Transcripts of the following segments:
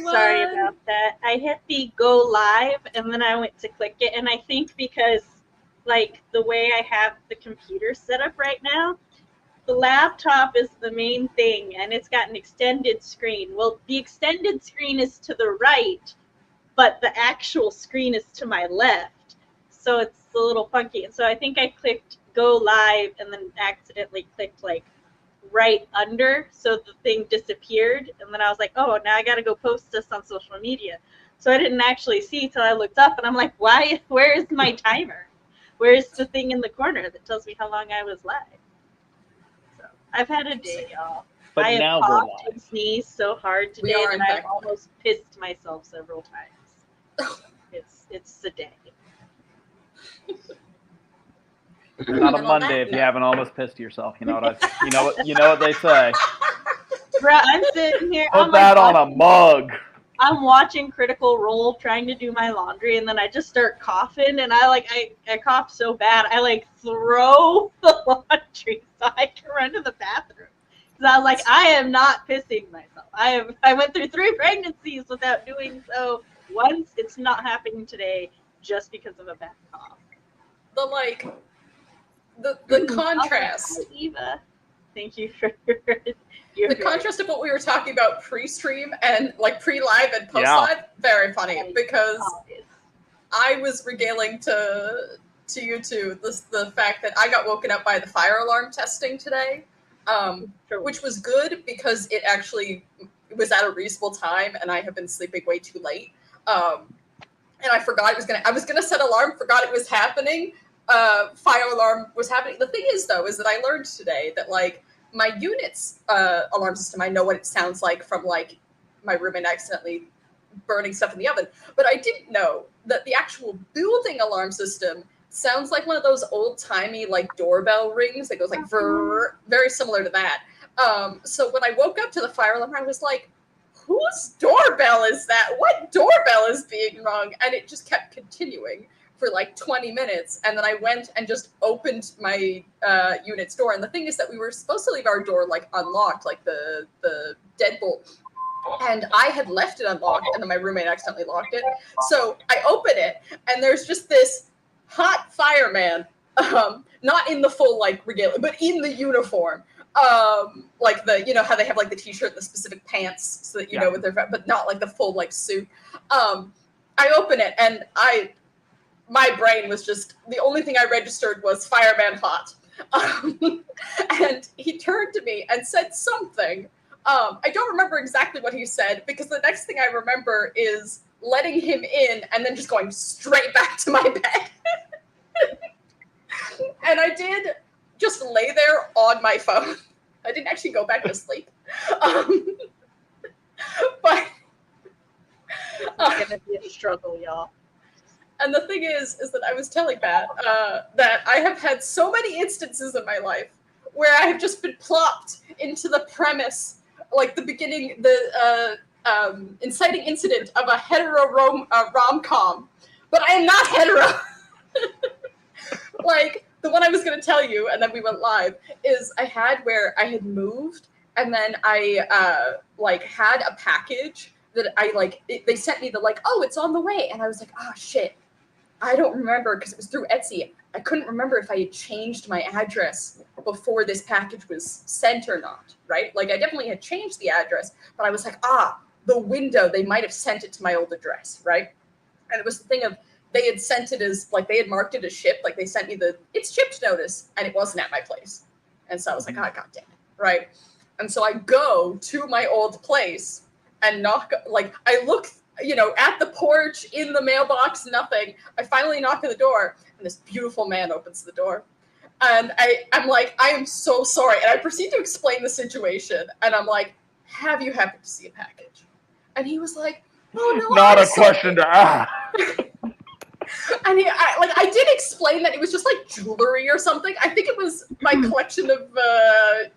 sorry about that. I hit the go live and then I went to click it, and I think because like the way I have the computer set up right now, the laptop is the main thing and it's got an extended screen. Well, the extended screen is to the right, but the actual screen is to my left. So it's a little funky. And so I think I clicked go live and then accidentally clicked like right under, so the thing disappeared, and then I was like, oh, now I gotta go post this on social media. So I didn't actually see till I looked up, and I'm like, where is my timer? Where's the thing in the corner that tells me how long I was live? So I've had a day, y'all. But I now have coughed and sneezed so hard today that I've almost pissed myself several times. It's a day. Not a Monday if you haven't almost pissed yourself. You know what they say. Bruh, I'm sitting here. Put that on a mug. I'm watching Critical Role, trying to do my laundry, and then I just start coughing, and I cough so bad, I like throw the laundry so I can run to the bathroom. Because I was like, I am not pissing myself. I went through 3 pregnancies without doing so once. It's not happening today just because of a bad cough. The contrast. Eva, thank you for the contrast of what we were talking about pre-stream and like pre-live and post-live, very funny, because I was regaling to you two the fact that I got woken up by the fire alarm testing today, which was good because it actually was at a reasonable time and I have been sleeping way too late. And I forgot I was gonna set alarm, forgot it was happening. Fire alarm was happening. The thing is, though, is that I learned today that like my unit's alarm system, I know what it sounds like from like my roommate accidentally burning stuff in the oven, but I didn't know that the actual building alarm system sounds like one of those old-timey like doorbell rings that goes like vrr, very similar to that. So when I woke up to the fire alarm, I was like, whose doorbell is that? What doorbell is being rung? And it just kept continuing for like 20 minutes, and then I went and just opened my unit's door. And the thing is that we were supposed to leave our door like unlocked, like the deadbolt, and I had left it unlocked, and then my roommate accidentally locked it. So I open it, and there's just this hot fireman, not in the full like regalia, but in the uniform, like the, you know how they have like the t-shirt, the specific pants, so that you know what they're, but not like the full like suit. I open it, and my brain was just, the only thing I registered was fireman hot. And he turned to me and said something. I don't remember exactly what he said, because the next thing I remember is letting him in and then just going straight back to my bed. And I did just lay there on my phone. I didn't actually go back to sleep. But it's gonna be a struggle, y'all. And the thing is that I was telling Matt that I have had so many instances in my life where I have just been plopped into the premise, like the beginning, the inciting incident of a hetero rom-com, but I am not hetero. Like the one I was going to tell you, and then we went live, is I had where I had moved, and then I like had a package that I like. They sent me the like, oh, it's on the way, and I was like, oh shit. I don't remember, because it was through Etsy. I couldn't remember if I had changed my address before this package was sent or not, right? Like, I definitely had changed the address, but I was like, the window, they might have sent it to my old address, right? And it was the thing of, they had sent it as, like, they had marked it as shipped, like, they sent me the, it's shipped notice, and it wasn't at my place. And so I was like, god damn it, right? And so I go to my old place and knock, like, I look, you know, at the porch, in the mailbox, nothing. I finally knock on the door, and this beautiful man opens the door. And I'm like, I am so sorry. And I proceed to explain the situation. And I'm like, have you happened to see a package? And he was like, oh, no. Not a question to ask. And I did explain that it was just like jewelry or something. I think it was my collection of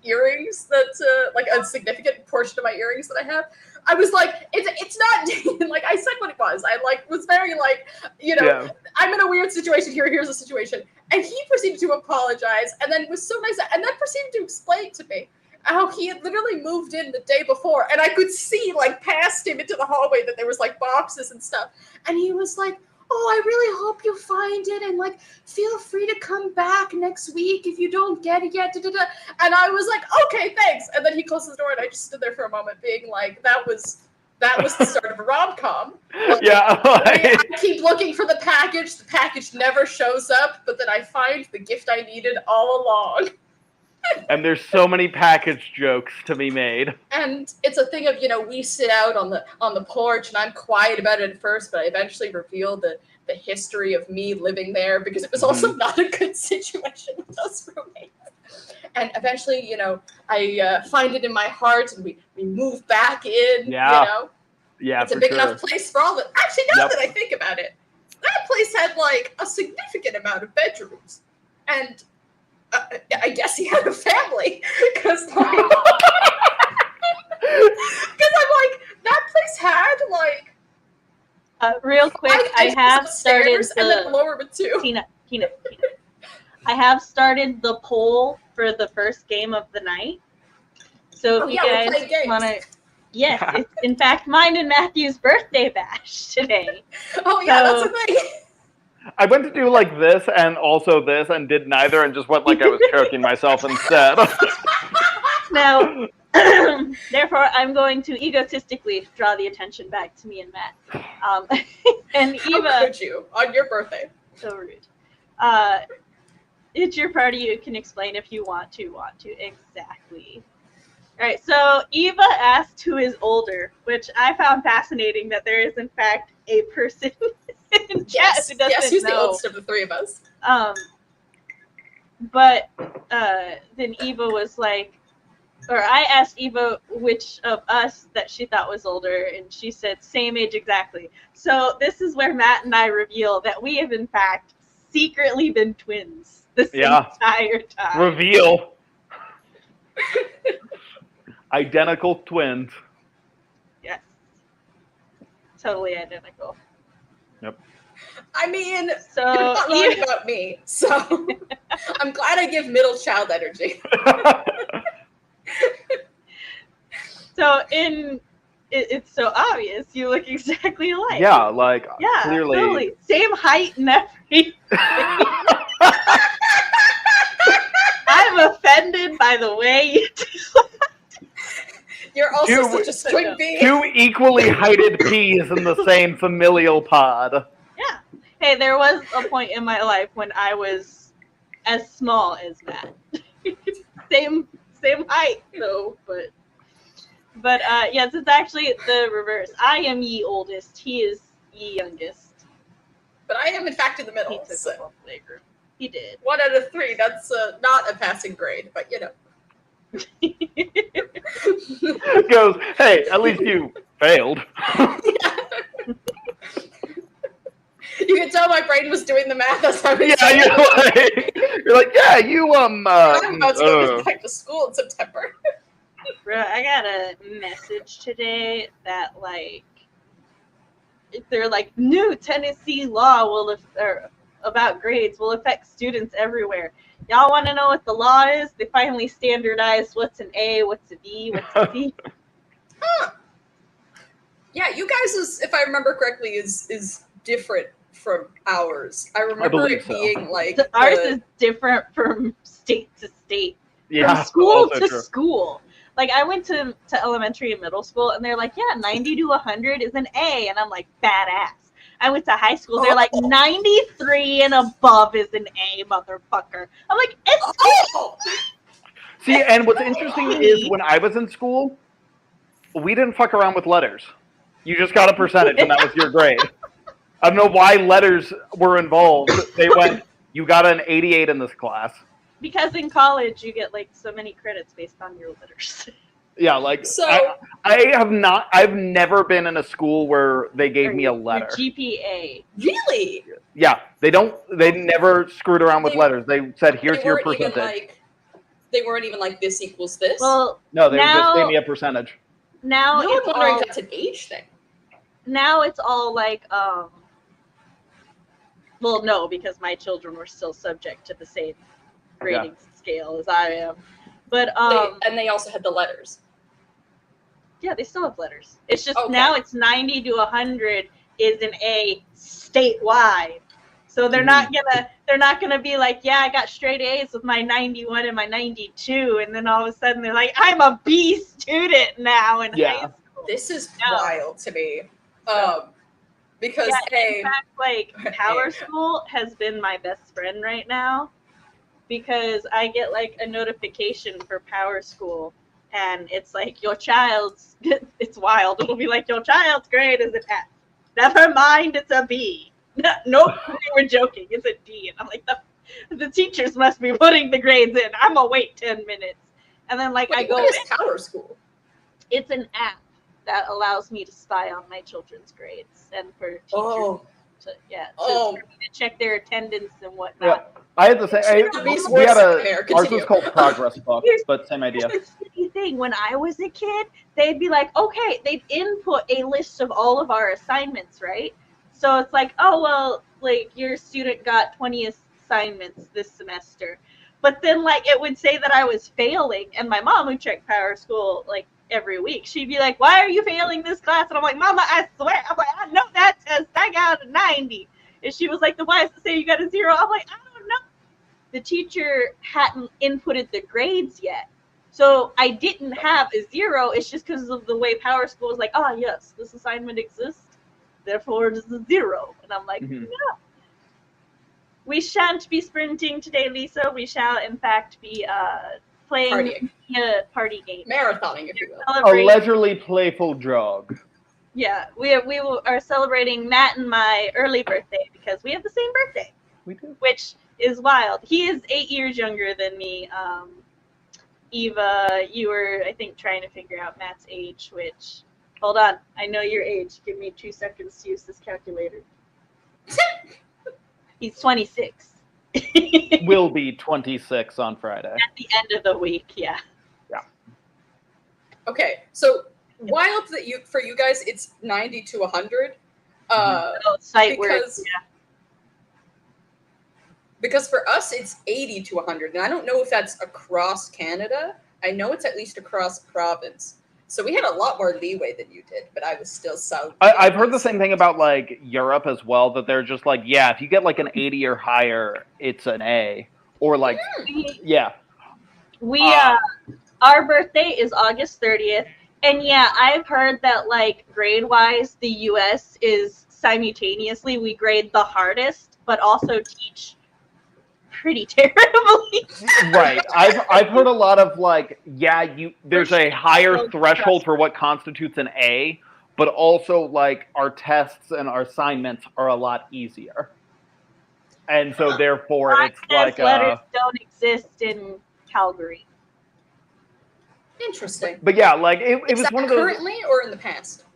earrings that, like a significant portion of my earrings that I have. I was like, it's not, like, I said what it was. I, like, was very, like, you know, I'm in a weird situation here. Here's the situation. And he proceeded to apologize, and then was so nice, and then proceeded to explain to me how he had literally moved in the day before, and I could see like past him into the hallway that there was like boxes and stuff, and he was like, "Oh, I really hope you find it, and like feel free to come back next week if you don't get it yet." Da-da-da. And I was like, "Okay, thanks." And then he closed the door, and I just stood there for a moment, being like, "That was the start of a rom-com." Yeah. I keep looking for the package never shows up, but then I find the gift I needed all along. And there's so many package jokes to be made. And it's a thing of, we sit out on the porch, and I'm quiet about it at first, but I eventually reveal the history of me living there, because it was also not a good situation with those roommates. And eventually, I find it in my heart, and we move back in. Yeah. It's a big enough place for all of it. Actually, now that I think about it, that place had like a significant amount of bedrooms, and I guess he had a family, because I'm like, that place had like. Real quick, I have started and then lower with two. Tina. I have started the poll for the first game of the night. So if you guys want to, yes, it's in fact mine and Matthew's birthday bash today. Oh yeah, that's a thing. I went to do like this and also this and did neither and just went like I was choking myself instead. Now, therefore, I'm going to egotistically draw the attention back to me and Matt. And Eva, how could you on your birthday? So rude. It's your party. You can explain if you want to. Exactly. All right. So Eva asked who is older, which I found fascinating. That there is in fact a person in chat who doesn't he's know. The oldest of the three of us. But then Eva was like, or I asked Eva which of us that she thought was older, and she said same age exactly. So this is where Matt and I reveal that we have in fact secretly been twins this entire time. Reveal. Identical twins. Yes. Totally identical. Yep. I mean, so you're not lying about me, so I'm glad I give middle child energy. So it's so obvious you look exactly alike. Yeah, like clearly. Totally. Same height and everything. I'm offended by the way you do. You're also such a string bee. Two equally heighted peas in the same familial pod. Yeah. Hey, there was a point in my life when I was as small as Matt. Same height though, but yes, it's actually the reverse. I am ye oldest, he is ye youngest. But I am in fact in the middle. He took the whole playgroup. He did. 1 out of 3. That's not a passing grade, but Goes, hey, at least you failed. You can tell my brain was doing the math as I was you're like, yeah, you I'm about to go back to school in September. Bro, I got a message today that they're like, new Tennessee law about grades will affect students everywhere. Y'all want to know what the law is? They finally standardized what's an A, what's a B, what's a C. Yeah, you guys, if I remember correctly, is different from ours. I remember it being like ours is different from state to state, from school to school. Like I went to elementary and middle school, and they're like, yeah, 90 to 100 is an A, and I'm like, badass. I went to high school, they're like 93 and above is an A, motherfucker. I'm like, it's See, and what's interesting is when I was in school, we didn't fuck around with letters. You just got a percentage, and that was your grade. I don't know why letters were involved. They went, you got an 88 in this class. Because in college, you get like so many credits based on your letters. Yeah, like so I've never been in a school where they gave me a letter. GPA. Really? Yeah, they never screwed around with letters. They said, here's your percentage. They weren't even like this equals this? Well, no, they just gave me a percentage. Now I'm wondering if that's an age thing. Now it's all like, well, no, because my children were still subject to the same grading scale as I am. But and they also had the letters. Yeah, they still have letters. It's just Okay. now it's 90 to 100 is an A statewide. So they're not gonna be like, yeah, I got straight A's with my 91 and my 92, and then all of a sudden they're like, I'm a B student now in high school. This is wild to me. Because in fact, like Power School has been my best friend right now, because I get like a notification for Power School, and it's like your child's. It's wild. It'll be like your child's grade is an F. Never mind, it's a B. Nope, we were joking. It's a D, and I'm like the teachers must be putting the grades in. I'm gonna wait 10 minutes, and then like I go. What is Power School? It's an app that allows me to spy on my children's grades and for teachers for me to check their attendance and whatnot. Yeah. I had the same. Ours was called Progress Book, but same idea. Here's the shitty thing. When I was a kid, they'd be like, okay, they'd input a list of all of our assignments, right? So it's like, oh, well, like your student got 20 assignments this semester. But then like it would say that I was failing, and my mom would check Power School like every week. She'd be like, why are you failing this class? And I'm like, Mama, I swear. I'm like, I know that test. I got a 90. And she was like, then why does it say you got a 0? I'm like, I don't know. The teacher hadn't inputted the grades yet. So I didn't have a 0. It's just because of the way Power School was like, oh, yes, this assignment exists. Therefore, it is a 0. And I'm like, no. We shan't be sprinting today, Lisa. We shall, in fact, be playing a party game. Marathoning, if you will. A leisurely, playful jog. Yeah, we are celebrating Matt and my early birthday because we have the same birthday. We do. Which is wild. He is 8 years younger than me. Eva, you were, I think, trying to figure out Matt's age, which, hold on, I know your age. Give me 2 seconds to use this calculator. He's 26. Will be 26 on Friday. At the end of the week, yeah. Yeah. Okay, so wild that for you guys it's 90 to 100. Site words, yeah. Because for us it's 80 to 100, and I don't know if that's across Canada. I know it's at least across province. So we had a lot more leeway than you did, but I was still so. I've heard the same thing about like Europe as well, that they're just like, yeah, if you get like an 80 or higher, it's an A. Or like, yeah. We our birthday is August 30th, and yeah, I've heard that like grade-wise, the U.S. is simultaneously we grade the hardest, but also teach pretty terribly. Right. I've heard a lot of like, yeah, there's a higher threshold for what constitutes an A, but also like our tests and our assignments are a lot easier. And so therefore it's like letters don't exist in Calgary. Interesting. But yeah, like it was one of those currently or in the past?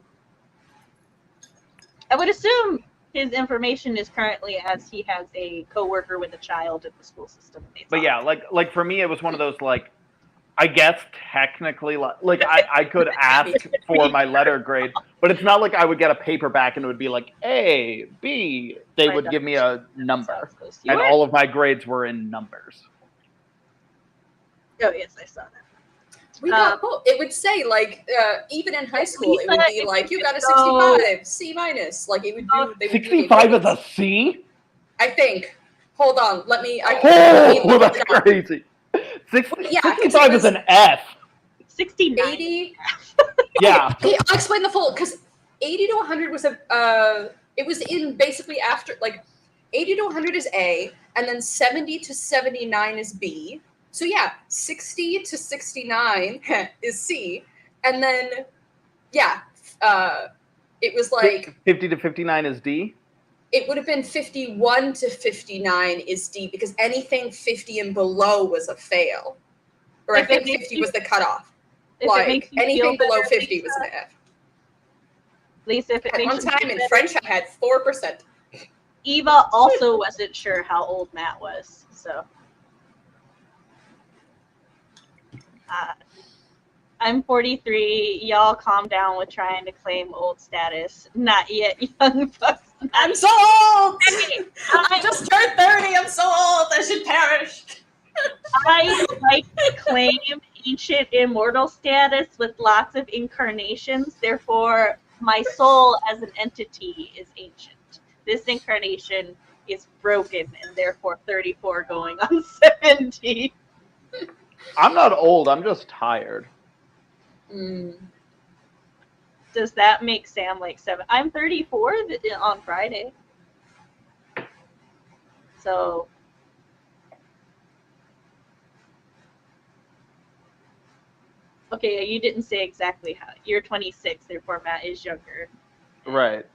I would assume his information is currently, as he has a coworker with a child in the school system. But yeah, like for me, it was one of those like, I guess technically like I could ask for my letter grade, but it's not like I would get a paper back and it would be like A, B. They would give me a number, and all of my grades were in numbers. Oh yes, I saw that. We got it would say like even in high school it would be like you got a 65, C minus. Like it would do. 65 is a C? I think. Hold on, let me. That's crazy. 65 is an F. 69. 80. Yeah. I'll explain the full, because 80 to 100 was it was in basically after, like 80 to 100 is A, and then 70 to 79 is B. So yeah, 60 to 69 is C, and then yeah, it was like 50 to 59 is D. It would have been 51 to 59 is D, because anything 50 and below was a fail, or I think 50 was the cutoff. Like anything below 50 was an F. Lisa, if it at one time in French, I had 4%. Eva also wasn't sure how old Matt was, so. I'm 43. Y'all calm down with trying to claim old status. Not yet, young folks. I'm so old! I just turned 30. I'm so old. I should perish. I claim ancient immortal status with lots of incarnations. Therefore, my soul as an entity is ancient. This incarnation is broken and therefore 34 going on 70. I'm not old. I'm just tired. Does that make Sam like 7? I'm 34 on Friday. So okay, you didn't say exactly how. You're 26, therefore Matt is younger. Right.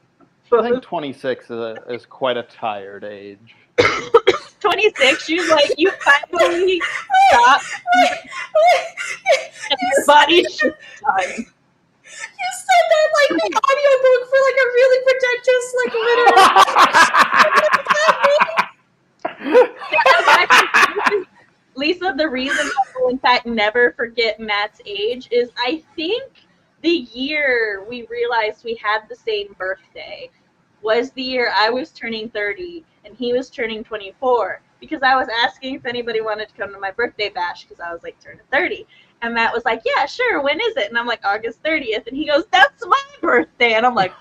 I think 26 is quite a tired age. 26, you finally stopped. And your body should time. You said that like the audiobook for like a really pretentious like literary. Lisa, the reason I will in fact never forget Matt's age is I think the year we realized we had the same birthday was the year I was turning 30 and he was turning 24, because I was asking if anybody wanted to come to my birthday bash because I was like turning 30. And Matt was like, yeah, sure, when is it? And I'm like, August 30th. And he goes, that's my birthday. And I'm like,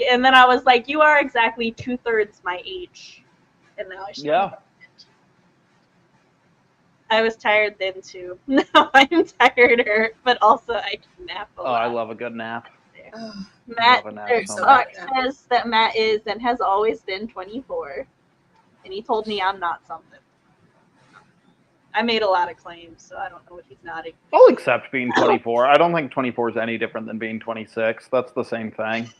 and then I was like, you are exactly 2/3 my age. And now I should. Yeah. I was tired then too. Now I'm tireder, but also I can nap a lot. I love a good nap. Matt so says that Matt is and has always been 24. And he told me I'm not something. I made a lot of claims, so I don't know what he's nodding. I'll accept being 24. I don't think 24 is any different than being 26. That's the same thing.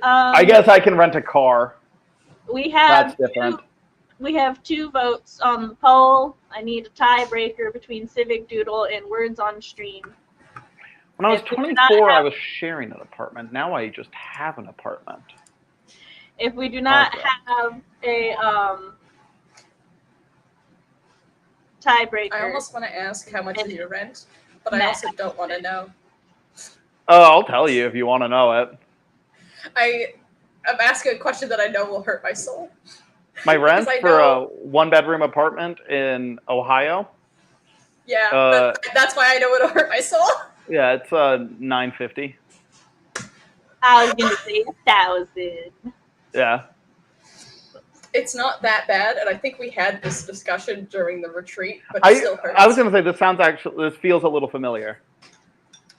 I guess I can rent a car. That's different. We have 2 votes on the poll. I need a tiebreaker between Civic Doodle and Words on Stream. When I was 24, I was sharing an apartment. Now I just have an apartment. If we do not have a tiebreaker. I almost want to ask how much is your rent, but I also don't want to know. Oh, I'll tell you if you want to know it. I'm asking a question that I know will hurt my soul. My rent for a 1-bedroom apartment in Ohio? Yeah, that's why I know it'll hurt my soul. Yeah, it's $950. I was gonna say $1,000. Yeah. It's not that bad, and I think we had this discussion during the retreat, but it still hurts. I was gonna say this feels a little familiar.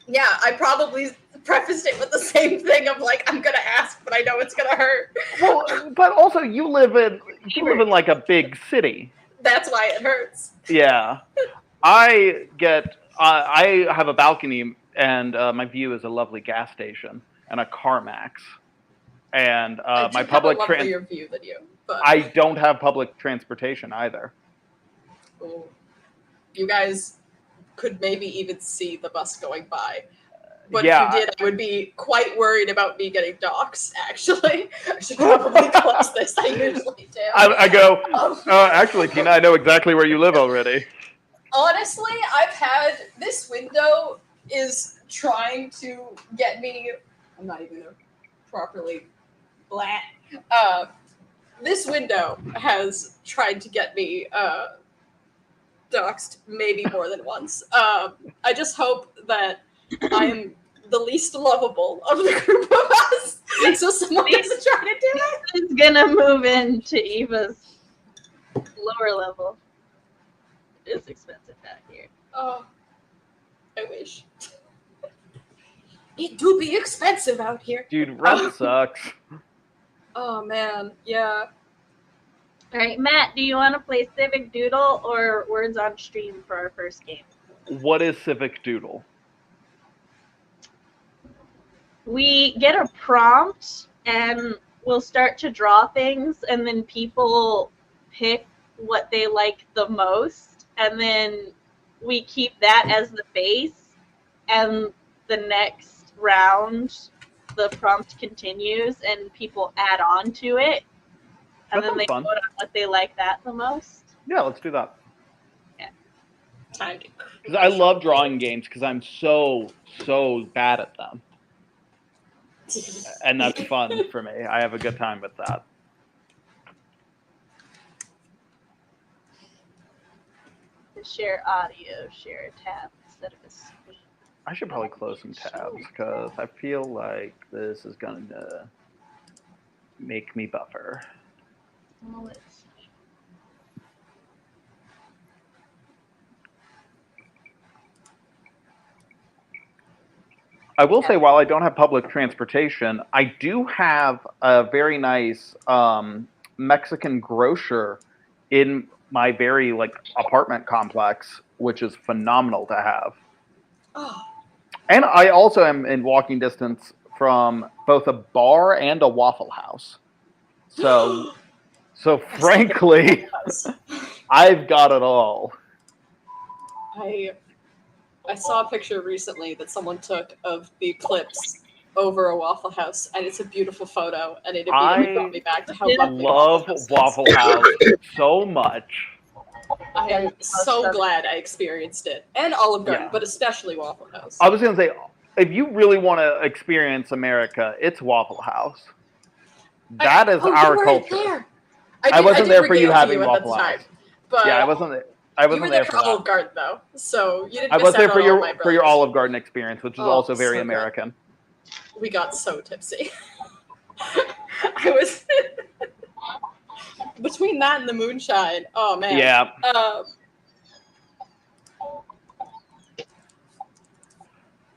Yeah, I probably prefaced it with the same thing of like, I'm gonna ask, but I know it's gonna hurt. Well, but also you live in like a big city. That's why it hurts. Yeah, I have a balcony, and my view is a lovely gas station and a CarMax, and my public transportation. View than you, but I don't have public transportation either. Ooh. You guys could maybe even see the bus going by. But if you did, I would be quite worried about me getting doxxed, actually. I should probably close this. I usually do. I go, actually, Tina, I know exactly where you live already. Honestly, this window is trying to get me, I'm not even going to properly this window has tried to get me doxxed maybe more than once. I just hope that I'm the least lovable of the group of us, so someone doesn't try to do it. It's gonna move into Eva's lower level. It's expensive out here. Oh, I wish. It do be expensive out here. Dude, rent sucks. Oh man, yeah. All right, Matt, do you want to play Civic Doodle or Words on Stream for our first game? What is Civic Doodle? We get a prompt and we'll start to draw things, and then people pick what they like the most, and then we keep that as the base, and the next round the prompt continues and people add on to it, and then they vote on what they like that the most. Yeah, let's do that. Yeah. Because I love drawing games because I'm so bad at them. And that's fun for me. I have a good time with that. to share audio, share a tab instead of a screen. I should probably close some tabs because I feel like this is going to make me buffer. Well, let's see. I will say, while I don't have public transportation, I do have a very nice Mexican grocer in my very apartment complex, which is phenomenal to have. Oh. And I also am in walking distance from both a bar and a Waffle House. So frankly, I've got it all. I saw a picture recently that someone took of the eclipse over a Waffle House, and it's a beautiful photo, and it immediately brought me back to how lovely love Waffle House so much. I am so glad I experienced it, and Olive Garden, but especially Waffle House. I was going to say, if you really want to experience America, it's Waffle House. That is our culture. There. I wasn't there for you having Waffle House. But yeah, I wasn't there. I wasn't there for Olive Garden though, so you didn't. I was there for your Olive Garden experience, which is also very American. We got so tipsy. I was between that and the moonshine. Oh man. Yeah.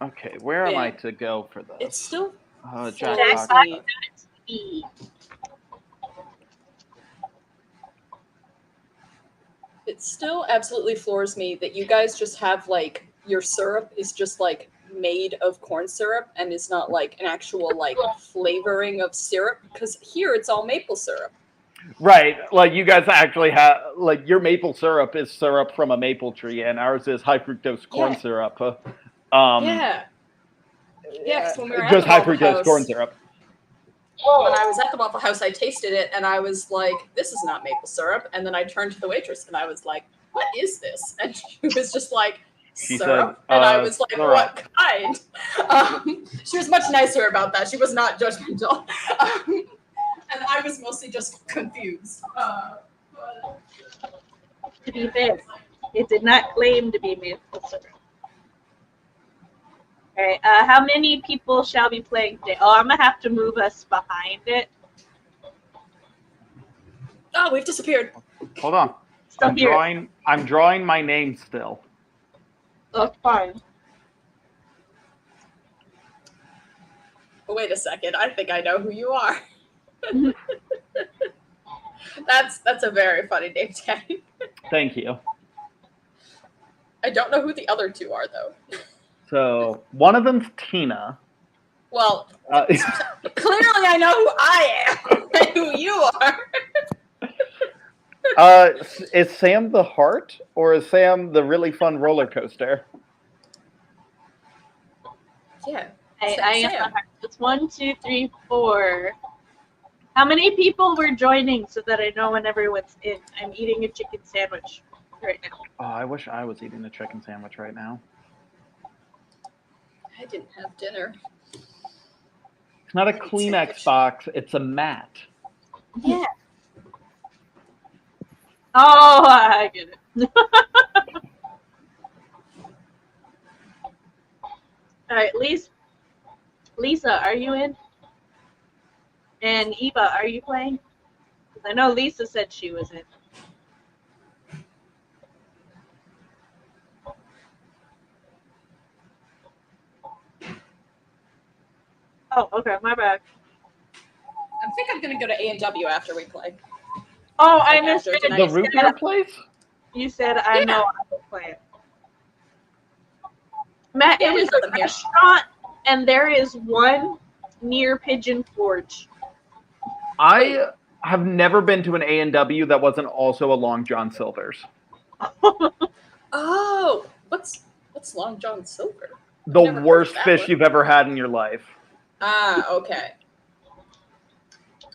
Okay, where am I to go for this? It's still. Jackpot. It still absolutely floors me that you guys just have your syrup is just made of corn syrup and is not an actual flavoring of syrup, because here it's all maple syrup. Right, you guys actually have your maple syrup is syrup from a maple tree, and ours is high fructose corn syrup. Yeah, because when we were at just the high Waffle fructose House, corn syrup. When I was at the Waffle House, I tasted it and I was like, "This is not maple syrup." And then I turned to the waitress and I was like, "What is this?" And she was just like, "Syrup." And I was like, syrup. "What kind?" She was much nicer about that. She was not judgmental, and I was mostly just confused. To be fair, it did not claim to be maple syrup. Okay, how many people shall be playing today? Oh, I'm gonna have to move us behind it. Oh, we've disappeared. Hold on. Still I'm here. I'm drawing my name still. That's fine. Oh, wait a second. I think I know who you are. That's a very funny name tag. Thank you. I don't know who the other two are though. So one of them's Tina. Well, clearly I know who I am and who you are. Is Sam the heart, or is Sam the really fun roller coaster? Yeah. I am the heart. It's 1, 2, 3, 4. How many people were joining so that I know when everyone's in? I'm eating a chicken sandwich right now. Oh, I wish I was eating a chicken sandwich right now. I didn't have dinner. It's not a Kleenex box, it's a mat. Yeah. Oh, I get it. All right, Lisa, are you in? And Eva, are you playing? I know Lisa said she was in. Oh, okay, my bad. I think I'm gonna go to A&W after we play. Oh, I missed it. The root beer place? You said I know I will play it. Matt, it is a restaurant, and there is one near Pigeon Forge. I have never been to an A&W that wasn't also a Long John Silver's. Oh, what's Long John Silver? The worst fish you've ever had in your life. Ah, okay.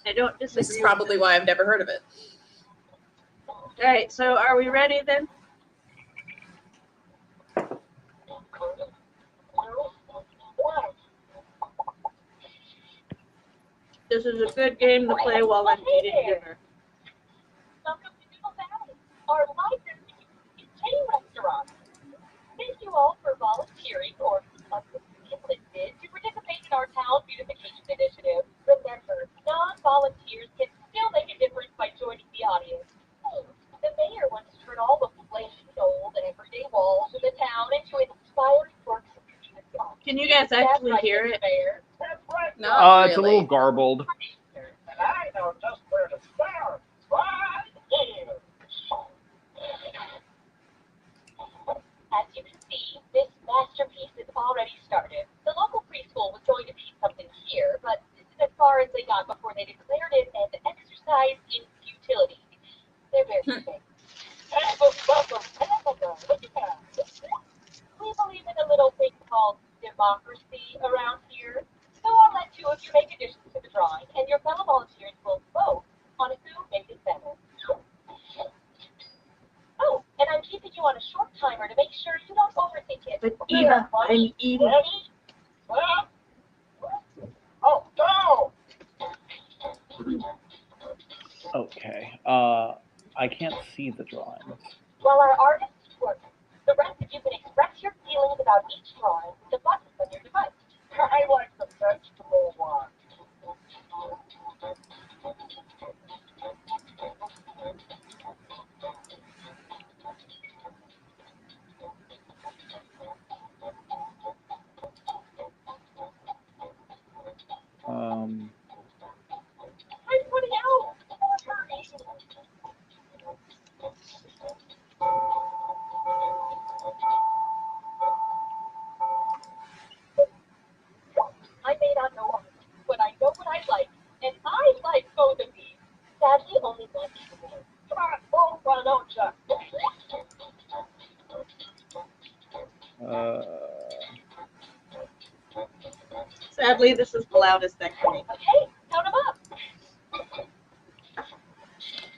I don't disagree. This is probably why I've never heard of it. All right, so are we ready then? This is a good game to play while I'm eating dinner. Welcome to New Valley. Our license is continuous. Can you guys actually hear it? Not It's a really. little garbled. And I know just where to start. Right here. As you can see, this masterpiece has already started. The local preschool was going to teach something here, but this is as far as they got before they declared it an exercise in futility. They're very big. We believe in a little thing called democracy around here. So I'll let two of you make additions to the drawing, and your fellow volunteers will vote on who made it better. Oh, and I'm keeping you on a short timer to make sure you don't overthink it. But Eva, I'm eating. Ready? Oh, no! Okay. I can't see the drawings. While our artists work, the rest of you can express your feelings about each drawing with the buttons on your device. I like the vegetable one. I'm putting out. I may not know art, but I know what I like, and I like both of these. Sadly, only one people. Come on, move, why don't ya? Sadly, this is the loudest thing for me. Okay, count them up.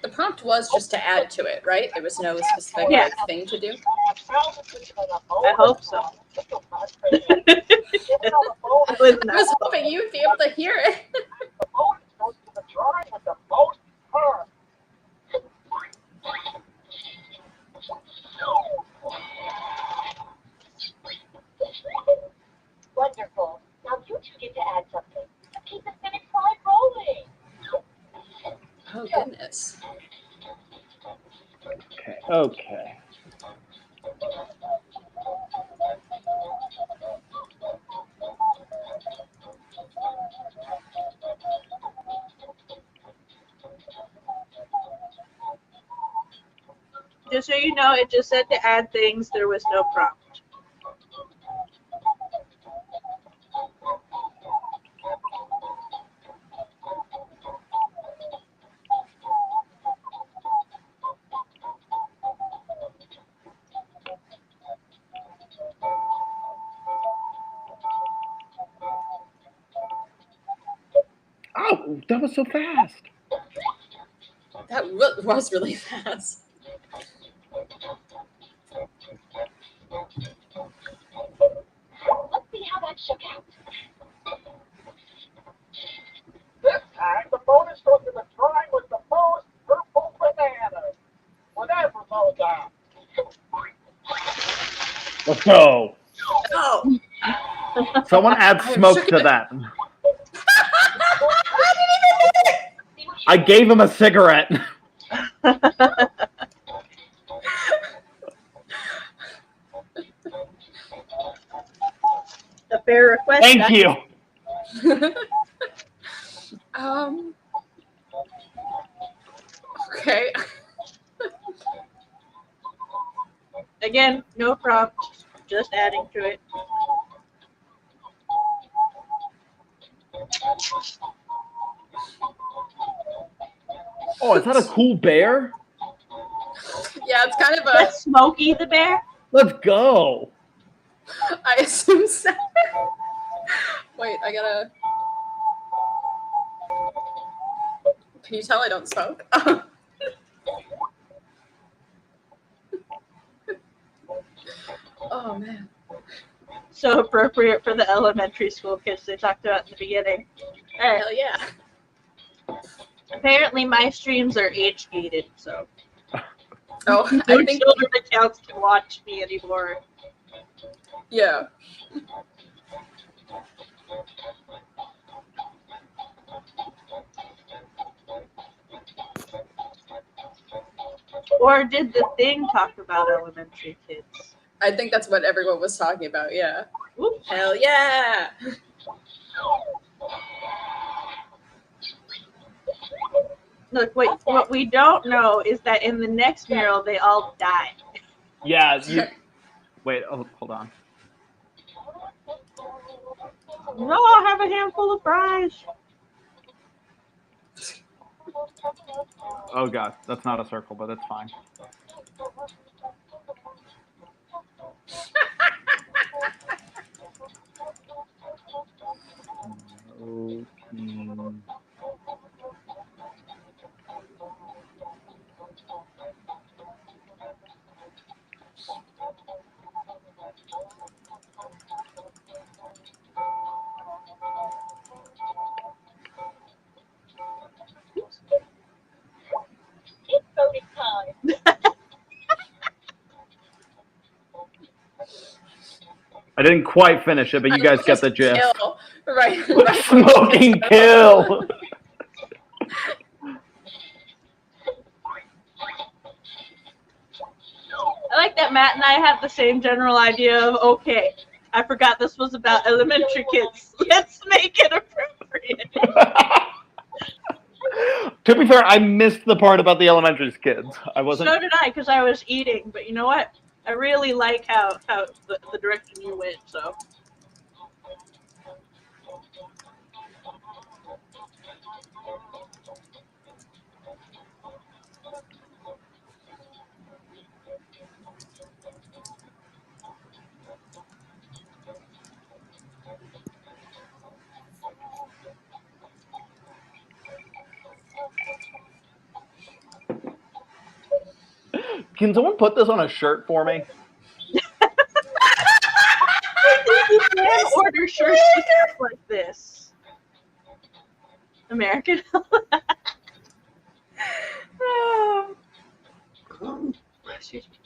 The prompt was just to add to it, right? There was no specific Yeah. like, thing to do. I hope so. I was I was hoping you'd be able to hear it. The bonus goes to the drawing with the most pearl. Wonderful. Now you two get to add something. Keep the civic pride rolling. Oh goodness. Okay. Just so you know, it just said to add things. There was no prompt. Oh, that was so fast. That was really fast. Let's see how that shook out. This time, the bonus goes to the drawing with the most purple bananas. Whatever those are. Let's go. Oh. Someone add I'm smoke shook to at that. I didn't even do it. See what you I gave him a cigarette. A fair request. Thank you. Okay. Again, no prompt. Just adding to it. Oh, is that a cool bear? Yeah, it's kind of a. That's Smokey the Bear. Let's go. I assume so. Wait, I gotta. Can you tell I don't smoke? Oh man. So appropriate for the elementary school kids they talked about in the beginning. All right. Hell yeah. Apparently, my streams are age gated, so Oh, no I think. children accounts can watch me anymore. Yeah. Or did the thing talk about elementary kids? I think that's what everyone was talking about. Yeah. Oops. Hell yeah! Look, what we don't know is that in the next mural, they all die. Yeah, wait, hold on. No, I'll have a handful of fries. Oh god, that's not a circle, but it's fine. Okay. It's voting time. I didn't quite finish it, but you guys get the gist. Kill. Right. Smoking kill. I like that Matt and I have the same general idea of, okay, I forgot this was about elementary kids. Let's make it appropriate. To be fair, I missed the part about the elementary kids. I wasn't. So did I, because I was eating. But you know what? I really like how the direction you went. So. Can someone put this on a shirt for me? You can order shirts like this. American. Excuse me.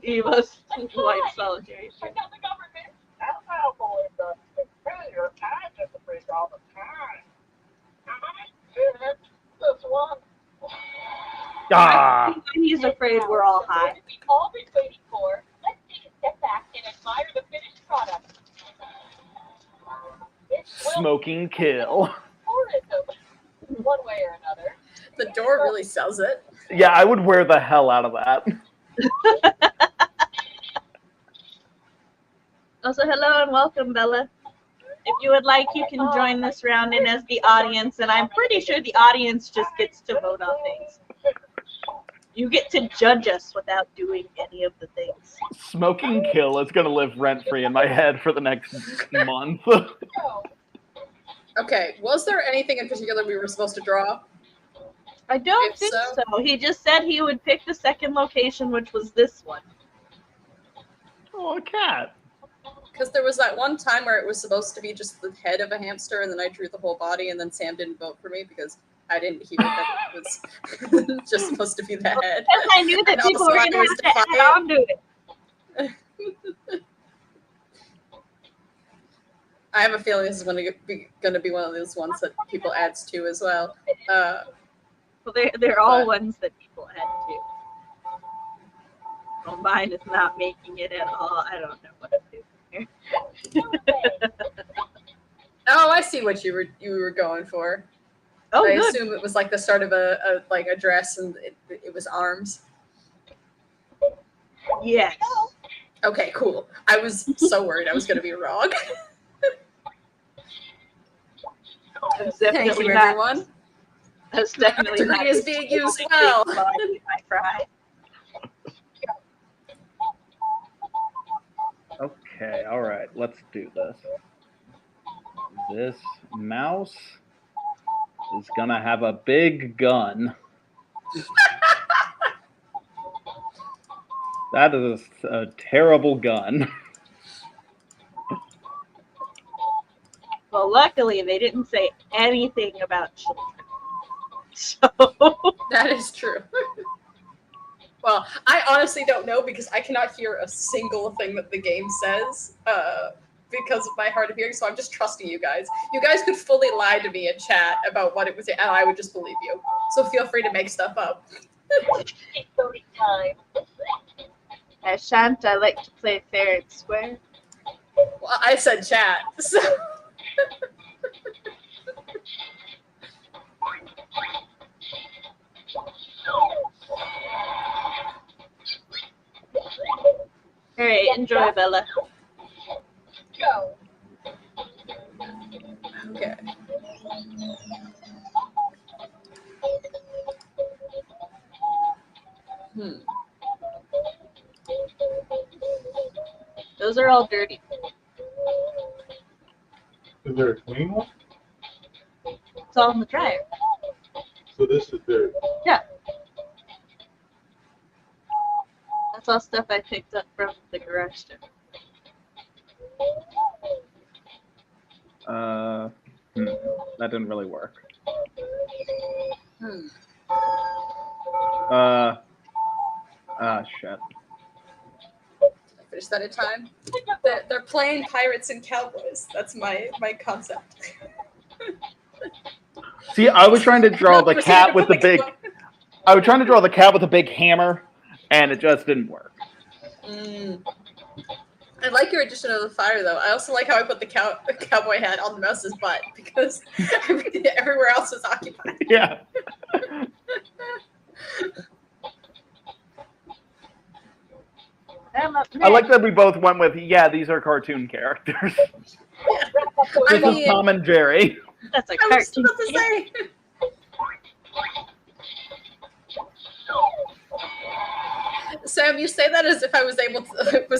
Eva's white solitary. Check out the government. Now, boys, failure, I get to break all the time. This one. Ah. He's afraid we're all The high. moment we've all been waiting for. Let's take a step back and admire the finished product. This will Smoking kill. tourism, one way or another. The door really sells it. Yeah, I would wear the hell out of that. Also, hello and welcome, Bella. If you would like, you can join this round in as the audience, and I'm pretty sure the audience just gets to vote on things. You get to judge us without doing any of the things. Smoking kill is going to live rent-free in my head for the next month. Okay, was there anything in particular we were supposed to draw? I don't If think so- so. He just said he would pick the second location, which was this one. Oh, a cat. Because there was that one time where it was supposed to be just the head of a hamster, and then I drew the whole body, and then Sam didn't vote for me because I didn't hear that it was just supposed to be the head. Because I knew that And people also were I going to was have to add defiant. on to it. I have a feeling this is going to be one of those ones that people adds to as well. Well, they're all ones that people add to. Well, mine is not making it at all. I don't know what I'm doing here. Oh, I see what you were going for. Oh, I good. assume it was like the start of a dress and it was arms. Yes. Okay, cool. I was so worried I was going to be wrong. That's Thank definitely you, not. everyone. That's definitely Degree not is the being used only well. thing I eat my fry. Okay, all right, let's do this. This mouse is gonna have a big gun. That is a terrible gun. Well, luckily they didn't say anything about children. So That is true. Well, I honestly don't know because I cannot hear a single thing that the game says. because of my hard of hearing, so I'm just trusting you guys. You guys could fully lie to me in chat about what it was, and I would just believe you. So feel free to make stuff up. It's voting time. I shan't. I like to play fair and square. Well, I said chat, so... Alright, enjoy, Bella. Go. Okay. Those are all dirty. Is there a clean one? It's all in the dryer. So this is dirty. Yeah. That's all stuff I picked up from the garage store. That didn't really work. Shit. Finish that in time. They're playing pirates and cowboys. That's my concept. See, I was trying to draw the cat with the big. I was trying to draw the cat with a big hammer, and it just didn't work. I like your addition of the fire, though. I also like how I put the cowboy hat on the mouse's butt because everywhere else is occupied. Yeah. I like that we both went with, yeah, these are cartoon characters. Yeah. This is Tom and Jerry. That's a I was cartoon. about to say. Sam, you say that as if I was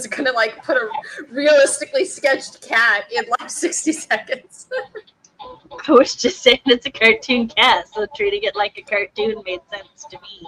gonna like put a realistically sketched cat in like 60 seconds. I was just saying it's a cartoon cat, so treating it like a cartoon made sense to me.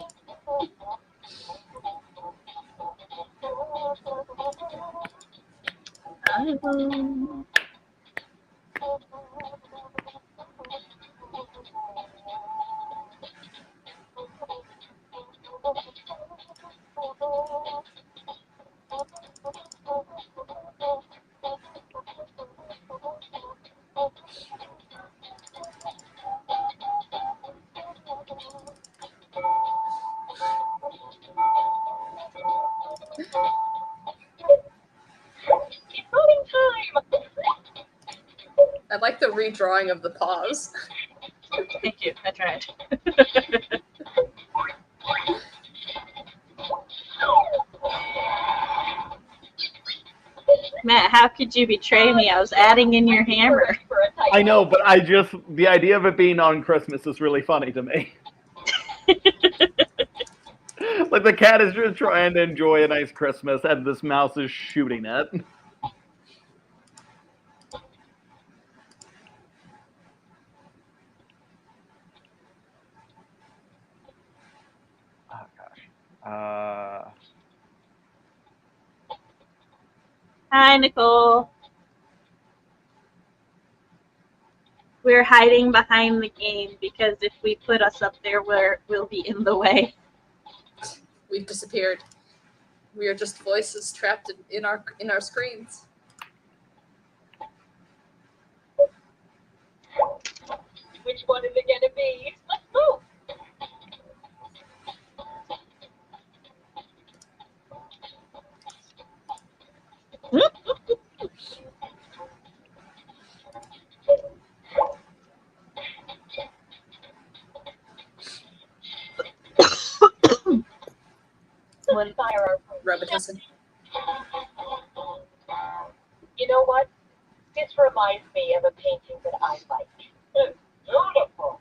It's voting time. I like the redrawing of the paws. Thank you. I tried. Matt, how could you betray me? I was adding in your hammer. I know, but the idea of it being on Christmas is really funny to me. Like the cat is just trying to enjoy a nice Christmas, and this mouse is shooting it. Oh gosh. Hi, Nicole. We're hiding behind the game because if we put us up there, we'll be in the way. We've disappeared. We are just voices trapped in our screens. Which one is it gonna be? Let's move. One Fire our Robitussin. You know what? This reminds me of a painting that I like. It's beautiful.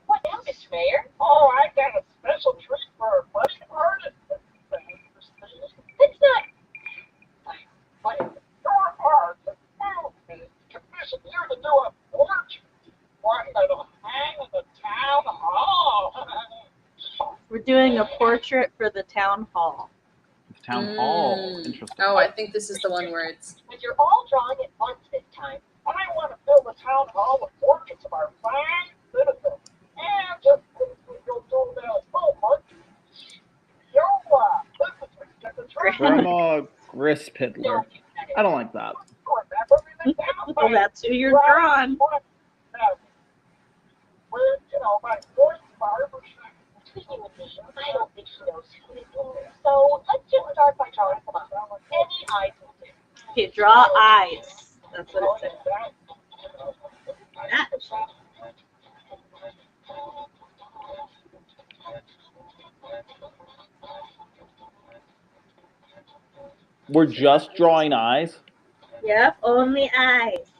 What now, Mr. Mayor? Oh, I got a special treat for our buddy artist. It's not. What is it? Your art has moved me to commission you to do a portrait. One that'll hang in the town hall. We're doing a portrait for the town hall. Town Hall. Interesting. Oh, I think this is the one where it's. But you're all drawing at once this time. I want to fill the town hall with portraits of our fine citizens. And just you'll do that homework, listen to me, get the truth. Grandma Grispiddler. I don't like that. Remember me the Well, that's who you're drawing. Where, my voice barbershop. Between you and me, I don't think he knows who it is. So let's just start by drawing some up. Any eyes will do. Okay, draw eyes. That's what it says. That. We're just drawing eyes. Yep, only eyes.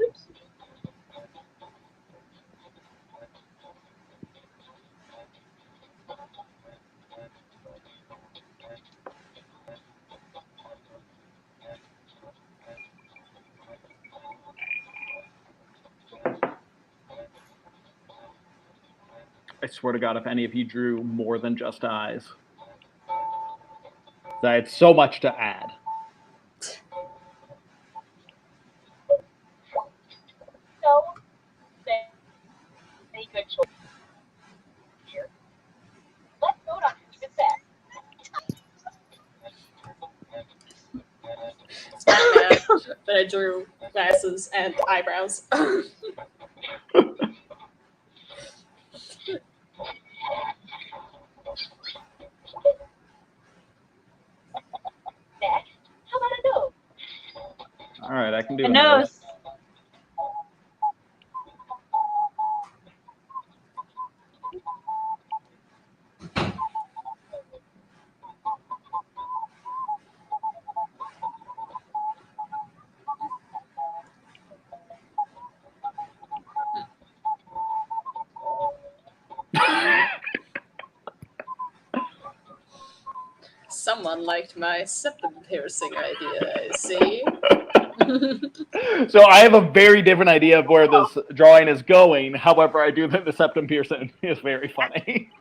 Oops. I swear to God, if any of you drew more than just eyes, I had so much to add. So, very good choice here. Let's vote on who did that. It's not bad that I drew glasses and eyebrows. Next, how about a nose? All right, I can do A a nose. nose. Someone liked my septum piercing idea, I see. So I have a very different idea of where this drawing is going. However, I do think the septum piercing is very funny.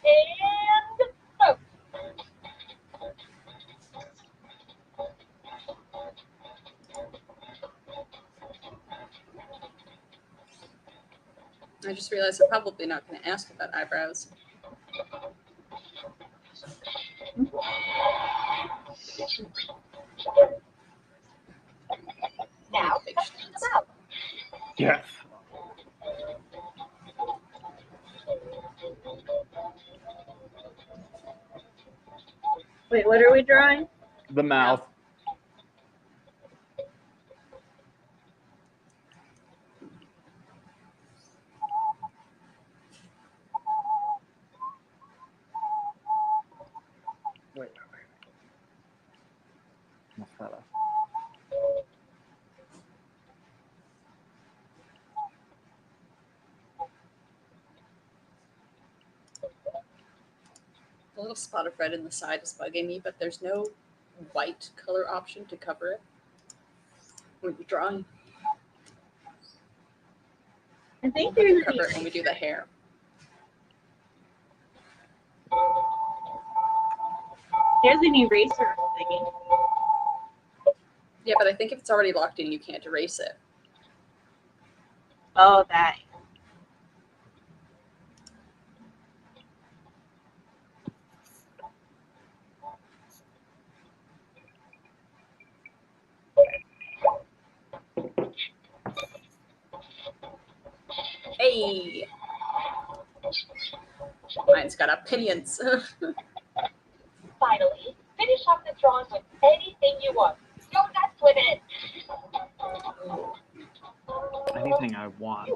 And vote. I just realized I'm probably not going to ask about eyebrows. Now, let's check them out. Yes. Wait, what are we drawing? The mouth. Wait. What's that up? The little spot of red in the side is bugging me, but there's no white color option to cover it when you're drawing. I think We there's can cover an it when we do the hair. eraser thingy. Yeah, but I think if it's already locked in, you can't erase it. Oh, that. Hey! Mine's got opinions. Finally, finish off the drawing with anything you want. Go nuts with it. Anything I want.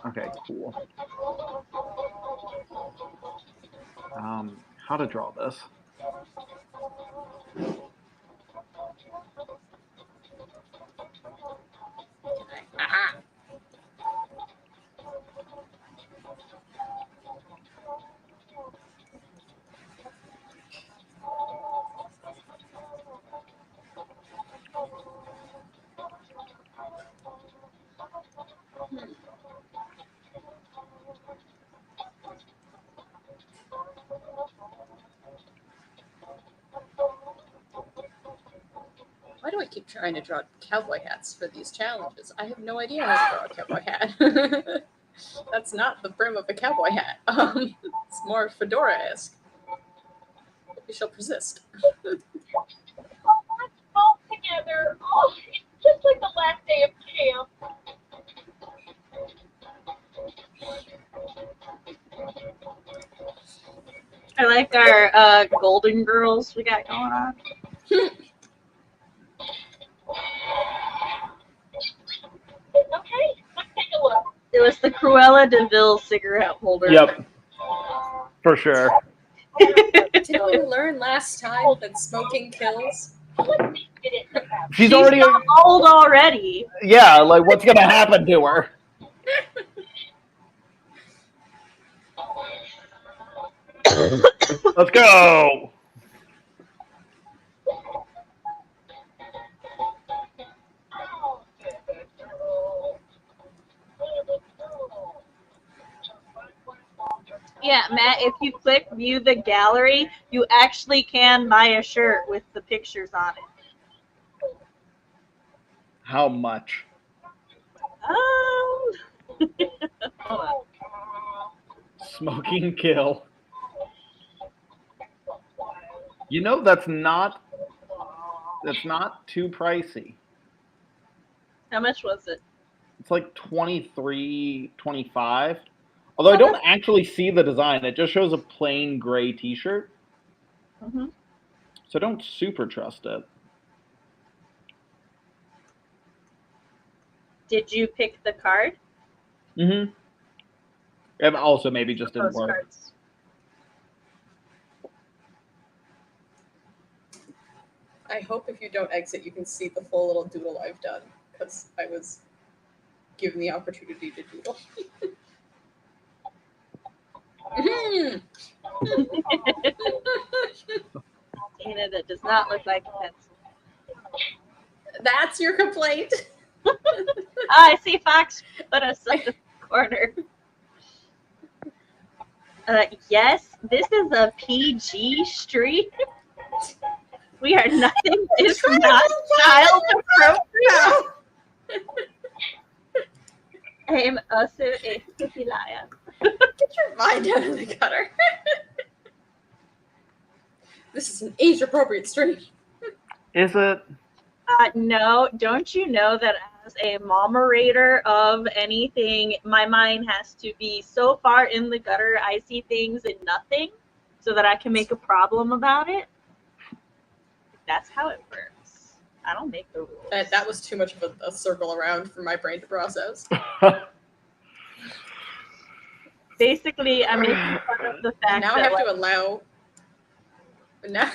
Okay, cool. How to draw this? Aha! Why do I keep trying to draw cowboy hats for these challenges? I have no idea how to draw a cowboy hat. That's not the brim of a cowboy hat. It's more fedora-esque. We shall persist. Let's all together. Oh, it's just like the last day of camp. I like our golden girls we got going on. Okay, let's take a look. It was the Cruella de Vil cigarette holder. Yep. For sure. Didn't we learn last time that smoking kills? Let's see if it is. She's already not old already. Yeah, like what's gonna happen to her? Let's go. Yeah, Matt, if you click view the gallery, you actually can buy a shirt with the pictures on it. How much? Hold on. Smoking kill. You know that's not too pricey. How much was it? It's like $23, $25. Although I don't actually see the design. It just shows a plain gray t-shirt. Mm-hmm. So I don't super trust it. Did you pick the card? Mm-hmm. And also maybe just didn't work. Postcards. I hope if you don't exit, you can see the full little doodle I've done, because I was given the opportunity to doodle. Dana, that does not look like a pencil. That's your complaint? I see Fox put us in the corner. Yes, this is a PG stream. We are nothing is not child appropriate. I am also a stupid liar. Get your mind out of the gutter. This is an age-appropriate stream. Is it? No, don't you know that as a moderator of anything, my mind has to be so far in the gutter, I see things and nothing, so that I can make a problem about it? That's how it works. I don't make the rules. That was too much of a circle around for my brain to process. Basically, I'm making fun of the fact Now I that have to allow... Now,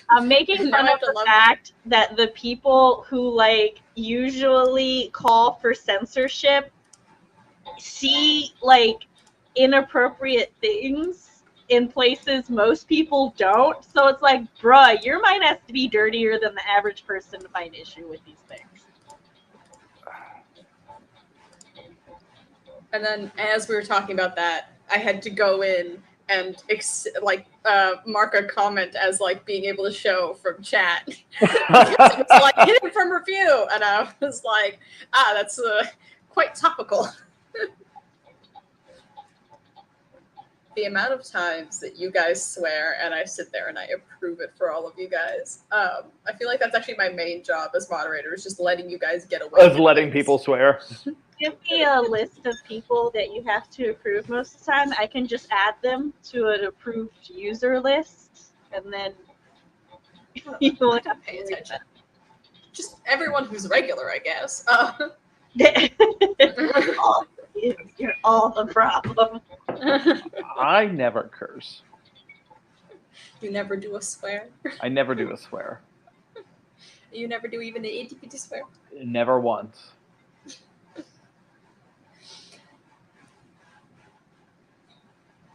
I'm making fun Now I of have to the love- fact that the people who like usually call for censorship see like inappropriate things in places most people don't. So it's like, bruh, your mind has to be dirtier than the average person to find issue with these things. and then as we were talking about that, I had to go in and mark a comment as like being able to show from chat. It's like hidden from review, and I was like, that's quite topical. The amount of times that you guys swear and I sit there and I approve it for all of you guys. I feel like that's actually my main job as moderator, is just letting you guys get away. As letting people swear. Give me a list of people that you have to approve most of the time. I can just add them to an approved user list, and then you won't have to Pay read attention. Just everyone who's regular, I guess. You're all the problem. I never curse. You never do a swear. I never do a swear. You never do even an itty-bitty swear. Never once.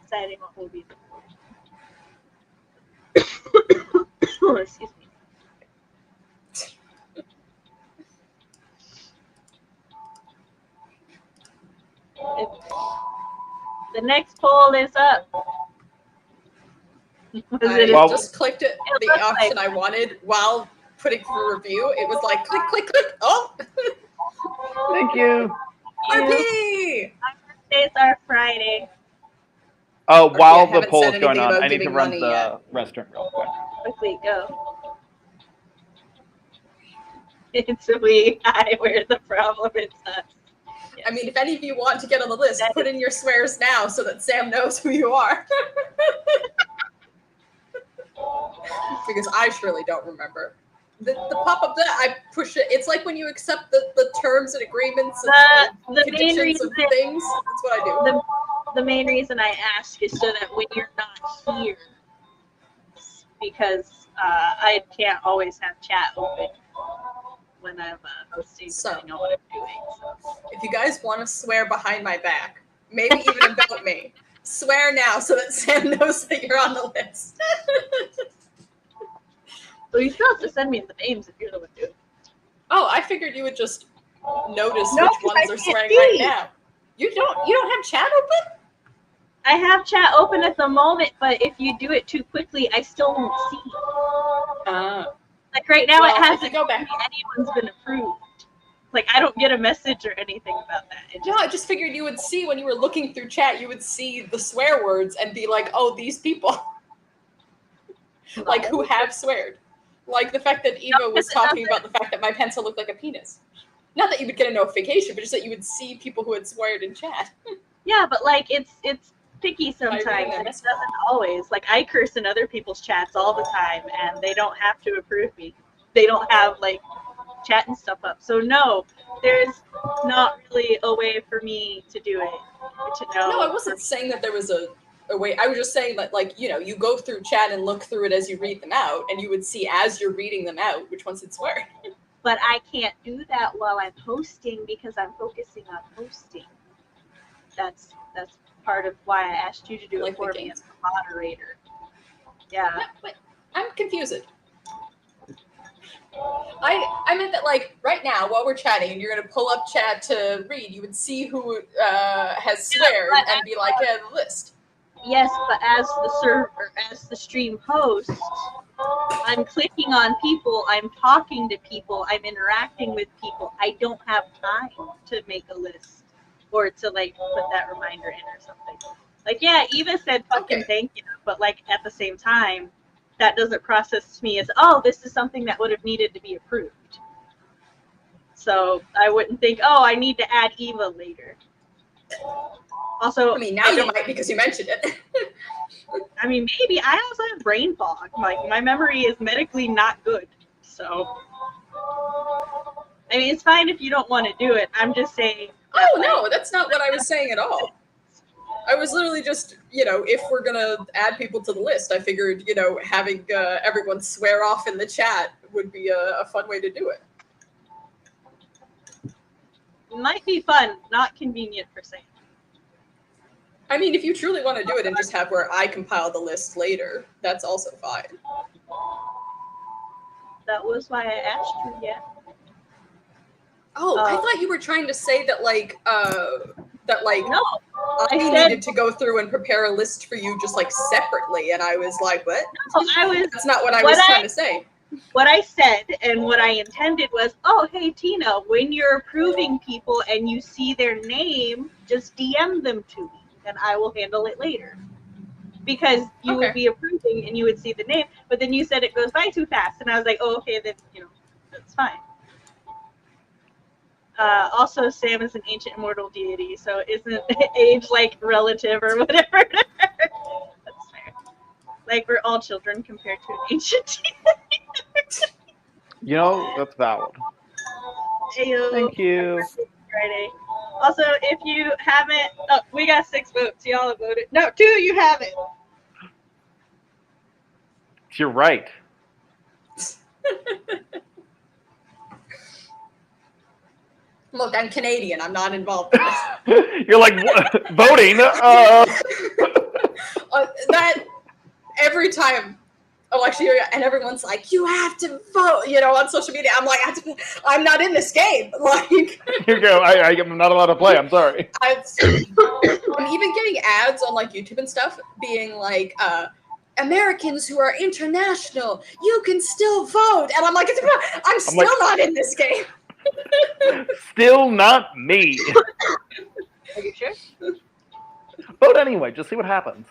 Deciding what will be the oh, excuse me. The next poll is up. I Well- just clicked it, the looks option like- I wanted while putting through a review, it was like click, click, click. Oh, Thank you. RP! My birthdays are Friday. Oh, I while the haven't poll said is going anything on, about I need to giving run money the yet. restroom real quick. Quickly, go. It's where the problem is us. I mean, if any of you want to get on the list, put in your swears now so that Sam knows who you are. Because I surely don't remember. The pop-up that I push it, it's like when you accept the terms and agreements and The conditions main of reason, things. That's what I do. the main reason I ask is so that when you're not here, because I can't always have chat open when I'm hosting, depending on what I'm doing. So. If you guys want to swear behind my back, maybe even about me, swear now so that Sam knows that you're on the list. So you still have to send me the names if you're the one doing it. Oh, I figured you would just notice No, which 'cause ones I are can't swearing see. right now. You don't have chat open? I have chat open at the moment, but if you do it too quickly, I still won't see. Like right now, Well, it hasn't if you go back. anyone's been approved. Like I don't get a message or anything about that. No, I just figured you would see when you were looking through chat, you would see the swear words and be like, oh, these people. Like who have sweared. Like the fact that Eva was talking about the fact that my pencil looked like a penis. Not that you would get a notification, but just that you would see people who had sweared in chat. Yeah, but like it's picky sometimes. reading And their it doesn't always. Like I curse in other people's chats all the time, and they don't have to approve me. They don't have like chat and stuff up. So no, there's not really a way for me to do it. To know. No, I wasn't saying that there was a way. I was just saying that, like, you know, you go through chat and look through it as you read them out, and you would see as you're reading them out which ones had swear. But I can't do that while I'm hosting because I'm focusing on hosting. That's part of why I asked you to do it for me as a moderator. Yeah. But I'm confused. I meant that, like, right now while we're chatting and you're going to pull up chat to read, you would see who has sweared and be like, yeah, the list. Yes, but as the server, as the stream host, I'm clicking on people, I'm talking to people, I'm interacting with people. I don't have time to make a list or to like put that reminder in or something. Like, yeah, Eva said fucking thank you, but like at the same time, that doesn't process to me as, oh, this is something that would have needed to be approved. So I wouldn't think, oh, I need to add Eva later. Also, I mean, now you might because you mentioned it. I mean, maybe. I also have brain fog. Like, my memory is medically not good. So, I mean, it's fine if you don't want to do it. I'm just saying. Oh, no, that's not what I was saying at all. I was literally just, you know, if we're going to add people to the list, I figured, you know, having everyone swear off in the chat would be a fun way to do it. It might be fun, not convenient per se. I mean, if you truly want to do it and just have where I compile the list later, that's also fine. That was why I asked you, yeah. Oh, I thought you were trying to say that, like, no, I needed to go through and prepare a list for you just, like, separately, and I was like, what? No, that's not what I was trying to say. What I said and what I intended was, oh, hey, Tina, when you're approving people and you see their name, just DM them to me. And I will handle it later. Because you would be approving and you would see the name, but then you said it goes by too fast. And I was like, oh, okay, then, you know, that's fine. Also, Sam is an ancient immortal deity, so isn't age like relative or whatever? That's fair. Like, we're all children compared to an ancient deity. You know, that's valid. Ayo. Thank you. Friday. Also, if you haven't, oh, we got 6 votes. Y'all have voted. No, 2, you haven't. You're right. Look, I'm Canadian. I'm not involved in this. You're like, what? Voting? That every time election year, and everyone's like, you have to vote, you know, on social media. I'm like, I'm not in this game. Like, you go, I'm not allowed to play. I'm sorry. I'm even getting ads on like YouTube and stuff being like, Americans who are international, you can still vote. And I'm like, I'm still not in this game. Still not me. Are you sure? Vote anyway. Just see what happens.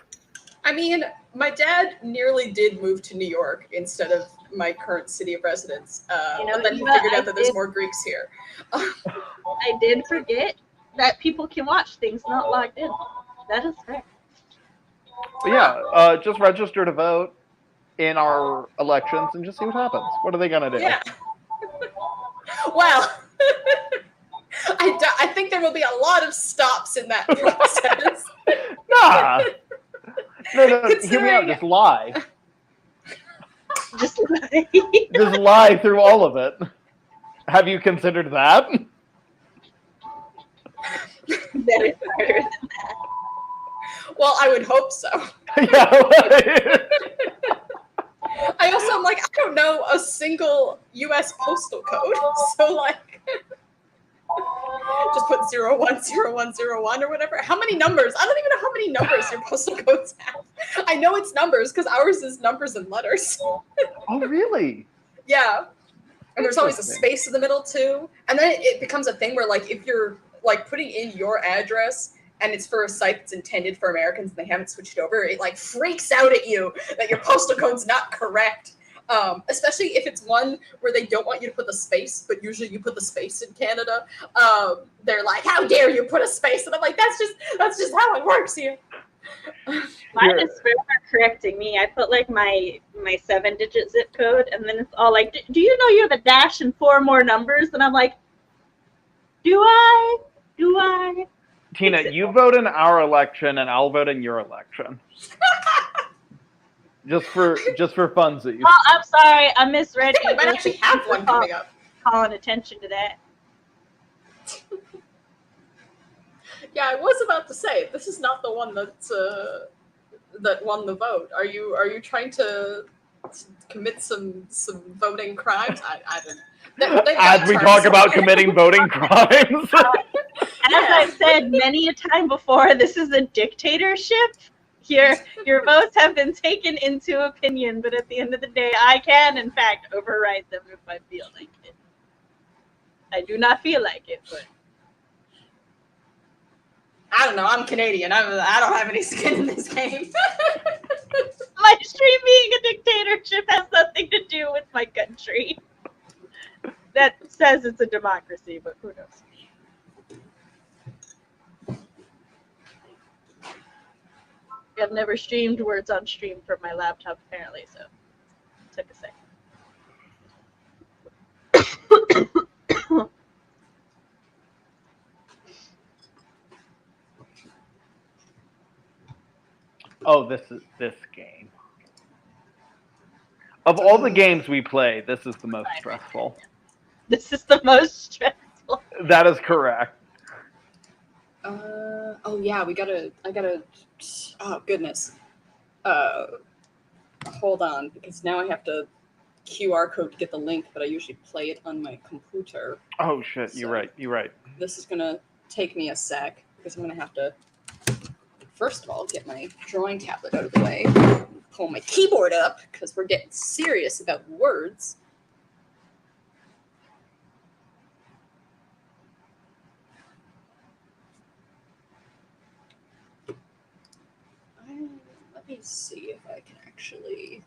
I mean, my dad nearly did move to New York instead of my current city of residence. But then he figured out that there's more Greeks here. I did forget that people can watch things not logged in. That is fair. But yeah, just register to vote in our elections and just see what happens. What are they gonna do? Yeah. Well, I think there will be a lot of stops in that process. Nah. No, hear me out. Just lie. Just lie. Just lie through all of it. Have you considered that? That is harder than that. Well, I would hope so. Yeah. I also am like, I don't know a single U.S. postal code, so like, just put 010101 or whatever. How many numbers? I don't even know how many numbers your postal codes have. I know it's numbers because ours is numbers and letters. Oh, really? Yeah. And there's always a space in the middle too. And then it becomes a thing where like if you're like putting in your address and it's for a site that's intended for Americans and they haven't switched over, it like freaks out at you that your postal code's not correct. Especially if it's one where they don't want you to put the space, but usually you put the space in Canada. They're like, "How dare you put a space?" And I'm like, "That's just how it works here." Mine is for correcting me. I put like my 7-digit zip code, and then it's all like, "Do you know you're the dash and 4 more numbers?" And I'm like, "Do I? Do I?" Tina, you vote in our election, and I'll vote in your election. Just for funsies. Oh, I'm sorry, I misread I you. might actually have one coming up. Calling attention to that. Yeah, I was about to say this is not the one that won the vote. Are you trying to commit some voting crimes? I didn't. As we talk about committing voting crimes. As I've said many a time before, this is a dictatorship. Your votes have been taken into opinion, but at the end of the day, I can, in fact, override them if I feel like it. I do not feel like it, but I don't know. I'm Canadian. I don't have any skin in this game. my stream being a dictatorship has nothing to do with my country. That says it's a democracy, but who knows? I've never streamed words on stream from my laptop, apparently, so it took a second. Oh, this game. Of all the games we play, this is the most stressful. This is the most stressful. That is correct. Oh yeah, I gotta, oh goodness. Hold on, because now I have to QR code to get the link, but I usually play it on my computer. Oh shit, So you're right. This is gonna take me a sec, because I'm gonna have to, first of all, get my drawing tablet out of the way, pull my keyboard up, because we're getting serious about words. Let me see if I can actually.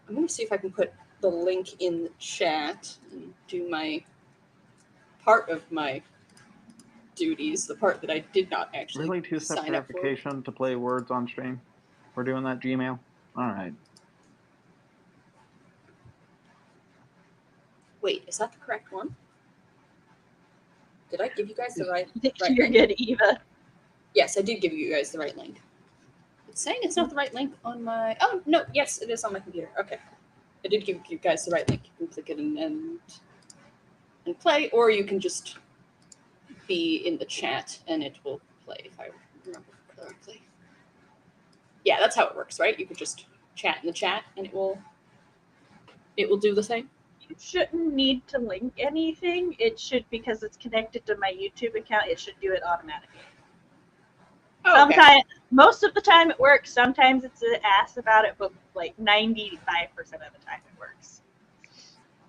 I'm going to see if I can put the link in the chat and do my part of my duties, the part that I did not actually Really, 2-step sign up for. verification to play words on stream? We're doing that, Gmail? All right. Wait, is that the correct one? Did I give you guys the right You're link? good, Eva. Yes, I did give you guys the right link. It's saying it's not the right link on my... Oh, no, yes, it is on my computer. Okay. I did give you guys the right link. You can click it and play, or you can just be in the chat and it will play, if I remember correctly. Yeah, that's how it works, right? You can just chat in the chat and it will do the same. You shouldn't need to link anything. It should, because it's connected to my YouTube account, it should do it automatically. Oh, okay. Most of the time it works. Sometimes it's an ass about it, but like 95% of the time it works.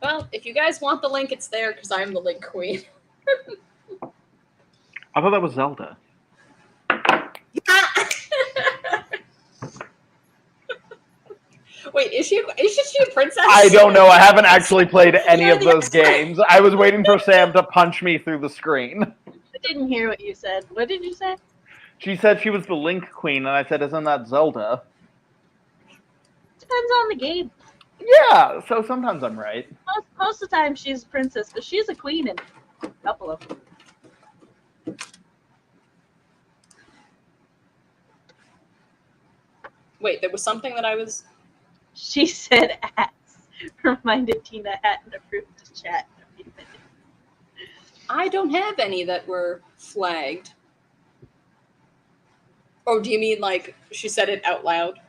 Well, if you guys want the link, it's there because I'm the link queen. I thought that was Zelda. Wait, is she a princess? I don't know. I haven't actually played any of those games. I was waiting for Sam to punch me through the screen. I didn't hear what you said. What did you say? She said she was the Link Queen, and I said, isn't that Zelda? Depends on the game. Yeah, so sometimes I'm right. Most of the time she's a princess, but she's a queen in a couple of them. Wait, there was something that I was... She said ass. Reminded Tina hadn't approved the chat. I don't have any that were flagged. Oh, do you mean like she said it out loud?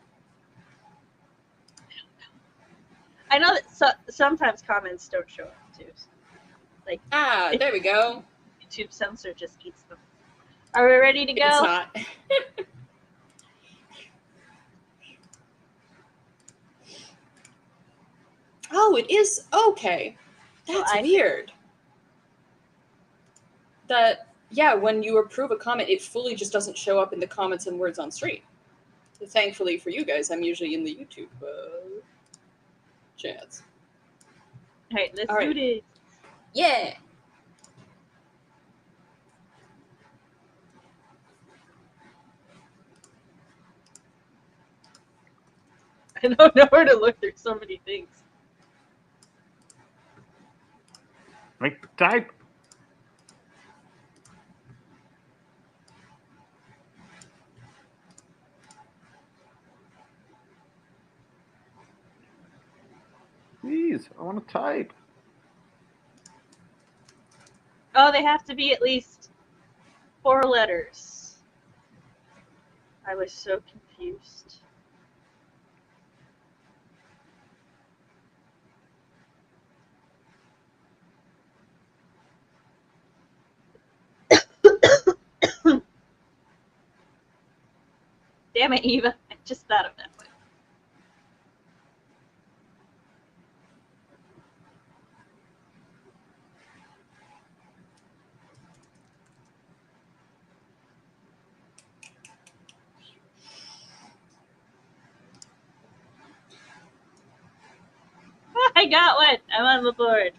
I know that sometimes comments don't show up too. Like, there we go. YouTube censor just eats them. Are we ready to go? It's not. Oh, it is? Okay. That's weird. Yeah, when you approve a comment, it fully just doesn't show up in the comments and words on stream. So thankfully for you guys, I'm usually in the YouTube chats. All right, let's do this. Yeah. I don't know where to look. There's so many things. Like, type. Please, I want to type. Oh, they have to be at least 4 letters. I was so confused. Damn it, Eva. I just thought of that one. I got one. I'm on the board.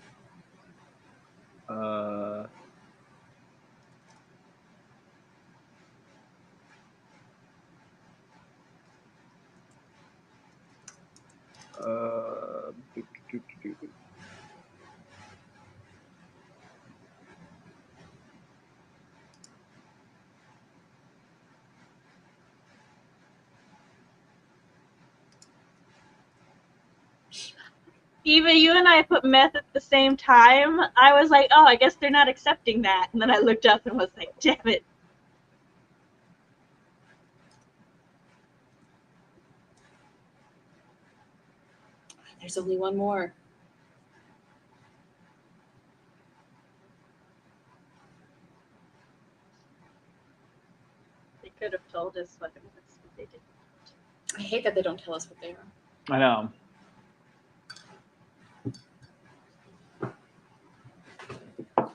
Eva, you and I put meth at the same time. I was like, oh, I guess they're not accepting that. And then I looked up and was like, damn it. There's only one more. They could have told us what it was, but they didn't. I hate that they don't tell us what they are. I know.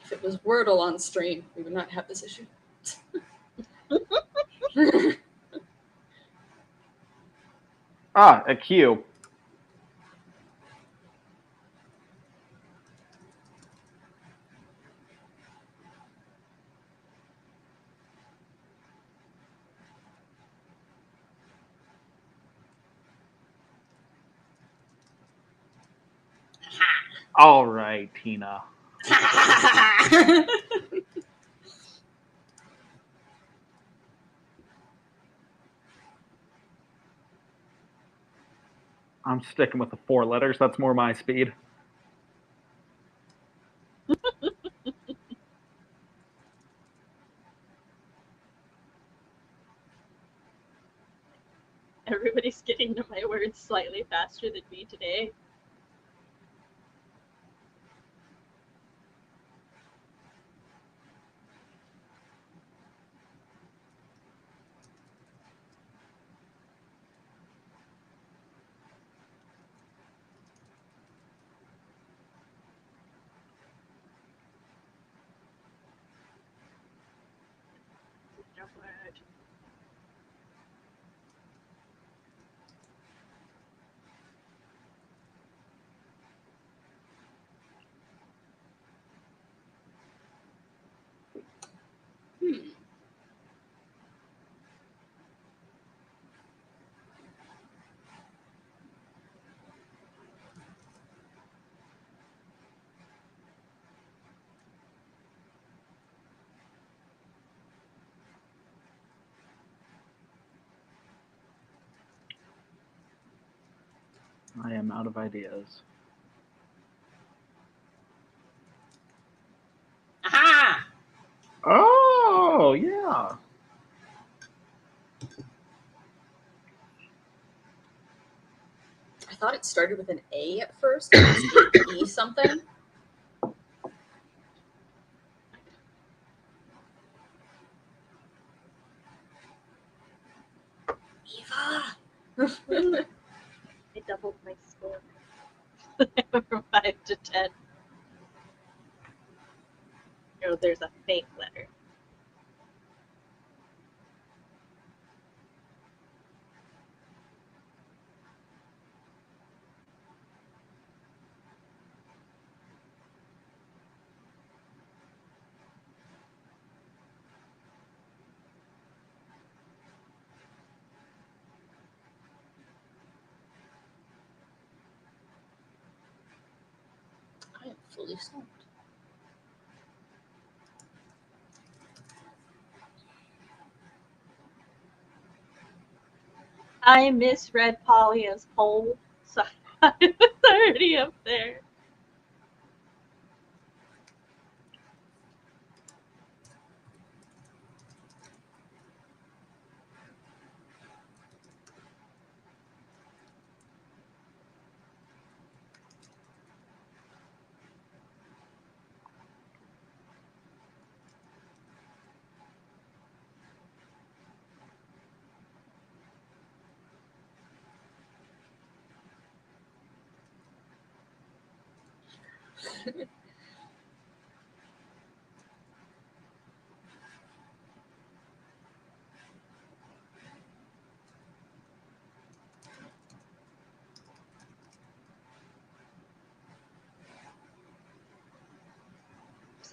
If it was Wordle on stream, we would not have this issue. A Q. All right, Tina. I'm sticking with the 4 letters. That's more my speed. Everybody's getting to my words slightly faster than me today. word. I am out of ideas. Aha! Oh, yeah. I thought it started with an A at first. It was E something. Eva! I doubled my score from 5 to 10. Oh, there's a fake letter. I am fully stumped. I misread Polly as Pole, so I was already up there.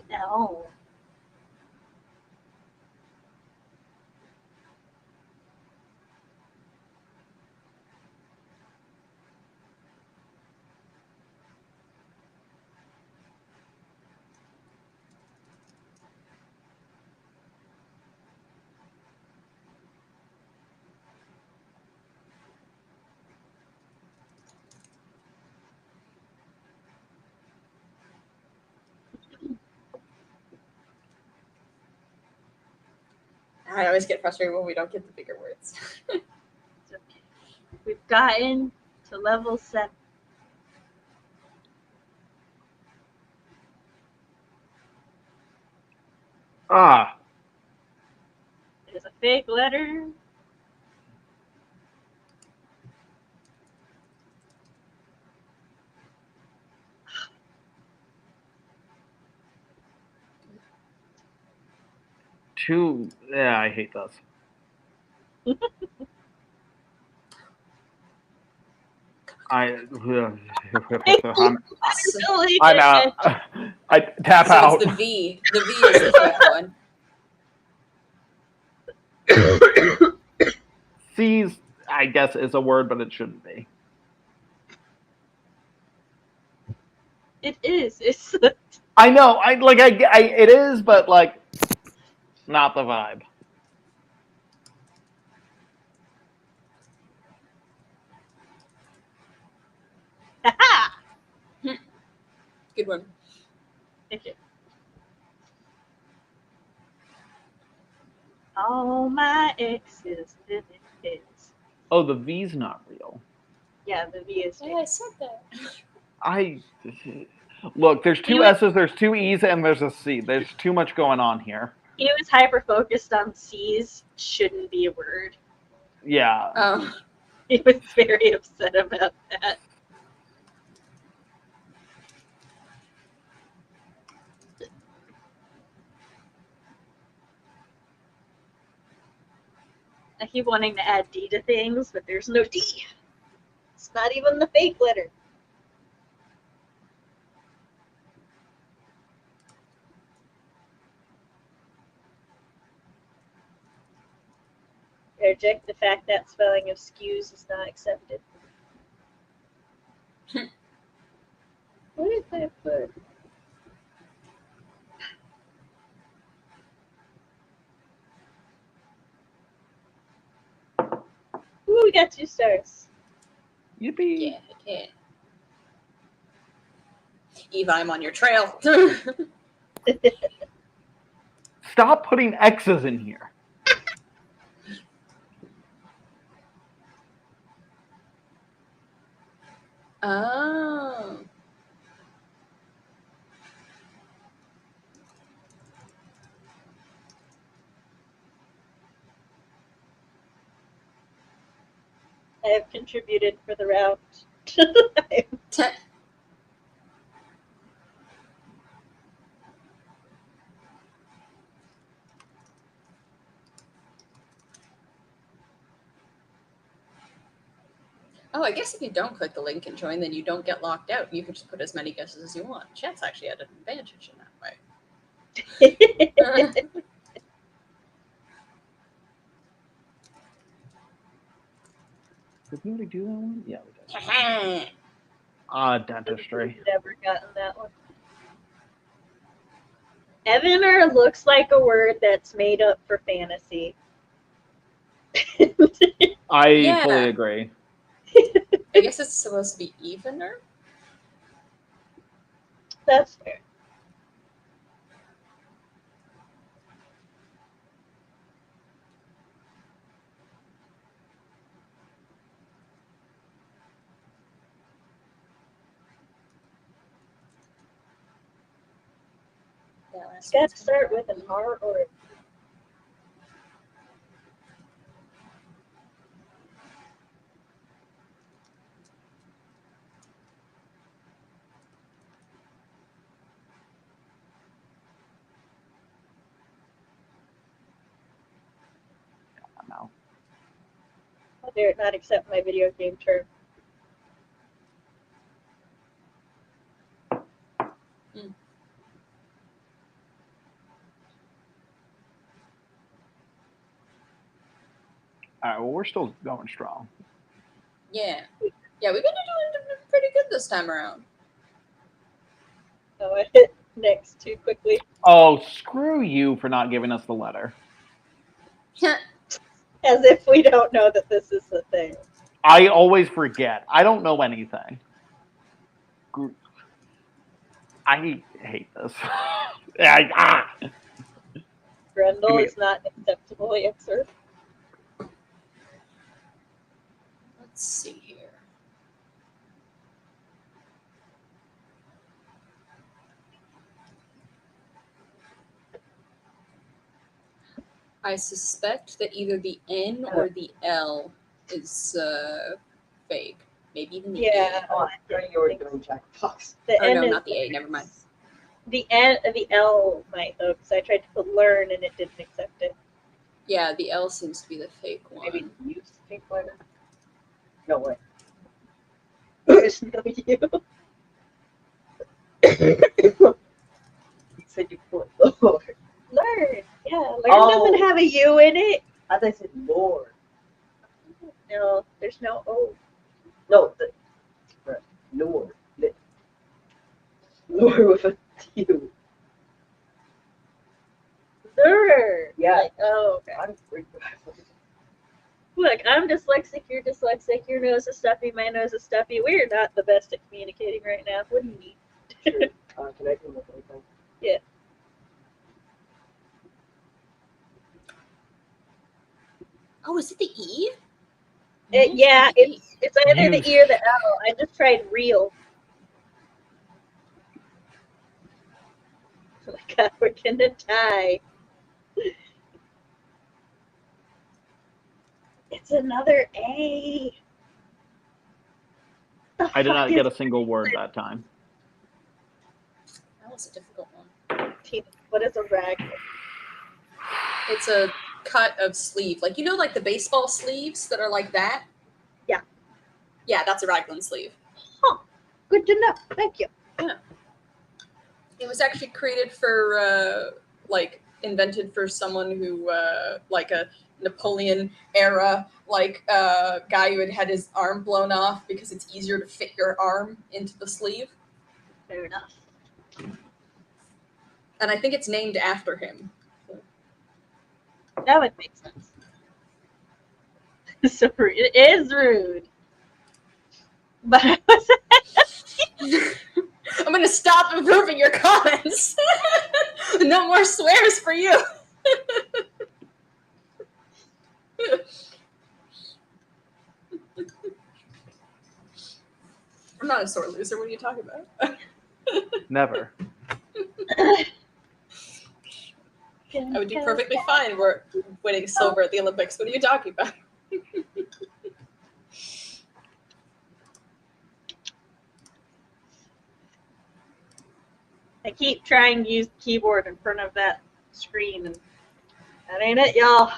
No. I always get frustrated when we don't get the bigger words. It's okay. We've gotten to level 7. Ah, There's a fake letter. yeah, I hate this. I'm out. I tap So out. it's the V. The V is the fake one. C's, I guess, is a word, but it shouldn't be. It is. It's I know. It is, but like, not the vibe. Good one. Thank you. All my exes live in pits. Oh, the V's not real. Yeah, the V is fake. Yeah, I said that. Look. There's two He was- S's, there's two E's, and there's a C. There's too much going on here. He was hyper focused on C's. Shouldn't be a word. Yeah. Oh. He was very upset about that. I keep wanting to add D to things, but there's no D. It's not even the fake letter. I reject the fact that spelling of skews is not accepted. What did I put? Ooh, we got 2 stars. Yippee! Yeah. Eva, I'm on your trail. Stop putting X's in here. Oh. I have contributed for the round. Oh, I guess if you don't click the link and join, then you don't get locked out. You can just put as many guesses as you want. Chat's actually at an advantage in that way. Did we already do that one? Yeah, we did. Dentistry. Never gotten that one. Evaner looks like a word that's made up for fantasy. I fully agree. I guess it's supposed to be evener. That's fair. It's got to start with an R or a P. No. How dare it not accept my video game term? All right, well, we're still going strong. Yeah. Yeah, we've been doing pretty good this time around. Oh, I hit next too quickly. Oh, screw you for not giving us the letter. As if we don't know that this is the thing. I always forget. I don't know anything. I hate this. Grendel is not an acceptable answer. Let's see here. I suspect that either the N or the L is fake. Maybe even the A. Oh, I thought you were doing Jackbox. The Oh, N no, is not the A. Never mind. The L might though, because I tried to put learn and it didn't accept it. Yeah, the L seems to be the fake one. Maybe use the pink letter? No way. There's no U. You said you put Lord. Learn. Yeah, learn Oh. doesn't have a U in it. I thought you said Lord. No, there's no O. No, right. Lord. Lord with a U. Lure. Yeah. Like, oh, okay. I'm freaking Look, I'm dyslexic, you're dyslexic, your nose is stuffy, my nose is stuffy. We're not the best at communicating right now. What do you need? connecting with anything. Yeah. Oh, is it the E? Yeah, the E. it's either the E or the L. I just tried real. Oh my god, we're gonna die. It's another A. I did not get a single word that time. That was a difficult one. What is a rag? It's a cut of sleeve. Like, you know, like the baseball sleeves that are like that? Yeah. Yeah, that's a raglan sleeve. Huh. Good to know. Thank you. Yeah. It was actually created for, invented for someone who, like a Napoleon era, guy who had his arm blown off because it's easier to fit your arm into the sleeve. Fair enough. And I think it's named after him. That would make sense. So it is rude. But I was I'm going to stop improving your comments. No more swears for you. I'm not a sore loser. What are you talking about? Never. I would do perfectly fine. We're winning silver at the Olympics. What are you talking about? I keep trying to use the keyboard in front of that screen, and that ain't it, y'all.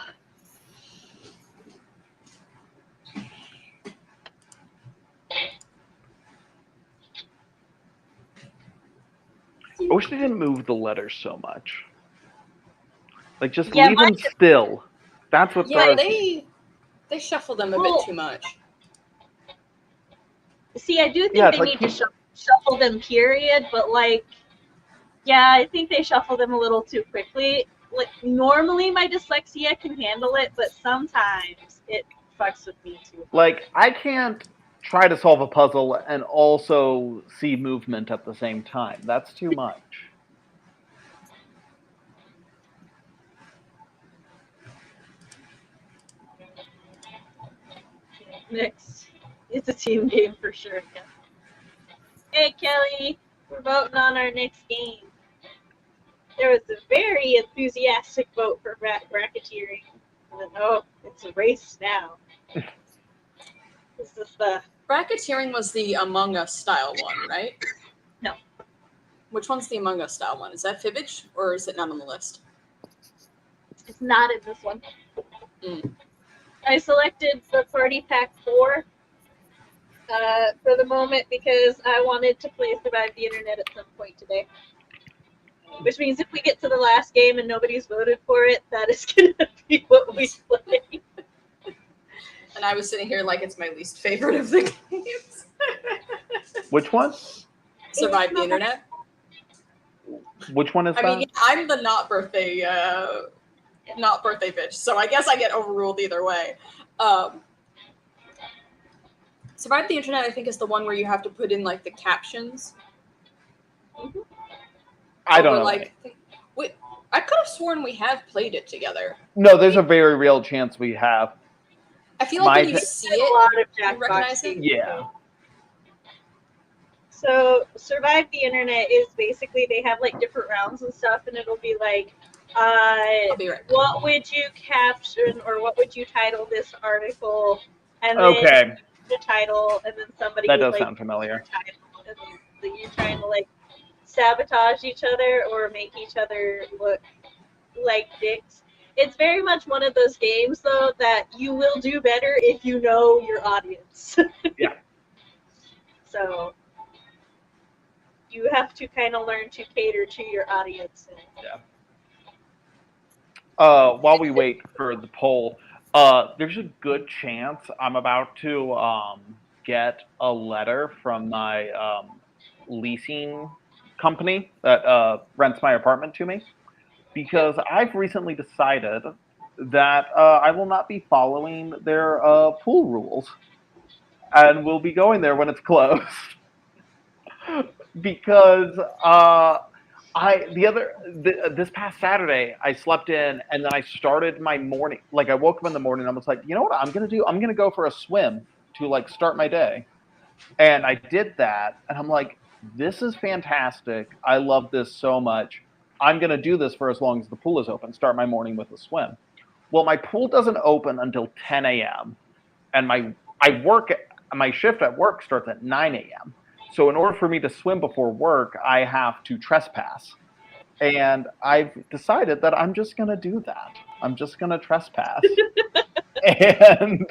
I wish they didn't move the letters so much. Like, just Yeah, leave them still. That's what. Yeah, they shuffle them a bit too much. See, I do think they need to shuffle them, period, but, like, yeah, I think they shuffle them a little too quickly. Like, normally my dyslexia can handle it, but sometimes it fucks with me too. Like, I can't try to solve a puzzle and also see movement at the same time. That's too much. Next, it's a team game for sure. Hey, Kelly, we're voting on our next game. There was a very enthusiastic vote for bracketeering. And then, oh, it's a race now. This is the Bracketeering was the Among Us style one, right? No. Which one's the Among Us style one? Is that Fibbage, or is it not on the list? It's not in this one. Mm. I selected the Party Pack 4 for the moment because I wanted to play Survive the Internet at some point today. Which means if we get to the last game and nobody's voted for it, that is going to be what we play. And I was sitting here like it's my least favorite of the games. Which one? Survive the Internet. Which one is that? I mean, I'm the not birthday bitch, so I guess I get overruled either way. Survive the Internet, I think, is the one where you have to put in like the captions. Mm-hmm. I don't know. Wait, I could have sworn we have played it together. No, there's a very real chance we have. I feel like when you see it, you recognize it. Yeah. So Survive the Internet is basically they have like different rounds and stuff, and it'll be like, I'll be right back. what would you caption or what would you title this article? And then the title, and then somebody that would, does sound familiar. Title, and then you're trying to like sabotage each other or make each other look like dicks. It's very much one of those games, though, that you will do better if you know your audience. Yeah. So you have to kind of learn to cater to your audience. Yeah. While we wait for the poll, there's a good chance I'm about to get a letter from my leasing company that rents my apartment to me, because I've recently decided that I will not be following their pool rules and will be going there when it's closed. Because this past Saturday I slept in and then I started my morning, like I woke up in the morning and I was like, you know what I'm gonna do? I'm gonna go for a swim to like start my day. And I did that and I'm like, this is fantastic. I love this so much. I'm gonna do this for as long as the pool is open, start my morning with a swim. Well, my pool doesn't open until 10 a.m. and my shift at work starts at 9 a.m. So in order for me to swim before work, I have to trespass. And I've decided that I'm just going to do that. I'm just going to trespass. And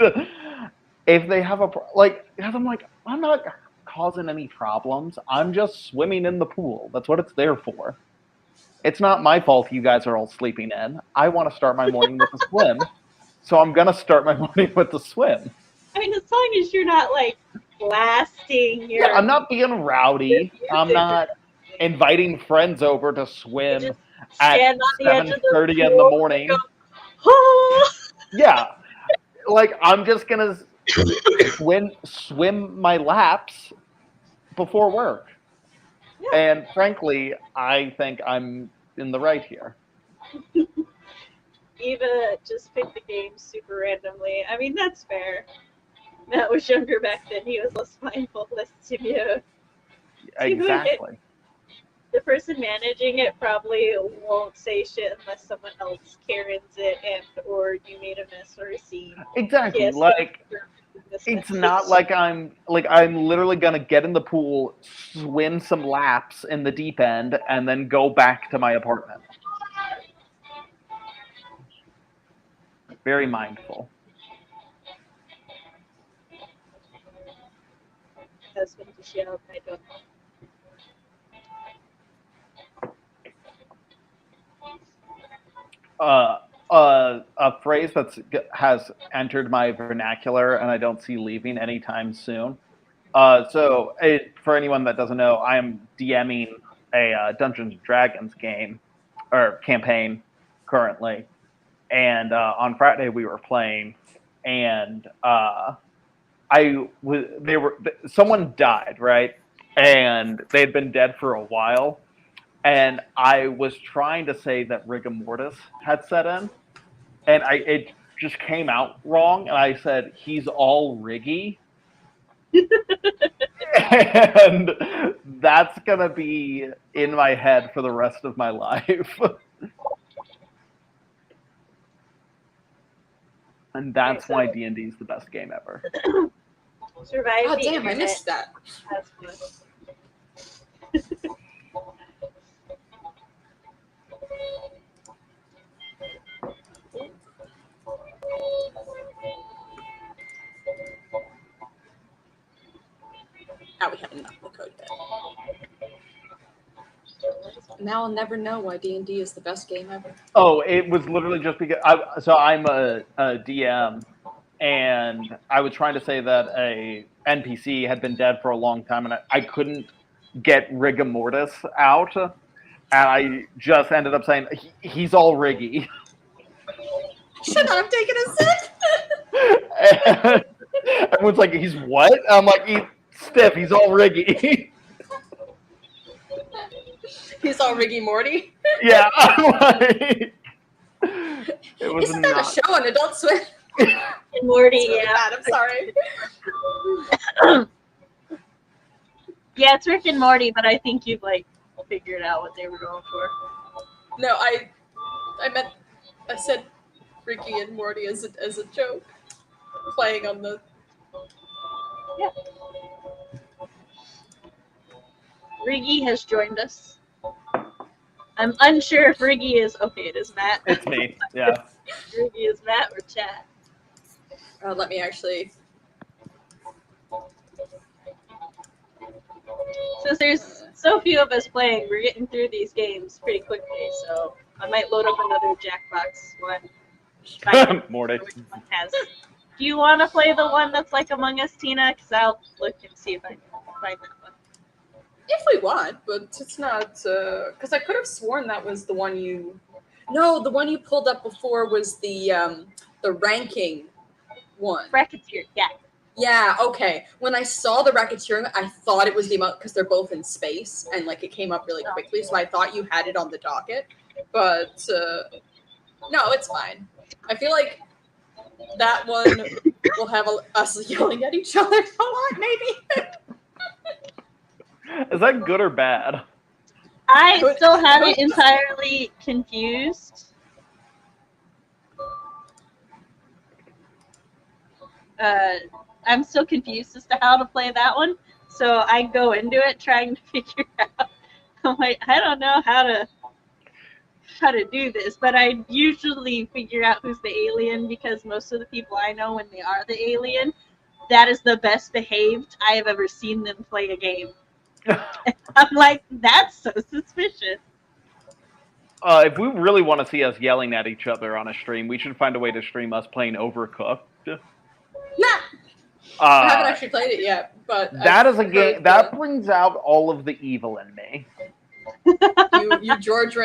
if they have because I'm like, I'm not causing any problems. I'm just swimming in the pool. That's what it's there for. It's not my fault you guys are all sleeping in. I want to start my morning with a swim. So I'm going to start my morning with a swim. I mean, as long as you're not like blasting your. Yeah, I'm not being rowdy. I'm not inviting friends over to swim at 7:30 in the morning. Go, oh! Yeah, like I'm just gonna swim my laps before work. Yeah. And frankly, I think I'm in the right here. Eva just picked the game super randomly. I mean, that's fair. Matt was younger back then. He was less mindful, less timid. Exactly. The person managing it probably won't say shit unless someone else Karens it and or you made a mess or a scene. Exactly. Yes, like it's not like I'm literally gonna get in the pool, swim some laps in the deep end, and then go back to my apartment. Very mindful. Husband to shout, I don't know. A phrase that has entered my vernacular and I don't see leaving anytime soon. For anyone that doesn't know, I am DMing a Dungeons and Dragons game or campaign currently, and on Friday we were playing, and someone died, right, and they had been dead for a while. And I was trying to say that rigor mortis had set in, and it just came out wrong, and I said, he's all riggy. And that's going to be in my head for the rest of my life. And that's why D&D is the best game ever. Survive. God damn, I missed that. Now we have enough of the code bit. Now I'll never know why D&D is the best game ever. Oh, it was literally just because I'm a DM, and I was trying to say that a NPC had been dead for a long time, and I couldn't get rigor mortis out, and I just ended up saying he's all riggy. Should not have taken a sip. And everyone's like, he's what? I'm like, he's stiff. He's all riggy. He's all Riggy Morty. Yeah, I'm like, it was Isn't that not a show on Adult Swim? Morty, Really yeah. bad, I'm sorry. Yeah, it's Rick and Morty, but I think you've like figured out what they were going for. No, I said Ricky and Morty as a joke, playing on the. Yeah. Riggy has joined us. I'm unsure if Riggy is okay. It is Matt. It's me. Yeah. Riggy is Matt or Chad. Let me actually. Since there's so few of us playing, we're getting through these games pretty quickly. So I might load up another Jackbox one. Morty. Which one has? Do you want to play the one that's like Among Us, Tina? Because I'll look and see if I can find that one. If we want, but it's not. Because I could have sworn that was the one you. No, the one you pulled up before was the ranking one. Racketeer, yeah. Yeah, okay. When I saw the racketeering, I thought it was the amount because they're both in space and like it came up really quickly, so I thought you had it on the docket. But no, it's fine. I feel like that one will have us yelling at each other a lot, maybe. Is that good or bad? I still haven't entirely confused. I'm still confused as to how to play that one. So I go into it trying to figure out. I'm like, I don't know how to how to do this, but I usually figure out who's the alien because most of the people I know when they are the alien, that is the best behaved I have ever seen them play a game. I'm like, that's so suspicious. If we really want to see us yelling at each other on a stream, we should find a way to stream us playing Overcooked. Nah. I haven't actually played it yet, but that is a game that brings out all of the evil in me. You George,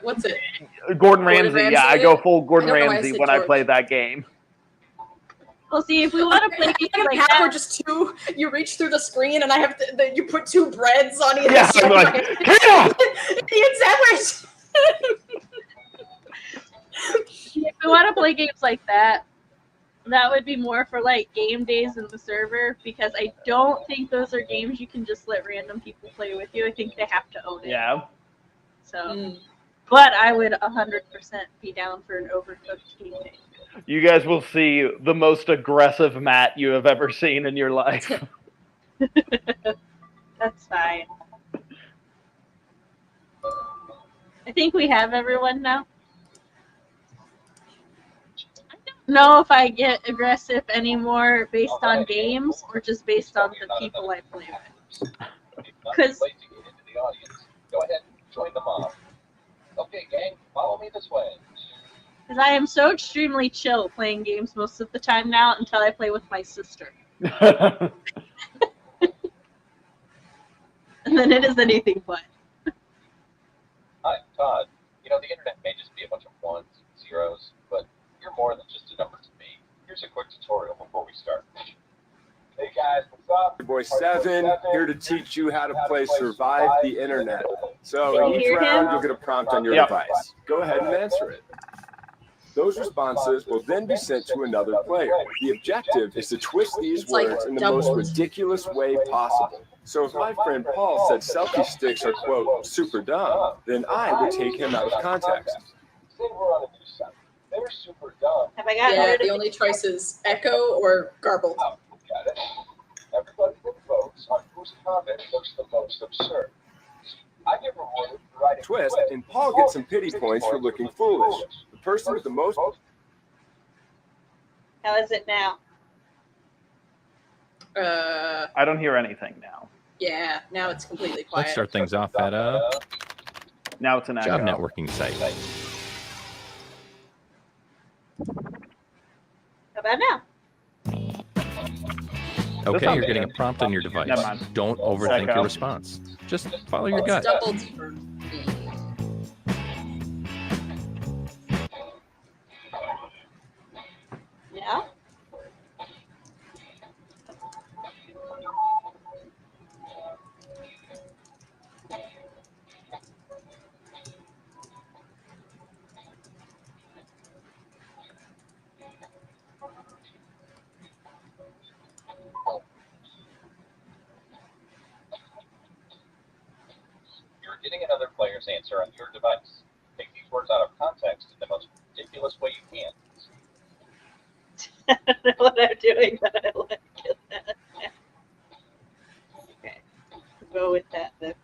what's it? Gordon Ramsay. Yeah, I go full Gordon Ramsay when I play that game. Well, see, if we want to play games like that, we're just two. You reach through the screen, and I have to. You put two breads on either side. I'm like, if we want to play games like that, that would be more for like game days in the server because I don't think those are games you can just let random people play with you. I think they have to own it. Yeah. So, but I would 100% be down for an Overcooked game day. You guys will see the most aggressive Matt you have ever seen in your life. That's fine. I think we have everyone now. I don't know if I get aggressive anymore based on games or just based on the people I play with. Because go ahead, join the mob. Okay, gang, follow me this way. Because I am so extremely chill playing games most of the time now until I play with my sister. And then it is anything but. Hi, Todd. You know, the internet may just be a bunch of ones and zeros, but you're more than just a number to me. Here's a quick tutorial before we start. Hey guys, what's up? Boy 7 here to teach you how to play Survive the Internet. So in each round, you'll get a prompt on your device. Go ahead and answer it. Those responses will then be sent to another player. The objective is to twist these words in the most ridiculous way possible. So if my friend Paul said selfie sticks are, quote, super dumb, then I would take him out of context. Say we're on a new site. They're super dumb. Have I gotten rid of the only choice is echo or garbled. Oh, got it. Everybody that votes on whose comment looks the most absurd. I get rewarded for writing twist, and Paul gets some pity points for looking foolish. The person with the most... How is it now? I don't hear anything now. Yeah, now it's completely quiet. Let's start things off at now it's an job echo. networking site. How about now? Okay, you're getting a prompt on your device. Never mind. Don't overthink Echo. your response. Just follow your gut. Doubled. Yeah? You're getting another player's answer on your device. Take these words out of context in the most ridiculous way you can. I don't know what I'm doing, but I like it. Okay. Go with that then.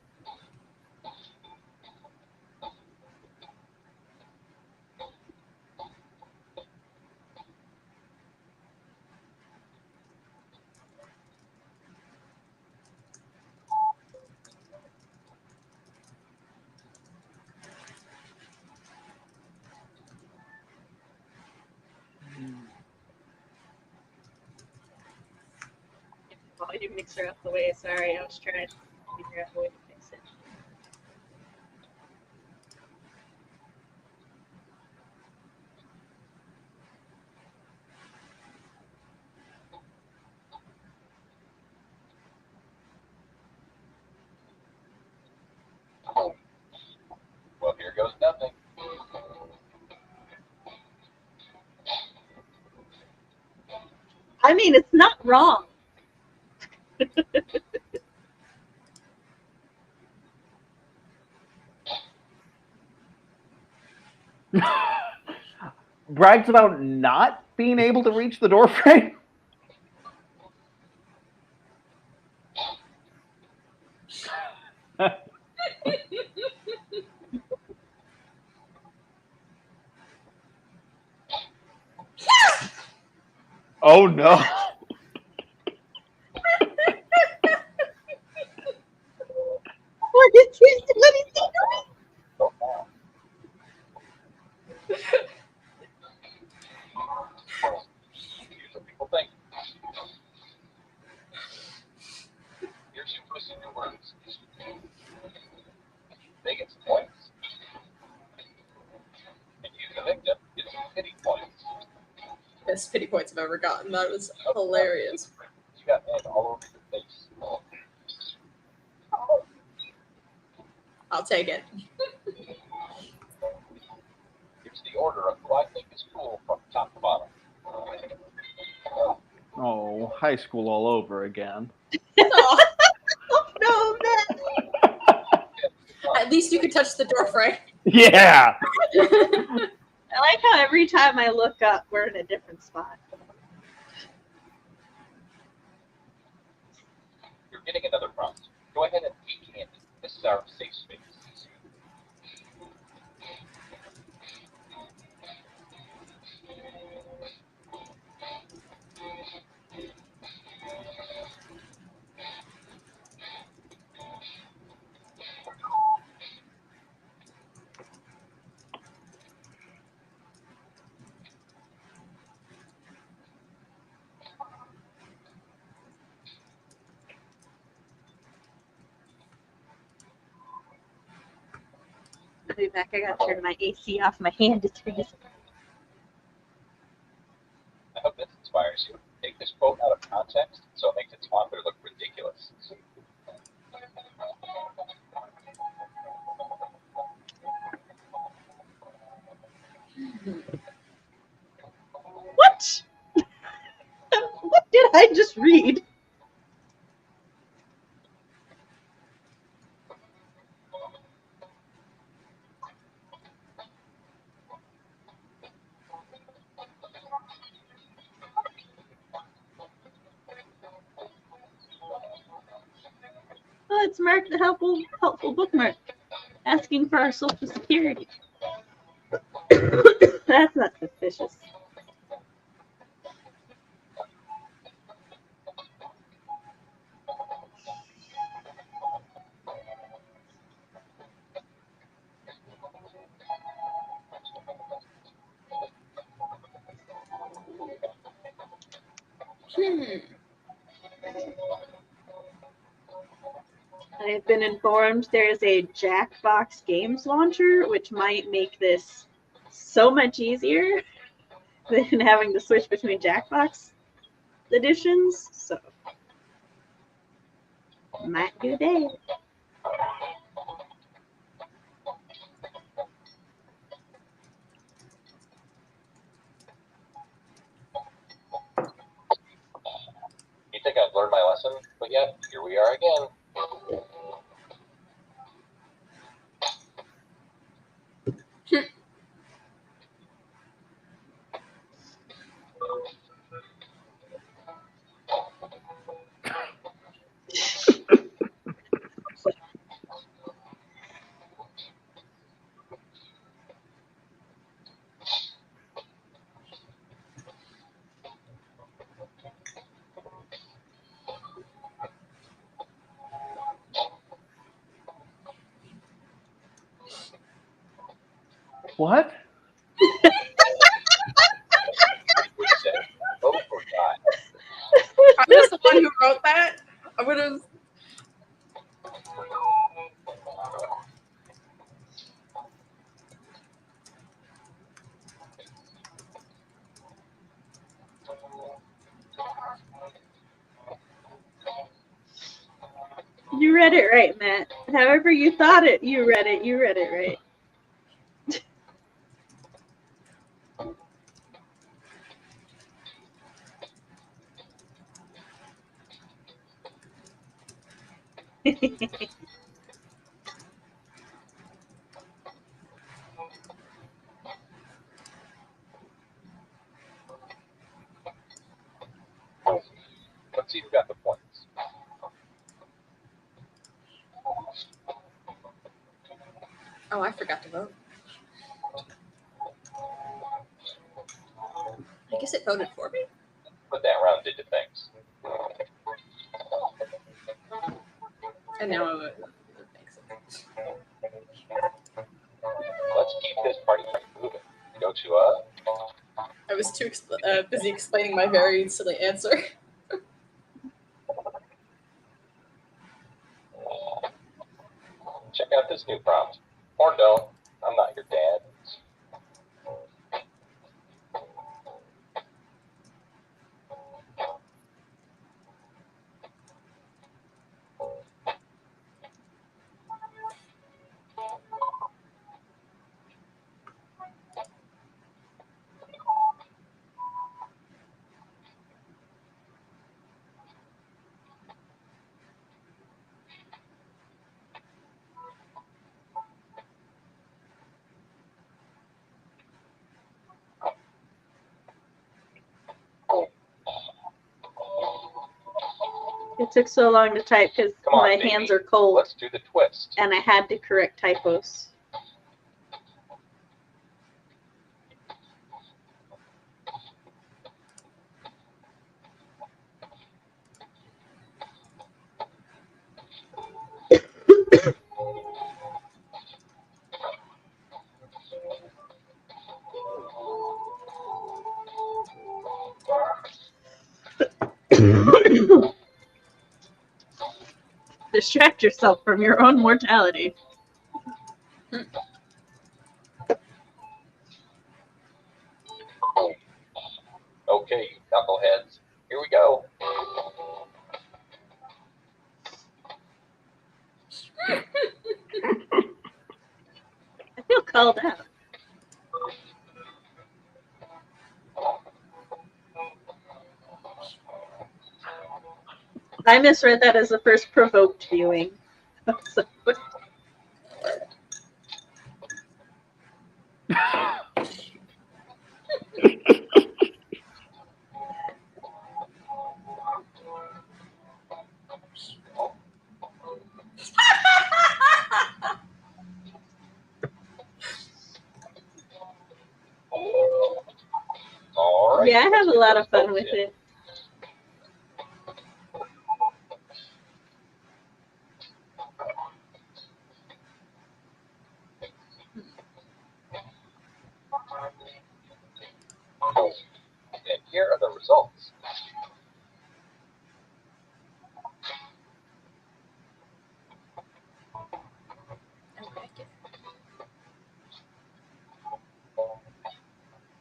Volume mixer out the way. Sorry, I was trying to figure out a way to fix it. Well, here goes nothing. I mean, it's not wrong. Brags about not being able to reach the door frame. Oh no. What is he doing? Here's what people think. Here's your twisting your words. They get some points. And you, the victim, get some pity points. Best pity points I've ever gotten. That was hilarious. You got egg all over your face. I'll take it. Here's the order of who I think is cool from top to bottom. Oh, high school all over again. Oh, No, man. at least you could touch the door frame. Yeah. I like how every time I look up, we're in a different spot. You're getting another prompt. Go ahead and eat candy. This is our safe space. I'll be back. I gotta turn my AC off. My hand is freezing. I hope this inspires you. Take this quote out of context so it makes its author look ridiculous. What? What did I just read? Oh, it's marked a helpful bookmark, asking for our social security. That's not suspicious. I've been informed there is a Jackbox Games launcher, which might make this so much easier than having to switch between Jackbox editions. So, might do that. You think I've learned my lesson? But yet, here we are again. What? We said, vote or die. I was the one who wrote that. I would have. You read it right, Matt. However you thought it, you read it. You read it right. Let's see who got the points. Oh, I forgot to vote. I guess it voted for me. what that round did to things. And now it makes it. Let's keep this party moving. Go to I was too busy explaining my very silly answer. check out this new prompt. Or don't. I'm not your dad. It took so long to type because my hands are cold. Let's do the twist. And I had to correct typos. Distract yourself from your own mortality. Okay, you knuckleheads. Here we go. I feel called out. I misread that as the first provoked viewing. All right. Yeah, I have a lot of fun with it. And here are the results.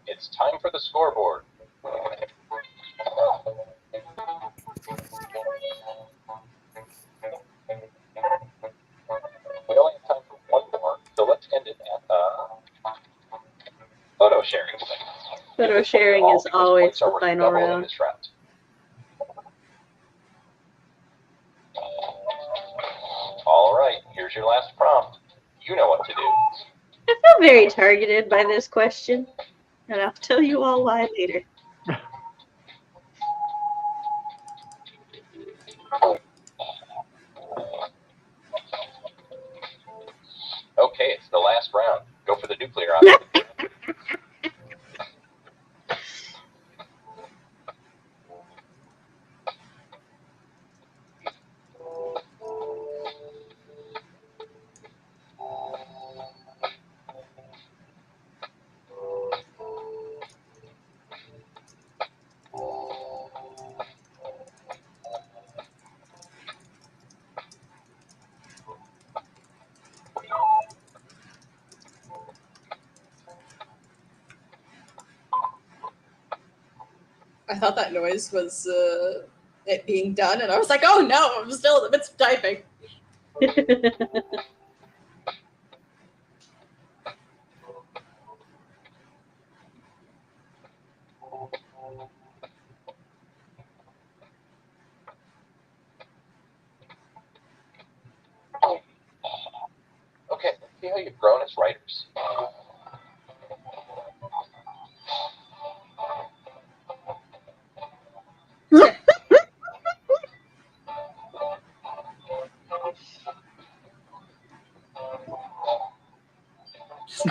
It's time for the scoreboard. We only have time for one more, so let's end it at photo sharing. Photo sharing is always the final round. This round. All right, here's your last prompt. You know what to do. I feel very targeted by this question, and I'll tell you all why later. Okay, it's the last round. Go for the nuclear option. I thought that noise was it being done, and I was like, oh no, I'm still in the midst of typing. Okay, let's see how you've grown as writers. I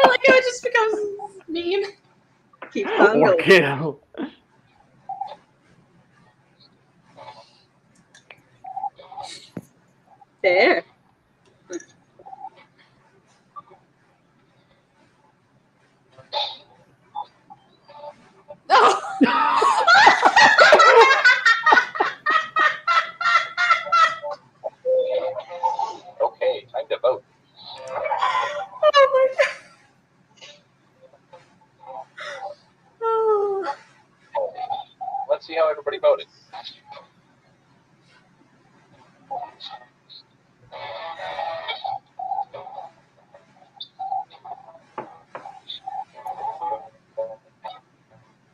like how it just becomes mean. Or kill. There. Okay, time to vote. Oh my god. Oh. Let's see how everybody voted.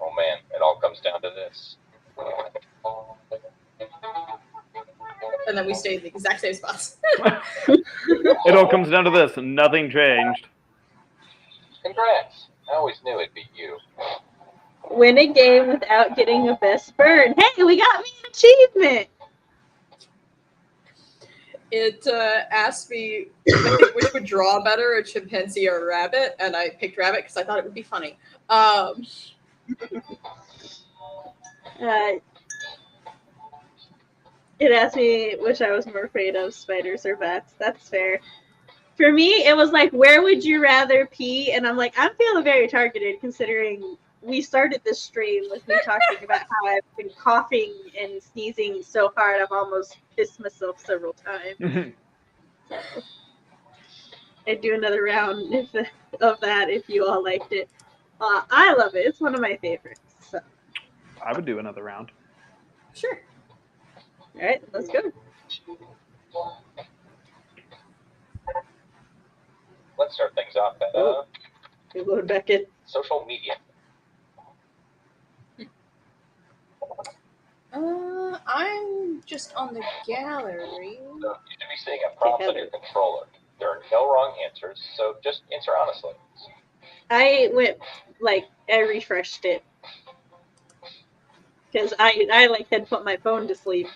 Oh man, it all comes down to this. And then we stay in the exact same spots. It all comes down to this. Nothing changed. Congrats. I always knew it'd be you. Win a game without getting a best burn. Hey, we got me an achievement. It asked me, I think, which would draw better, a chimpanzee or a rabbit, and I picked rabbit because I thought it would be funny. It asked me which I was more afraid of, spiders or bats. That's fair. For me, it was like, where would you rather pee? And I'm like, I'm feeling very targeted considering we started this stream with me talking about how I've been coughing and sneezing so hard I've almost pissed myself several times. So, I'd do another round of that if you all liked it. I love it. It's one of my favorites. So. I would do another round. Sure. All right, let's go. Let's start things off at We're going back in. social media. I'm just on the gallery. So you should be seeing a prompt on your controller. There are no wrong answers, so just answer honestly. I refreshed it. Because I had put my phone to sleep.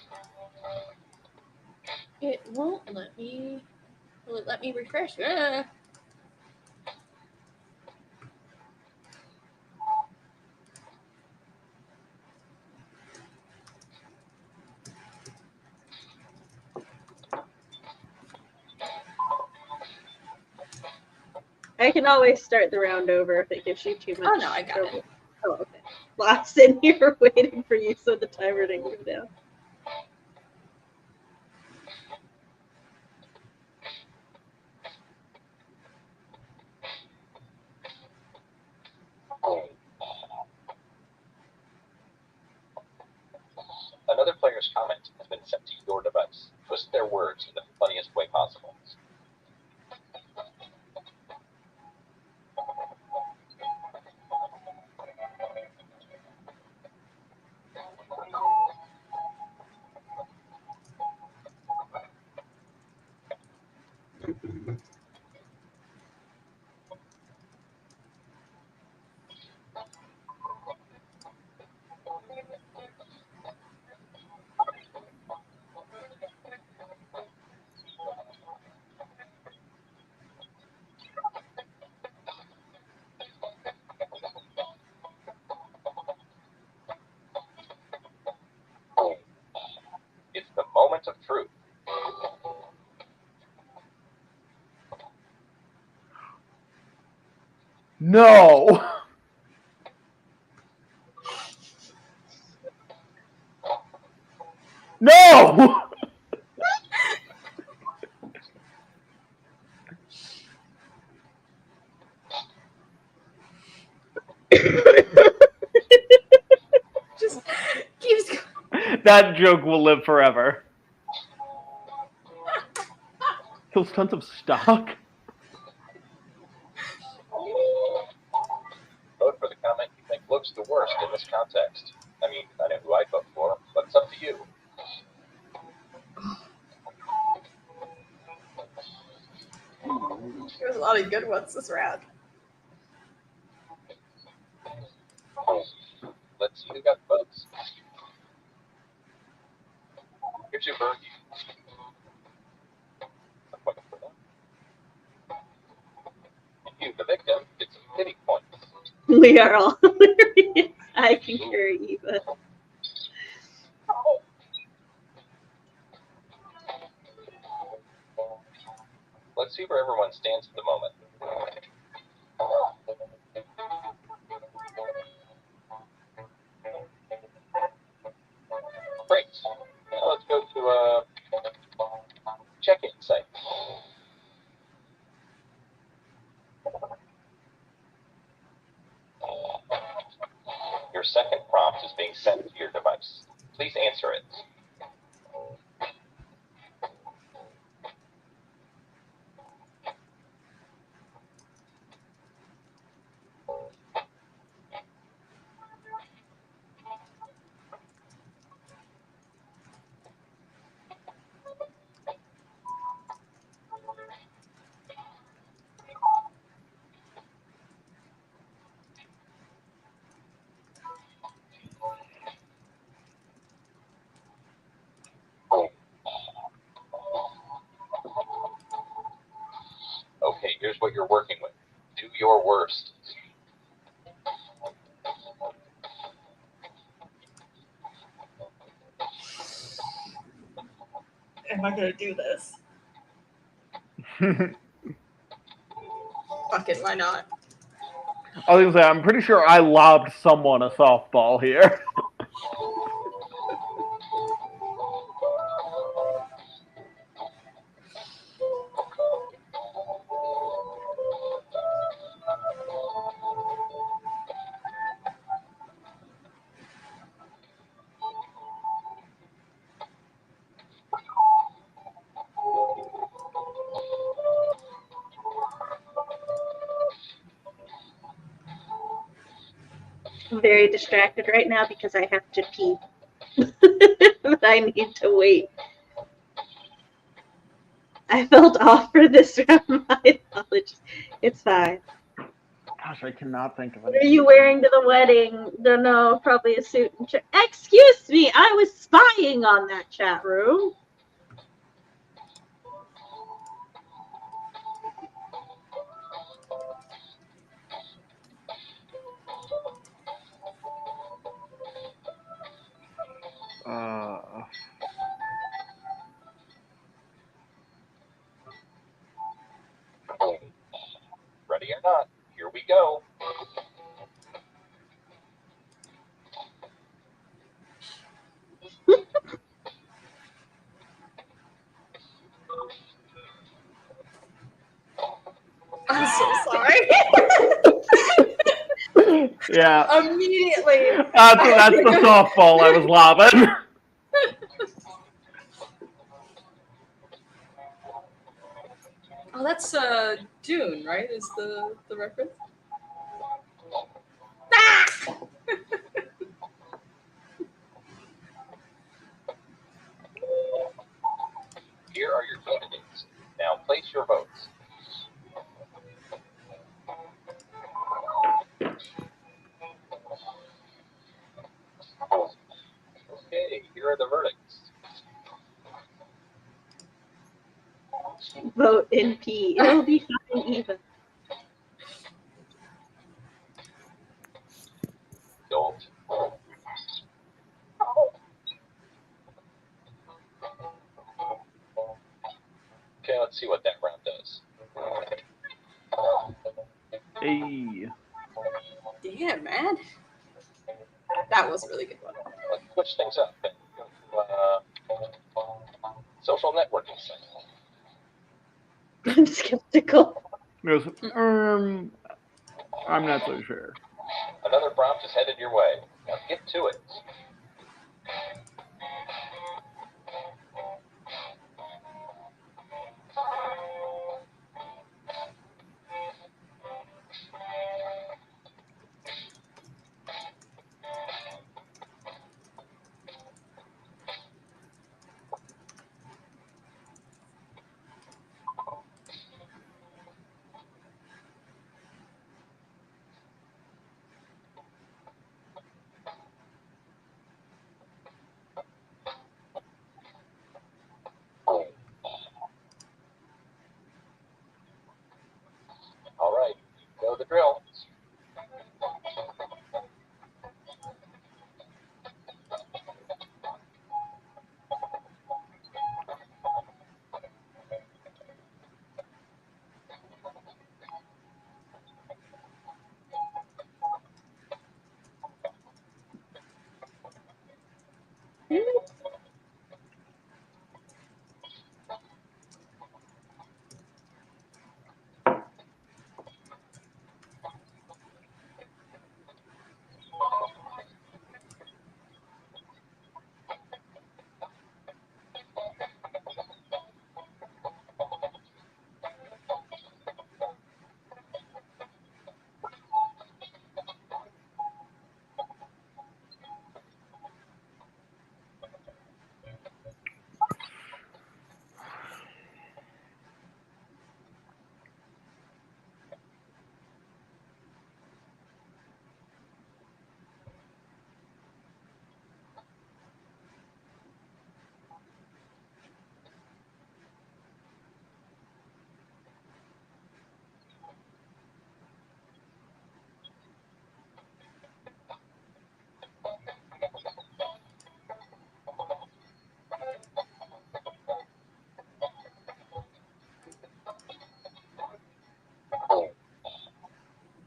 It won't let me. Will it let me refresh? I can always start the round over if it gives you too much. Oh no, I got it. Oh, okay. Well, I'm sitting here waiting for you so the timer didn't go down. Another player's comment has been sent to your device. Twist their words in the funniest way possible. It's the moment of truth. No. No. Just keeps going. That joke will live forever. Kills tons of stock. Vote for the comment you think looks the worst in this context. I mean, I know who I'd vote for, but it's up to you. There's a lot of good ones this round. Let's see who got the votes. Here's your birdie. And you, the victim, get some pity points. We are all hilarious. I concur, Eva. Let's see where everyone stands at the moment. Great. Now let's go to a check-in site. Your second prompt is being sent to your device. Please answer it. Okay, here's what you're working with. Do your worst. Am I gonna do this? Fuck it, why not? I was gonna say, I'm pretty sure I lobbed someone a softball here. I'm very distracted right now because I have to pee. But I need to wait. I felt off for this round. My apologies. It's fine. Gosh, I cannot think of What it. are you wearing to the wedding? Don't know. Probably a suit and shirt. Excuse me. I was spying on that chat room. Ready or not, here we go. I'm so sorry. Yeah. Immediately. That's the softball I was lobbing. Oh, that's Dune, right? Is the reference? Ah! Here are your candidates. Now place your votes. Okay, here are the verdicts. Vote in P. It'll be fine, even. Don't. Okay, let's see what that round does. Hey. Damn, man. That was a really good one. Let's switch things up and go to social networking site. I'm skeptical. Goes, I'm not so sure. Another prompt is headed your way. Now get to it.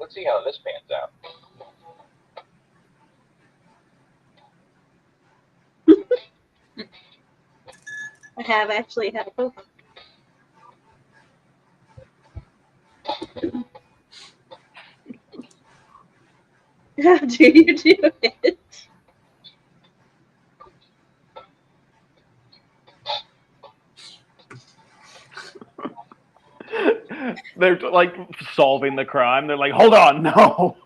Let's see how this pans out. I have actually had a Pokemon. How do you do it? They're like solving the crime. They're like, hold on, no.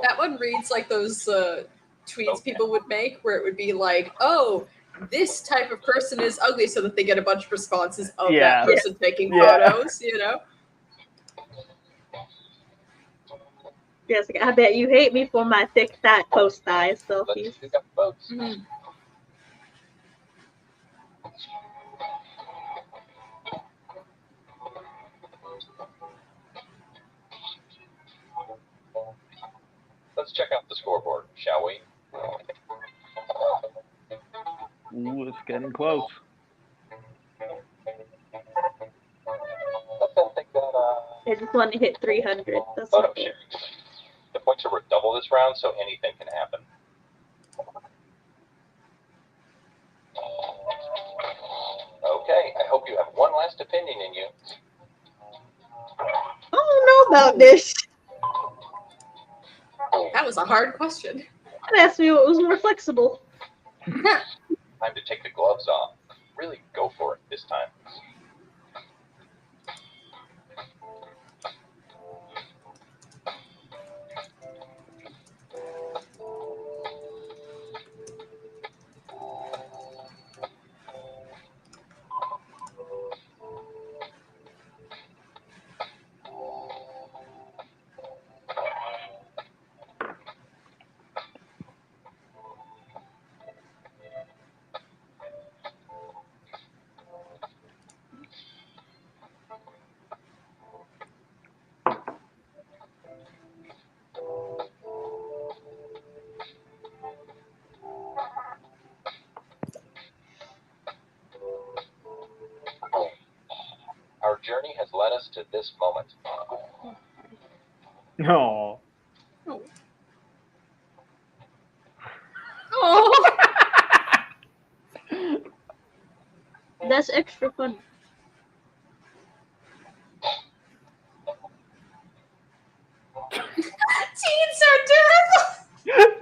That one reads like those tweets people would make, where it would be like, "Oh, this type of person is ugly," so that they get a bunch of responses of that person taking photos. You know. Jessica, I bet you hate me for my thick, fat post-thigh selfies. Mm-hmm. Let's check out the scoreboard, shall we? Ooh, it's getting close. I just want to hit 300. That's Photo all. sharing. The points are worth double this round, so anything can happen. Okay, I hope you have one last opinion in you. I don't know about this. That was a hard question. It asked me what was more flexible. Time to take the gloves off. Really go for it this time. Our journey has led us to this moment. No. Oh. That's extra fun. Teens are terrible.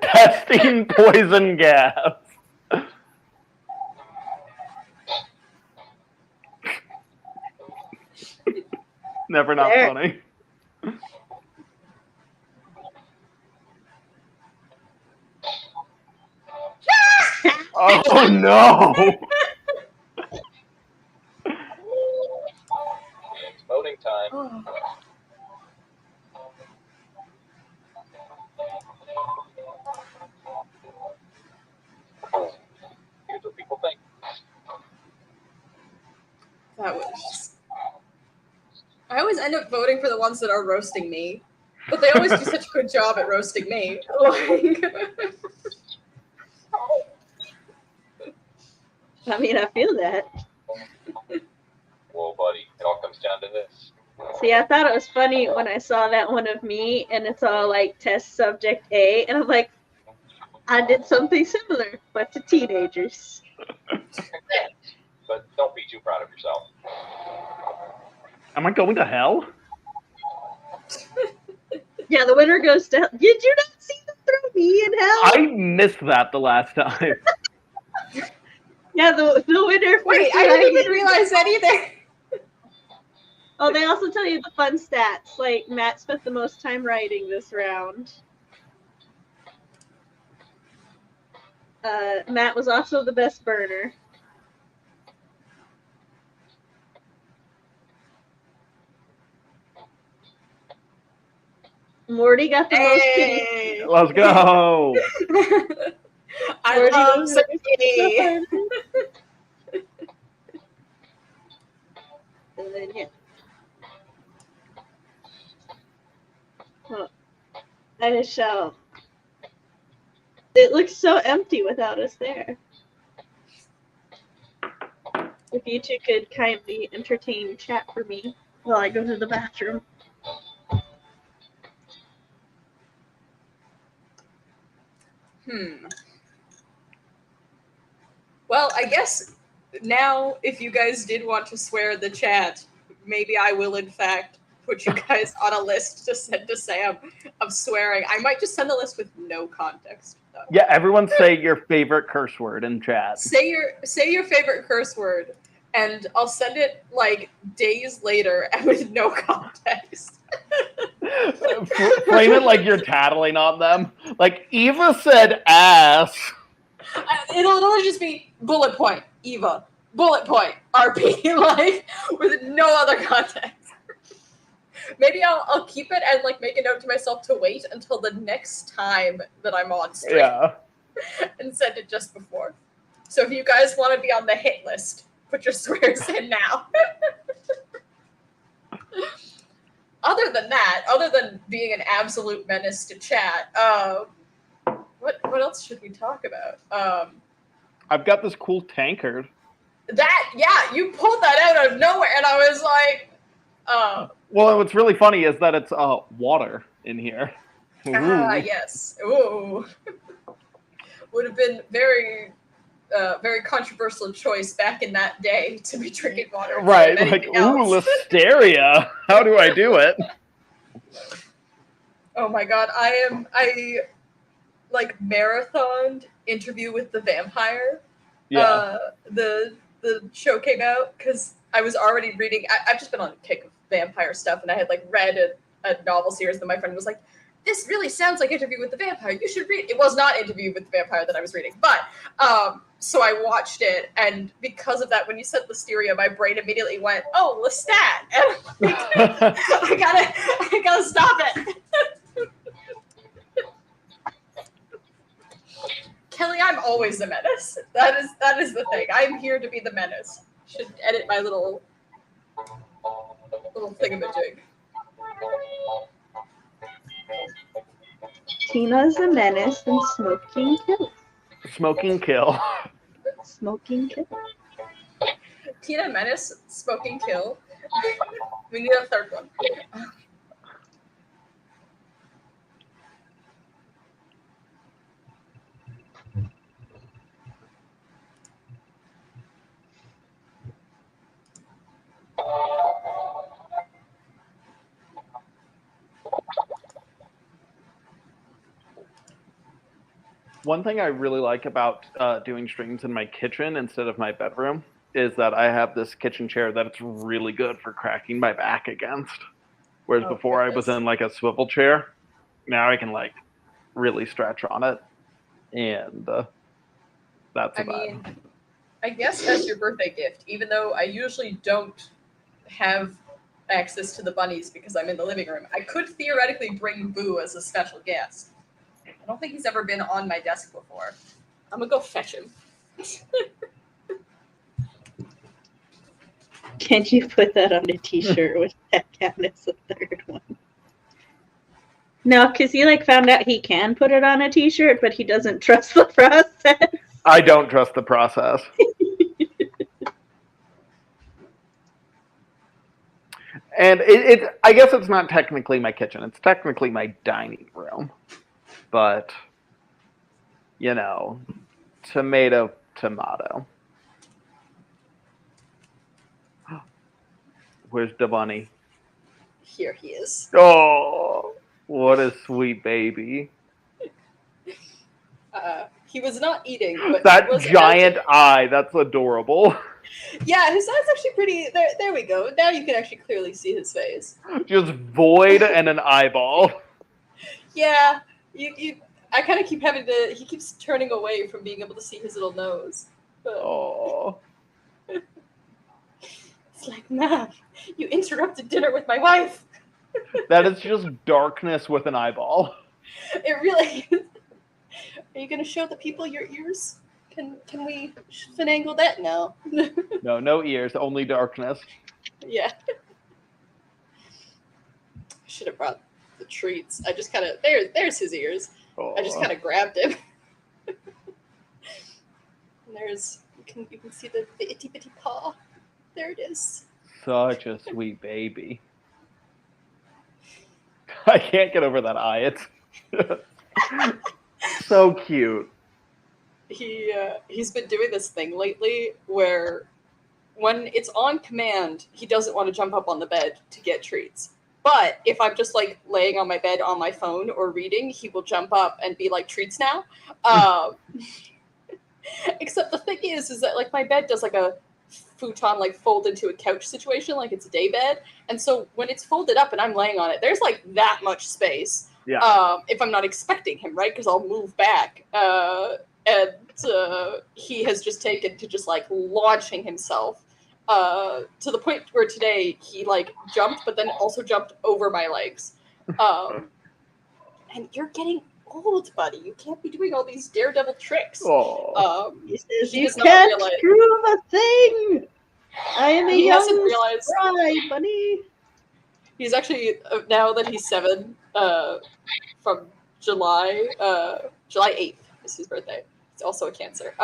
Testing poison gas. Never not funny. Oh no! It's voting time. Oh. Here's what people think. That was just... I always end up voting for the ones that are roasting me, but they always do such a good job at roasting me. Like... I mean, I feel that. Whoa, buddy, it all comes down to this. See, I thought it was funny when I saw that one of me, and it's all like test subject A, and I'm like, I did something similar, but to teenagers. But don't be too proud of yourself. Am I going to hell? Yeah, the winner goes to hell. Did you not see them throw me in hell? I missed that the last time. Yeah, the winner. Wait, I didn't even realize that either. Oh, they also tell you the fun stats. Like, Matt spent the most time writing this round. Matt was also the best burner. Morty got the most pity. Let's go. I love Sophie. And then, yeah. Huh. I shall It looks so empty without us there. If you two could kindly entertain chat for me while I go to the bathroom. Well, I guess now, if you guys did want to swear the chat, maybe I will, in fact, put you guys on a list to send to Sam of swearing. I might just send the list with no context, though. Yeah, everyone say your favorite curse word in chat. Say your favorite curse word, and I'll send it like days later and with no context. Frame it like you're tattling on them. Like, Eva said ass. It'll just be bullet point, Eva. Bullet point, RP. Like, with no other context. Maybe I'll keep it and like make a note to myself to wait until the next time that I'm on stream. Yeah. And send it just before. So if you guys want to be on the hit list, put your swears in now. Other than that, other than being an absolute menace to chat, what else should we talk about? I've got this cool tankard. Yeah, you pulled that out of nowhere, and I was like, Well, what's really funny is that it's water in here. Yes. Ooh. Would have been very controversial choice back in that day to be drinking water. Right, like, ooh, listeria. How do I do it? Oh my god, I like marathoned Interview with the Vampire. Yeah. The show came out because I was already reading. I've just been on a kick of vampire stuff, and I had like read a novel series that my friend was like, this really sounds like Interview with the Vampire. You should read it. It was not Interview with the Vampire that I was reading, but so I watched it, and because of that, when you said listeria, my brain immediately went, oh, Lestat, and I'm like, I gotta stop it. Kelly, I'm always a menace. That is the thing. I'm here to be the menace. Should edit my little thingamajig. Tina's a menace and smoking kill. Smoking kill. Smoking kill. Tina menace, smoking kill. We need a third one. One thing I really like about doing streams in my kitchen instead of my bedroom is that I have this kitchen chair that's really good for cracking my back against. Whereas before I was in like a swivel chair. Now I can like really stretch on it. And that's I mean, I guess as your birthday gift, even though I usually don't have access to the bunnies because I'm in the living room, I could theoretically bring Boo as a special guest. I don't think he's ever been on my desk before. I'm gonna go fetch him. Can't you put that on a t-shirt with that count as the third one? No, because he like found out he can put it on a t-shirt, but he doesn't trust the process. I don't trust the process. And I guess it's not technically my kitchen. It's technically my dining room. But, you know, tomato. Where's the bunny? Here he is. Oh, what a sweet baby. He was not eating, but that giant eye, that's adorable. Yeah, his eye's actually pretty. There we go. Now you can actually clearly see his face. Just void and an eyeball. Yeah, I kind of keep having to. He keeps turning away from being able to see his little nose. Oh. It's like, man, you interrupted dinner with my wife. That is just darkness with an eyeball. It really is. Are you going to show the people your ears? Can we finagle that now? No ears, only darkness. Yeah. I should have brought the treats. I just kind of there's his ears. Oh. I just kind of grabbed him. And you can see the itty bitty paw. There it is. Such a sweet baby. I can't get over that eye. It's so cute. He's been doing this thing lately where when it's on command, he doesn't want to jump up on the bed to get treats. But if I'm just like laying on my bed on my phone or reading, he will jump up and be like, treats now. Except the thing is that like my bed does like a futon like fold into a couch situation, like it's a day bed. And so when it's folded up and I'm laying on it, there's like that much space. Yeah. If I'm not expecting him, right? Because I'll move back. And he has just taken to just like launching himself to the point where today he like jumped, but then also jumped over my legs. And you're getting old, buddy. You can't be doing all these daredevil tricks. He says, you does not can't realize- prove a thing. I am a He young hasn't realized- spry, buddy. He's actually, now that he's 7, from July 8th is his birthday. It's also a Cancer.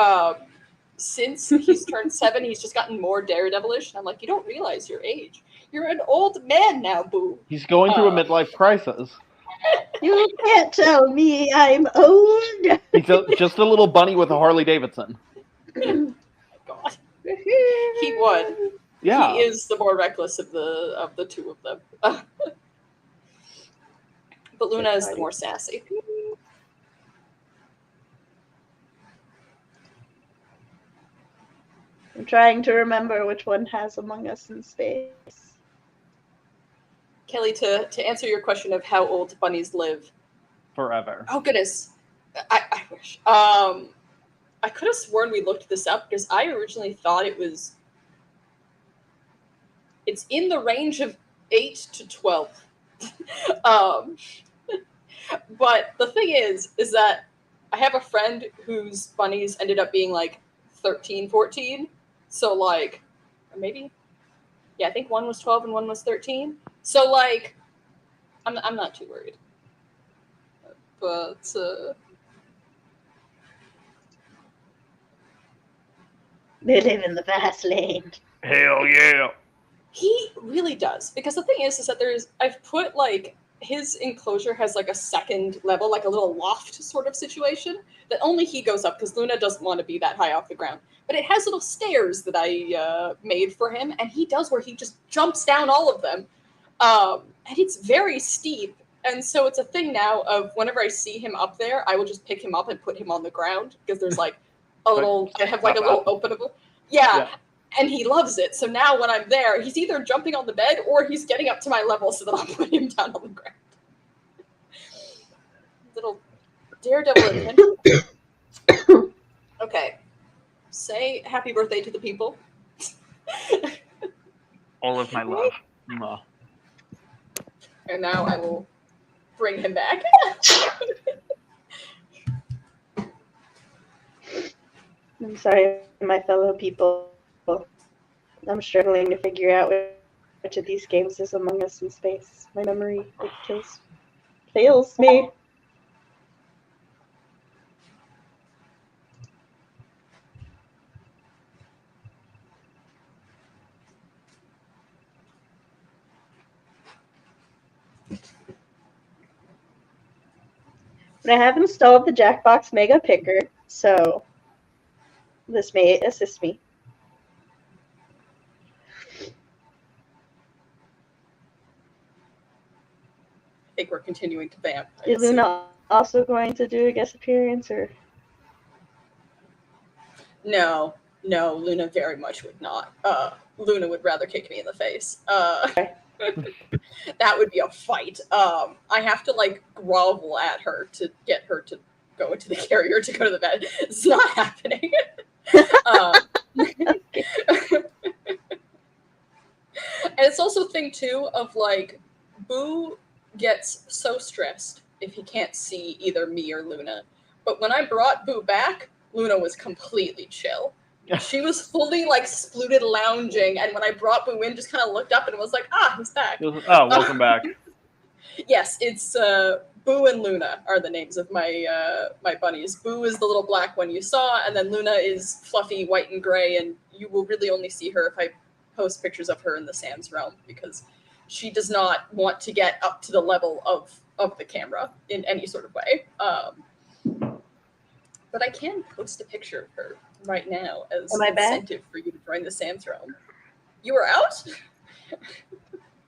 Since he's turned 7, he's just gotten more daredevilish. And I'm like, you don't realize your age. You're an old man now, boo. He's going through a midlife crisis. You can't tell me I'm old. He's just a little bunny with a Harley Davidson. Oh God. He would. Yeah. He is the more reckless of the two of them. But Luna is the more sassy. I'm trying to remember which one has Among Us in Space. Kelly, to answer your question of how old bunnies live. Forever. Oh goodness, I wish. I could have sworn we looked this up because I originally thought it's in the range of 8 to 12. But the thing is that I have a friend whose bunnies ended up being like 13, 14. So like, or maybe, yeah, I think one was 12 and one was 13. So like, I'm not too worried. But They live in the fast lane. Hell yeah. he really does, because the thing is that I've put like his enclosure has like a second level, like a little loft sort of situation that only he goes up because Luna doesn't want to be that high off the ground. But it has little stairs that I made for him, and he does where he just jumps down all of them. And it's very steep. And so it's a thing now of whenever I see him up there, I will just pick him up and put him on the ground because there's like a little, I have like a little openable. Yeah. And he loves it. So now when I'm there, he's either jumping on the bed or he's getting up to my level so that I'll put him down on the ground. Little daredevil attention. Okay. Say happy birthday to the people. All of my love. Mwah. And now I will bring him back. I'm sorry, my fellow people. I'm struggling to figure out which of these games is Among Us in Space. My memory fails me. But I have installed the Jackbox Mega Picker, so this may assist me. I think we're continuing to vamp. Is Luna also going to do a guest appearance, or? No, Luna very much would not. Luna would rather kick me in the face. That would be a fight. I have to like grovel at her to get her to go into the carrier to go to the bed. It's not happening. And it's also a thing too of like, Boo gets so stressed if he can't see either me or Luna. But when I brought Boo back, Luna was completely chill. She was fully like splooted lounging, and when I brought Boo in, just kind of looked up and was like, "Ah, he's back." Oh, welcome back. Yes, it's Boo and Luna are the names of my my bunnies. Boo is the little black one you saw, and then Luna is fluffy white and gray, and you will really only see her if I post pictures of her in the Sans realm, because she does not want to get up to the level of the camera in any sort of way. But I can post a picture of her right now as Am I back? incentive for you to join the Sans realm. You were out?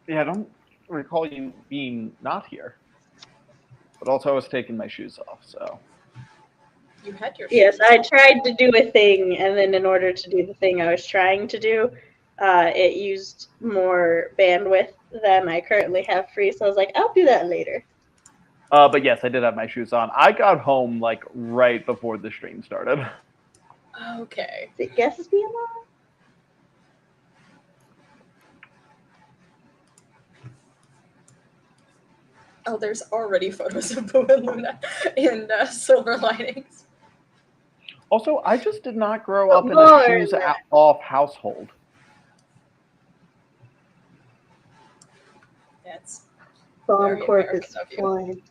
Yeah, I don't recall you being not here. But also I was taking my shoes off, so. You had your Yes, shoes I on. tried to do a thing, and then in order to do the thing I was trying to do, it used more bandwidth than I currently have free, so I was like, I'll do that later. But yes, I did have my shoes on. I got home like right before the stream started. Okay. Is it Gatsby along? Oh, there's already photos of Boo and Luna in Silver Linings. Also, I just did not grow up in a More shoes than that. off household. That's Bomb Very Corp American is of you. flying.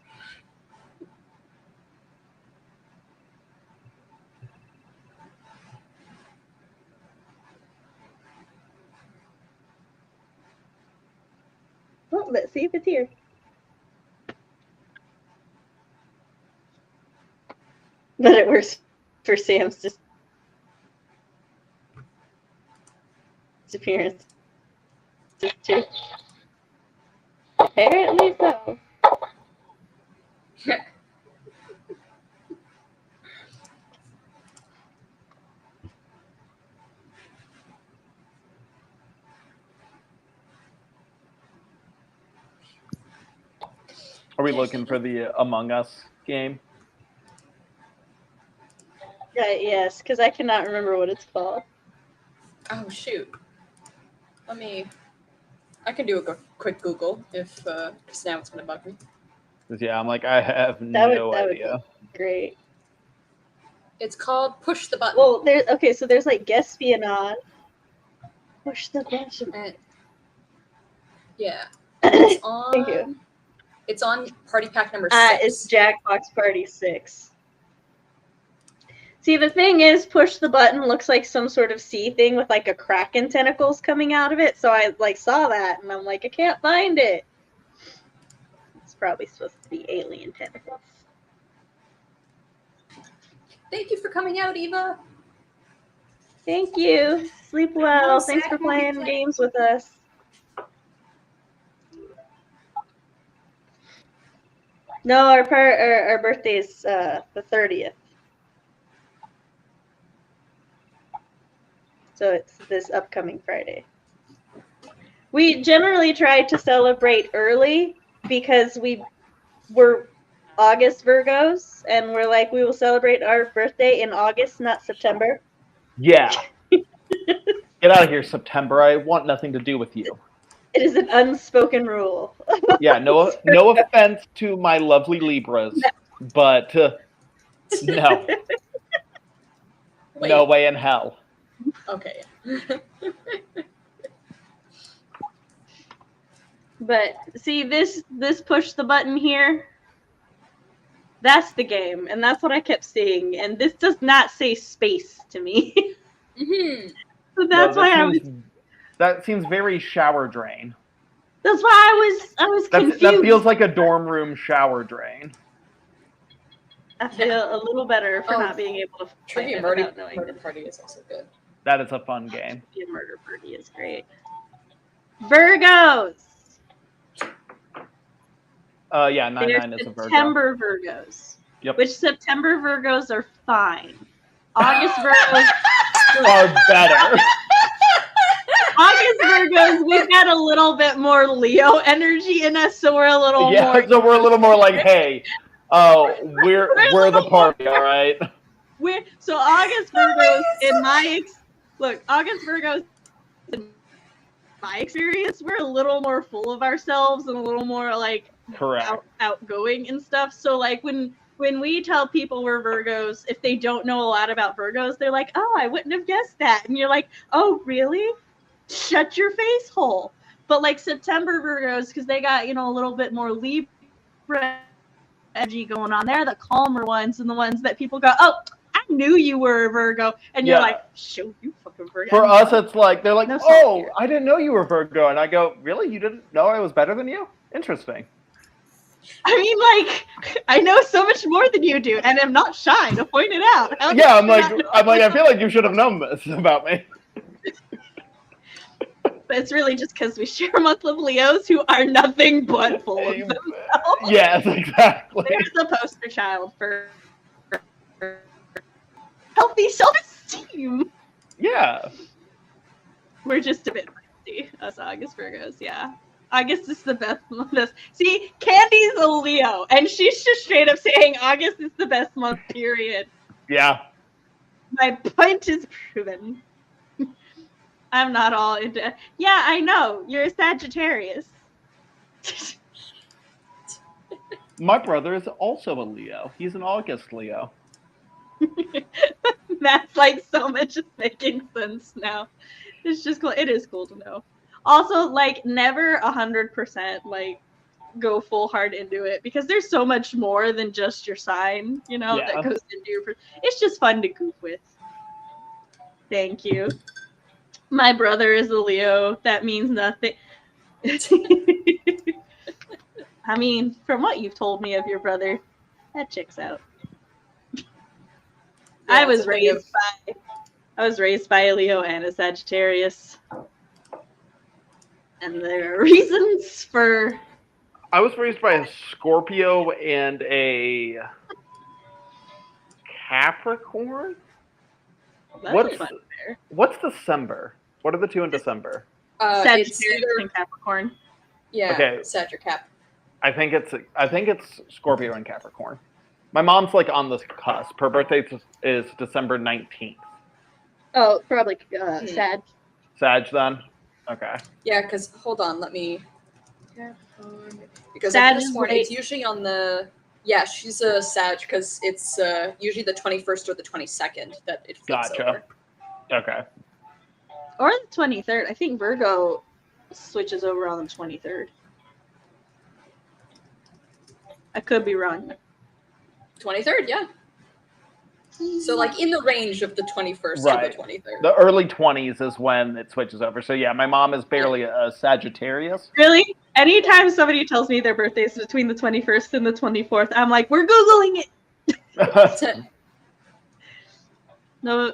Well, let's see if it's here. But it works for Sam's disappearance too. Apparently so. Are we looking for the Among Us game? Yes, because I cannot remember what it's called. Oh shoot. I can do a quick Google if because now it's gonna bug me. 'Cause, yeah, I'm like, I have That no would idea. be great. It's called Push the Button. Well, so there's like Guespionage. Push the button. And- yeah. It's on. Thank you. It's on Party Pack number 6. It's Jackbox Party 6. See, the thing is, Push the Button looks like some sort of sea thing with like a kraken tentacles coming out of it. So I like saw that and I'm like, I can't find it. It's probably supposed to be alien tentacles. Thank you for coming out, Eva. Thank you. Sleep well. Oh, Thanks for Zach will be playing playing. games with us. No, our birthday is the 30th. So it's this upcoming Friday. We generally try to celebrate early because we're August Virgos, and we're like, we will celebrate our birthday in August, not September. Yeah. Get out of here, September. I want nothing to do with you. It is an unspoken rule. Yeah, no offense to my lovely Libras, but no. Wait. No way in hell. Okay. But see, this push the button here, that's the game, and that's what I kept seeing. And this does not say space to me. Mm-hmm. So that's why that seems very shower drain. That's why I was confused. That feels like a dorm room shower drain. I feel a little better for not being able to play Trivia it Murder, without knowing Murder that Party is also good. That is a fun game. Trivia Murder Party is great. Virgos. Yeah, 9-9 They're is a Virgo. September Virgos. Yep. Which September Virgos are fine. August Virgos are better. August Virgos, we've got a little bit more Leo energy in us, so we're a little more. Yeah, so we're a little more like, hey, we're the party, all right. So August Virgos, August Virgos, in my experience, we're a little more full of ourselves and a little more like outgoing and stuff. So like when we tell people we're Virgos, if they don't know a lot about Virgos, they're like, oh, I wouldn't have guessed that. And you're like, oh, really? Shut your face hole. But like September Virgos, because they got, you know, a little bit more Libra energy going on. They're the calmer ones and the ones that people go, oh, I knew you were a Virgo. And you're like, show you fucking Virgo. For us, it's like, they're like, No oh, I didn't know you were Virgo. And I go, really? You didn't know I was better than you? Interesting. I mean, like, I know so much more than you do, and I'm not shy to point it out. Yeah, I'm like, I feel like you should have known this about me. But it's really just because we share a month of Leos who are nothing but full of themselves. Yes, exactly. They're the poster child for healthy self-esteem. Yeah. We're just a bit crazy, us August Virgos, yeah. August is the best month. See, Candy's a Leo, and she's just straight up saying August is the best month, period. Yeah. My point is proven. I'm not all into... Yeah, I know. You're a Sagittarius. My brother is also a Leo. He's an August Leo. That's like so much is making sense now. It's just cool. It is cool to know. Also, like, never 100% like go full hard into it because there's so much more than just your sign, you know, that goes into your... It's just fun to goof with. Thank you. My brother is a Leo. That means nothing. I mean, from what you've told me of your brother, that checks out. Yeah, I was raised by a Leo and a Sagittarius. And there are reasons for... I was raised by a Scorpio and a Capricorn? What's December? What are the two in December? Sagittarius and Capricorn. Yeah, okay. Sag or Cap. I think it's Scorpio and Capricorn. My mom's like on the cusp. Her birthday is December 19th. Oh, probably Sag. Sag then? Okay. Yeah, because hold on, let me... Because Sag this morning, it's usually on the... Yeah, she's a Sag because it's usually the 21st or the 22nd that it flips over. Okay. Or the 23rd. I think Virgo switches over on the 23rd. I could be wrong. 23rd, yeah. So, like, in the range of the 21st to the 23rd. The early 20s is when it switches over. So, yeah, my mom is barely a Sagittarius. Really? Anytime somebody tells me their birthday is between the 21st and the 24th, I'm like, we're Googling it.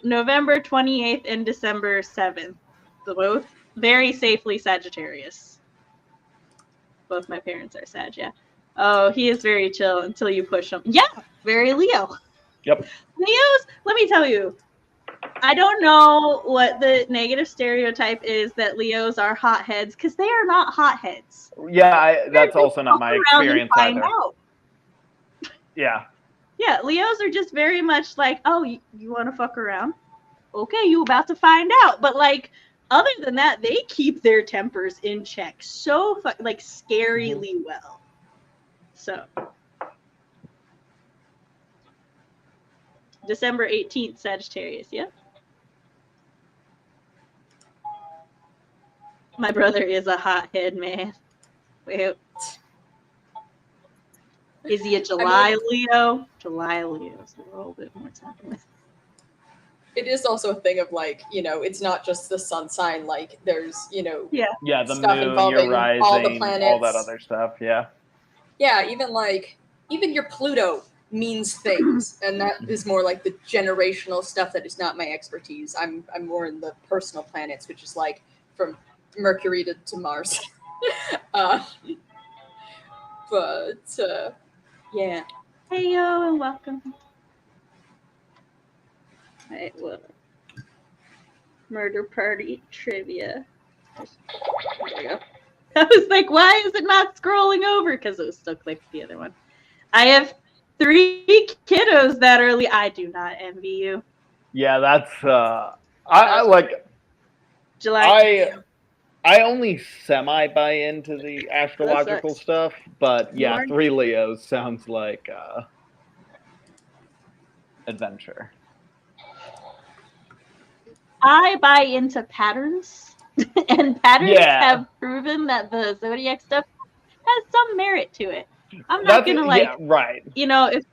November 28th and December 7th. Both very safely Sagittarius. Both my parents are Sag, yeah. Oh, he is very chill until you push him. Yeah, very Leo. Yep. Leos, let me tell you, I don't know what the negative stereotype is that Leos are hotheads, because they are not hotheads. Yeah, that's also not my experience either. Out. Yeah. Yeah, Leos are just very much like, oh, you want to fuck around? Okay, you about to find out. But, like, other than that, they keep their tempers in check so, like, scarily well. So... December 18th, Sagittarius, yeah? My brother is a hothead, man. Wait. Is he a July Leo? July Leo is a little bit more time. It is also a thing of, like, you know, it's not just the sun sign. Like, there's, you know, the stuff moon, involving your rising, all the planets. all that other stuff, yeah. Yeah, even your Pluto means things, and that is more like the generational stuff that is not my expertise. I'm more in the personal planets, which is like from Mercury to Mars. Yeah. Hey yo, and welcome. Alright, well, murder party trivia. There we go. I was like, why is it not scrolling over? Because it was still clicked the other one. I have 3 kiddos that are I do not envy you. Yeah, that's I like July. I only semi buy into the astrological stuff, but yeah, 3 Leos sounds like adventure. I buy into patterns And patterns Yeah. have proven that the zodiac stuff has some merit to it. I'm not gonna like, right. you know, if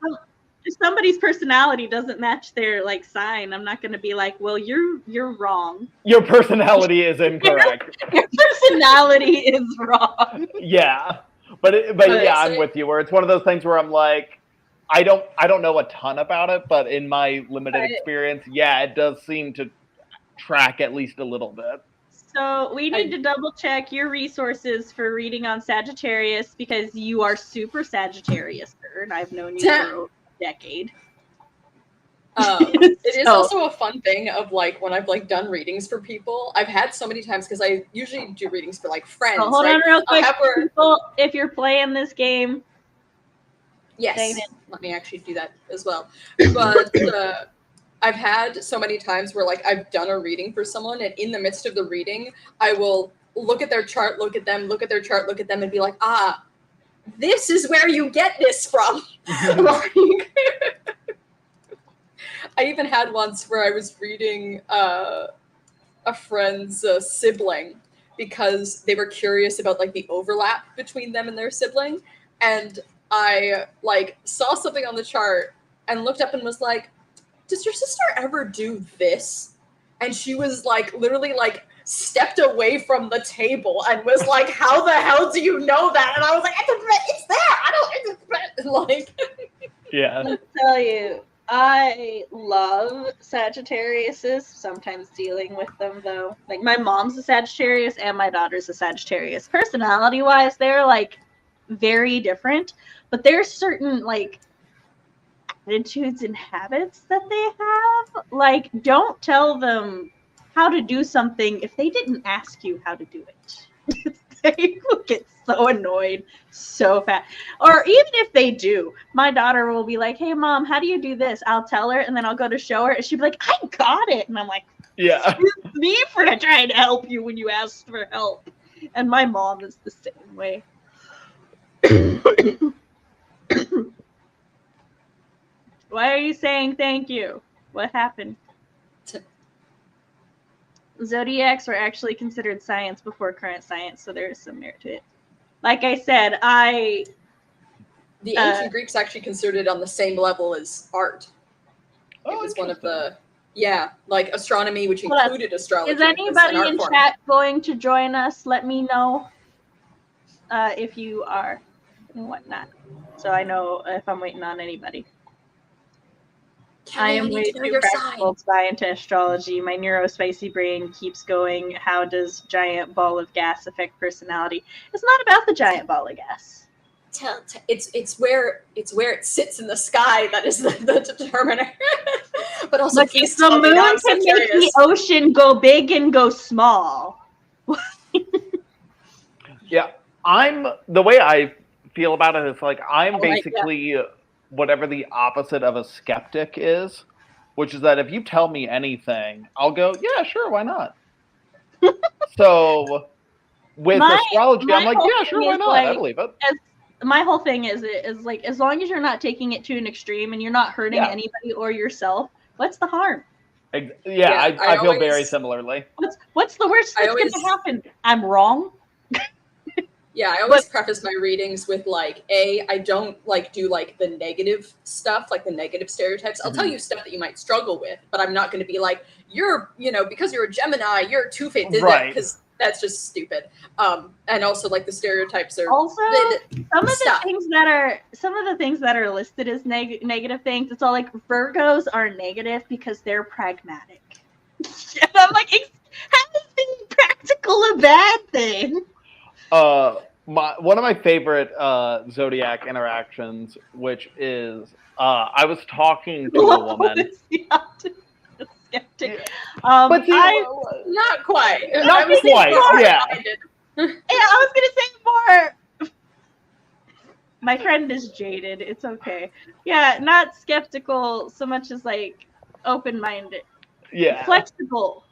somebody's personality doesn't match their like sign, I'm not gonna be like, well, you're wrong. Your personality is incorrect. Your personality is wrong. Yeah, but yeah, I'm with you. Where it's one of those things where I'm like, I don't know a ton about it, but in my limited experience, yeah, it does seem to track at least a little bit. So we need to double check your resources for reading on Sagittarius because you are super Sagittarius, and I've known you for a decade. It is also a fun thing of like when I've like done readings for people. I've had so many times because I usually do readings for like friends. So hold on real quick. People, if you're playing this game, yes, let me actually do that as well. But I've had so many times where like I've done a reading for someone, and in the midst of the reading, I will look at their chart, look at them, look at their chart, look at them, and be like, ah, this is where you get this from. Like, I even had once where I was reading a friend's sibling because they were curious about like the overlap between them and their sibling, and I like saw something on the chart and looked up and was like, does your sister ever do this? And she was like literally like stepped away from the table and was like, how the hell do you know that? And I was like, it's there. I don't like yeah. Let's tell you, I love Sagittariuses, sometimes dealing with them though. Like my mom's a Sagittarius and my daughter's a Sagittarius. Personality wise, they're like very different, but there's certain like attitudes and habits that they have. Like, don't tell them how to do something if they didn't ask you how to do it. They will get so annoyed so fast. Or even if they do, my daughter will be like, hey mom, how do you do this? I'll tell her, and then I'll go to show her, and she'll be like, I got it. And I'm like, yeah, excuse me for trying to help you when you asked for help. And my mom is the same way. Why are you saying thank you? What happened? Zodiacs were actually considered science before current science, so there is some merit to it. Like I said, the ancient Greeks actually considered it on the same level as art. It was one of the like astronomy, which included astrology. Is anybody in chat going to join us? Let me know if you are and whatnot, so I know if I'm waiting on anybody. I am way too practical to buy into astrology. My neurospicy brain keeps going, how does giant ball of gas affect personality? It's not about the giant ball of gas. It's where it sits in the sky that is the determiner. But also, look, if the moon can make the ocean go big and go small. Yeah, the way I feel about it is like I'm basically whatever the opposite of a skeptic is, which is that if you tell me anything, I'll go, yeah, sure, why not? So with astrology, I'm like, yeah, sure, why not? Like, I believe it. My whole thing is like, as long as you're not taking it to an extreme and you're not hurting anybody or yourself, what's the harm? Yeah, I feel very similarly. What's the worst that's going to happen? I'm wrong. Yeah, I always preface my readings with like, I don't like do like the negative stuff, like the negative stereotypes. I'll tell you stuff that you might struggle with, but I'm not going to be like, because you're a Gemini, you're two-faced, because that's just stupid. And also like the stereotypes are also some of the things that are listed as negative things. It's all like Virgos are negative because they're pragmatic. And I'm like, how is being practical a bad thing? One of my favorite zodiac interactions, which is I was talking to a woman. Skeptic. But not quite. Not quite. Yeah. Yeah, I was gonna say more. My friend is jaded. It's okay. Yeah, not skeptical so much as like open-minded. Yeah. Flexible.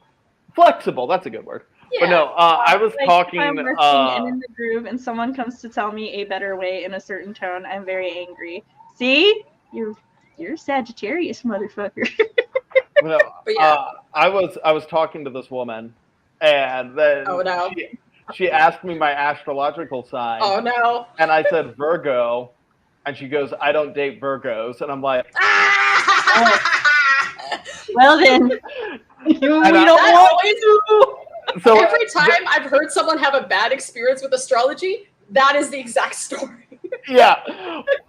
Flexible. That's a good word. Yeah. But no, I was like talking. If I'm working and in the groove, and someone comes to tell me a better way in a certain tone, I'm very angry. See, you're Sagittarius, motherfucker. No, I was talking to this woman, And then Oh no. she asked me my astrological sign. Oh no. And I said Virgo. And she goes, I don't date Virgos. And I'm like, Well then, we don't That want always, so every time I've heard someone have a bad experience with astrology, that is the exact story. yeah.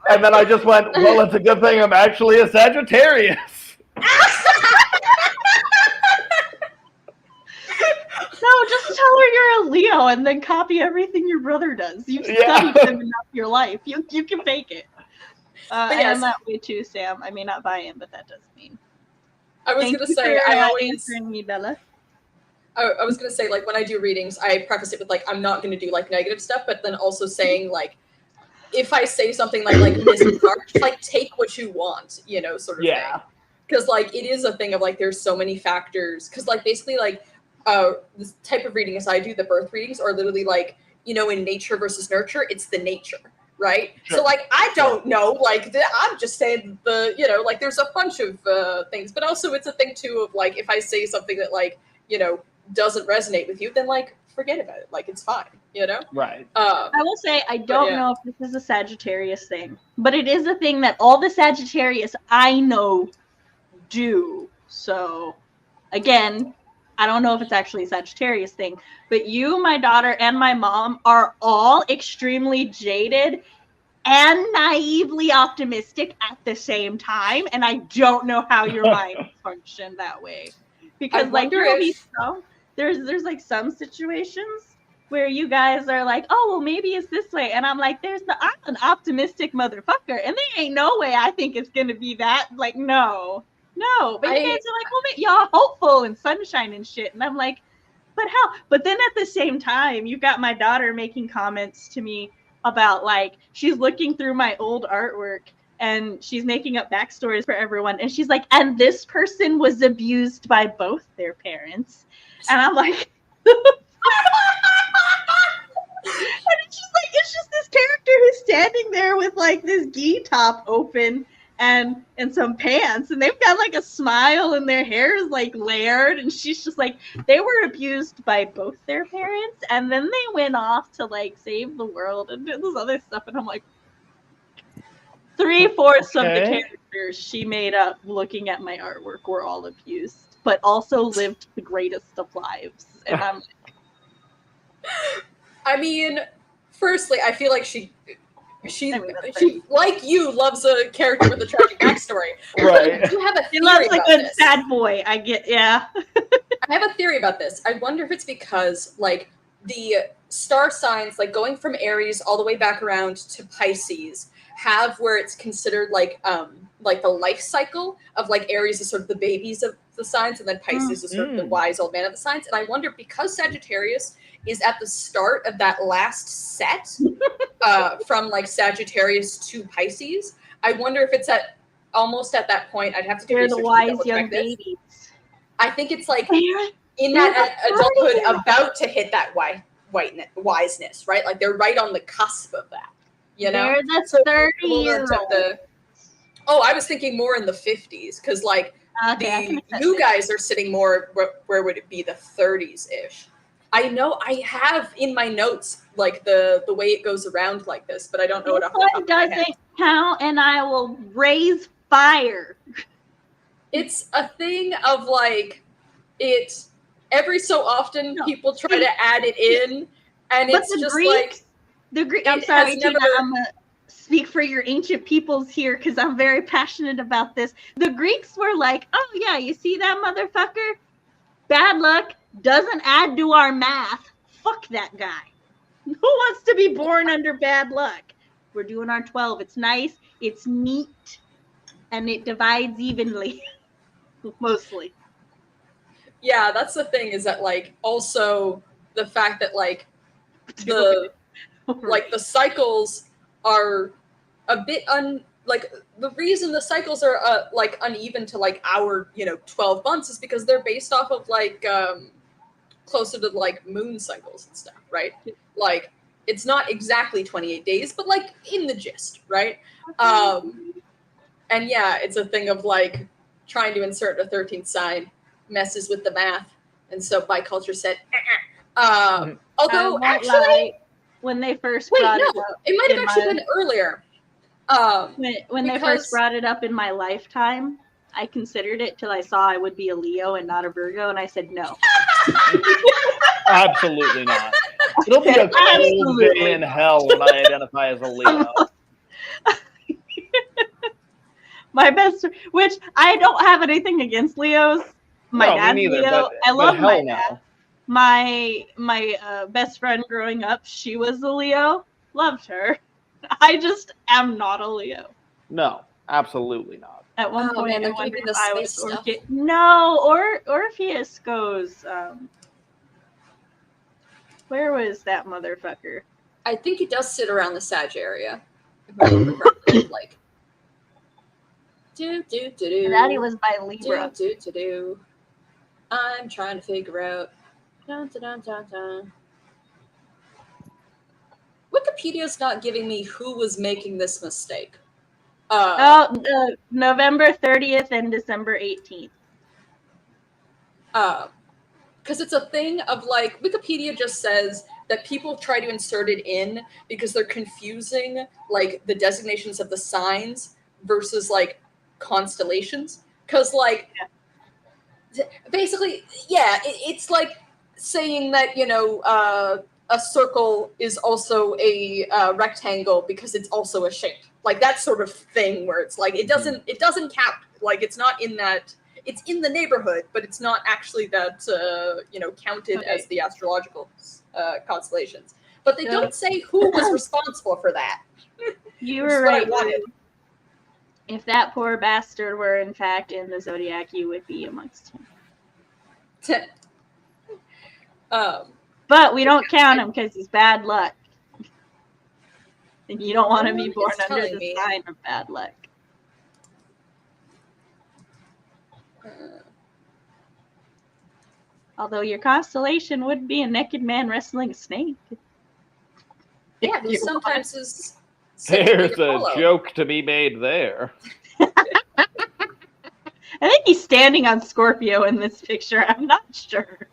And then I just went, well, it's a good thing I'm actually a Sagittarius. No, just tell her you're a Leo and then copy everything your brother does. You've studied them enough your life. You can fake it. I am that way too, Sam. I may not buy in, but that does mean. I was gonna say I always answering me, Bella. I was gonna say, like, when I do readings, I preface it with like I'm not gonna do like negative stuff, but then also saying like if I say something like Miss March, like take what you want, you know, sort of thing. Because like it is a thing of like there's so many factors. Because like basically like this type of reading as I do, the birth readings are literally like, you know, in nature versus nurture, it's the nature, right? Sure. So like I don't know, like I'm just saying the, you know, like there's a bunch of things, but also it's a thing too of like if I say something that like, you know, doesn't resonate with you, then like forget about it, like it's fine, you know. Right. I will say I don't know if this is a Sagittarius thing, but it is a thing that all the Sagittarius I know do. So again, I don't know if it's actually a Sagittarius thing, but you, my daughter, and my mom are all extremely jaded and naively optimistic at the same time, and I don't know how your minds function that way. Because like there's like some situations where you guys are like, oh well maybe it's this way, and I'm like, I'm an optimistic motherfucker, and there ain't no way I think it's gonna be that. Like no, but you guys are like, well y'all hopeful and sunshine and shit, and I'm like, but how? But then at the same time, you've got my daughter making comments to me about like she's looking through my old artwork and she's making up backstories for everyone, and she's like, and this person was abused by both their parents, and I'm like and it's just this character who's standing there with like this gi top open and some pants, and they've got like a smile and their hair is like layered, and she's just like, they were abused by both their parents and then they went off to like save the world and do this other stuff, and I'm like, 3/4 of the characters she made up looking at my artwork were all abused, but also lived the greatest of lives, and I'm like, I mean, firstly, I feel like she like you loves a character with a tragic backstory. Right. You have a theory she loves about a good this. sad boy. I get, yeah. I have a theory about this. I wonder if it's because like the star signs, like going from Aries all the way back around to Pisces, have where it's considered like the life cycle of like Aries is sort of the babies of the signs, and then Pisces is sort of the wise old man of the signs. And I wonder, because Sagittarius is at the start of that last set from like Sagittarius to Pisces, I wonder if it's at almost at that point. I'd have to do They're the wise young babies. I think it's like in that adulthood about to hit that wiseness, right? Like they're right on the cusp of that, you know? They're the 30-year-old. Oh, I was thinking more in the 50s, because like you guys are sitting more, where would it be, the 30s-ish? I know I have in my notes like the way it goes around like this, but I don't know it off the top of my head. This one doesn't count, and I will raise fire. It's a thing of like it every so often people try to add it in, and but it's just like the Greek. I'm sorry, Tina, I'm gonna speak for your ancient peoples here because I'm very passionate about this. The Greeks were like, oh yeah, you see that motherfucker? Bad luck. Doesn't add to our math. Fuck that guy. Who wants to be born under bad luck? We're doing our 12. It's nice. It's neat. And it divides evenly. Mostly. Yeah, that's the thing, is that like also the fact that like the cycles are a bit the reason the cycles are like uneven to like our 12 months is because they're based off of like closer to like moon cycles and stuff, right? Like it's not exactly 28 days, but like in the gist, right? And yeah, it's a thing of like trying to insert a 13th sign messes with the math And so biculture said, I although won't actually, lie, when they first brought it up, it might have in actually my- been earlier. When they first brought it up in my lifetime, I considered it till I saw I would be a Leo and not a Virgo, and I said no. Absolutely not. It'll be a cold day in hell when I identify as a Leo. My best, which I don't have anything against Leos. My No, me dad's neither, Leo. but I love hell my no. dad. My best friend growing up, she was a Leo. Loved her. I just am not a Leo. No, absolutely not. At one point, man, I they're wondered giving if the I space was stuff. No, Orpheus goes. Where was that motherfucker? I think he does sit around the Sag area. If I remember correctly. Like, do. That he was by Libra. Do. I'm trying to figure out. Dun. Wikipedia's not giving me who was making this mistake. November 30th and December 18th. Because it's a thing of like, Wikipedia just says that people try to insert it in because they're confusing like the designations of the signs versus like constellations. Because like, basically, yeah, it's like saying that, you know, a circle is also a rectangle because it's also a shape. Like that sort of thing where it's like, it doesn't count. Like it's not in that, it's in the neighborhood, but it's not actually that, counted as the astrological constellations. But they don't say who was responsible for that. You were right. If that poor bastard were in fact in the zodiac, you would be amongst him. But we don't count him because he's bad luck. And you don't want to be born under the sign of bad luck. Although your constellation would be a naked man wrestling a snake. Yeah, who sometimes is. There's a joke to be made there. I think he's standing on Scorpio in this picture. I'm not sure.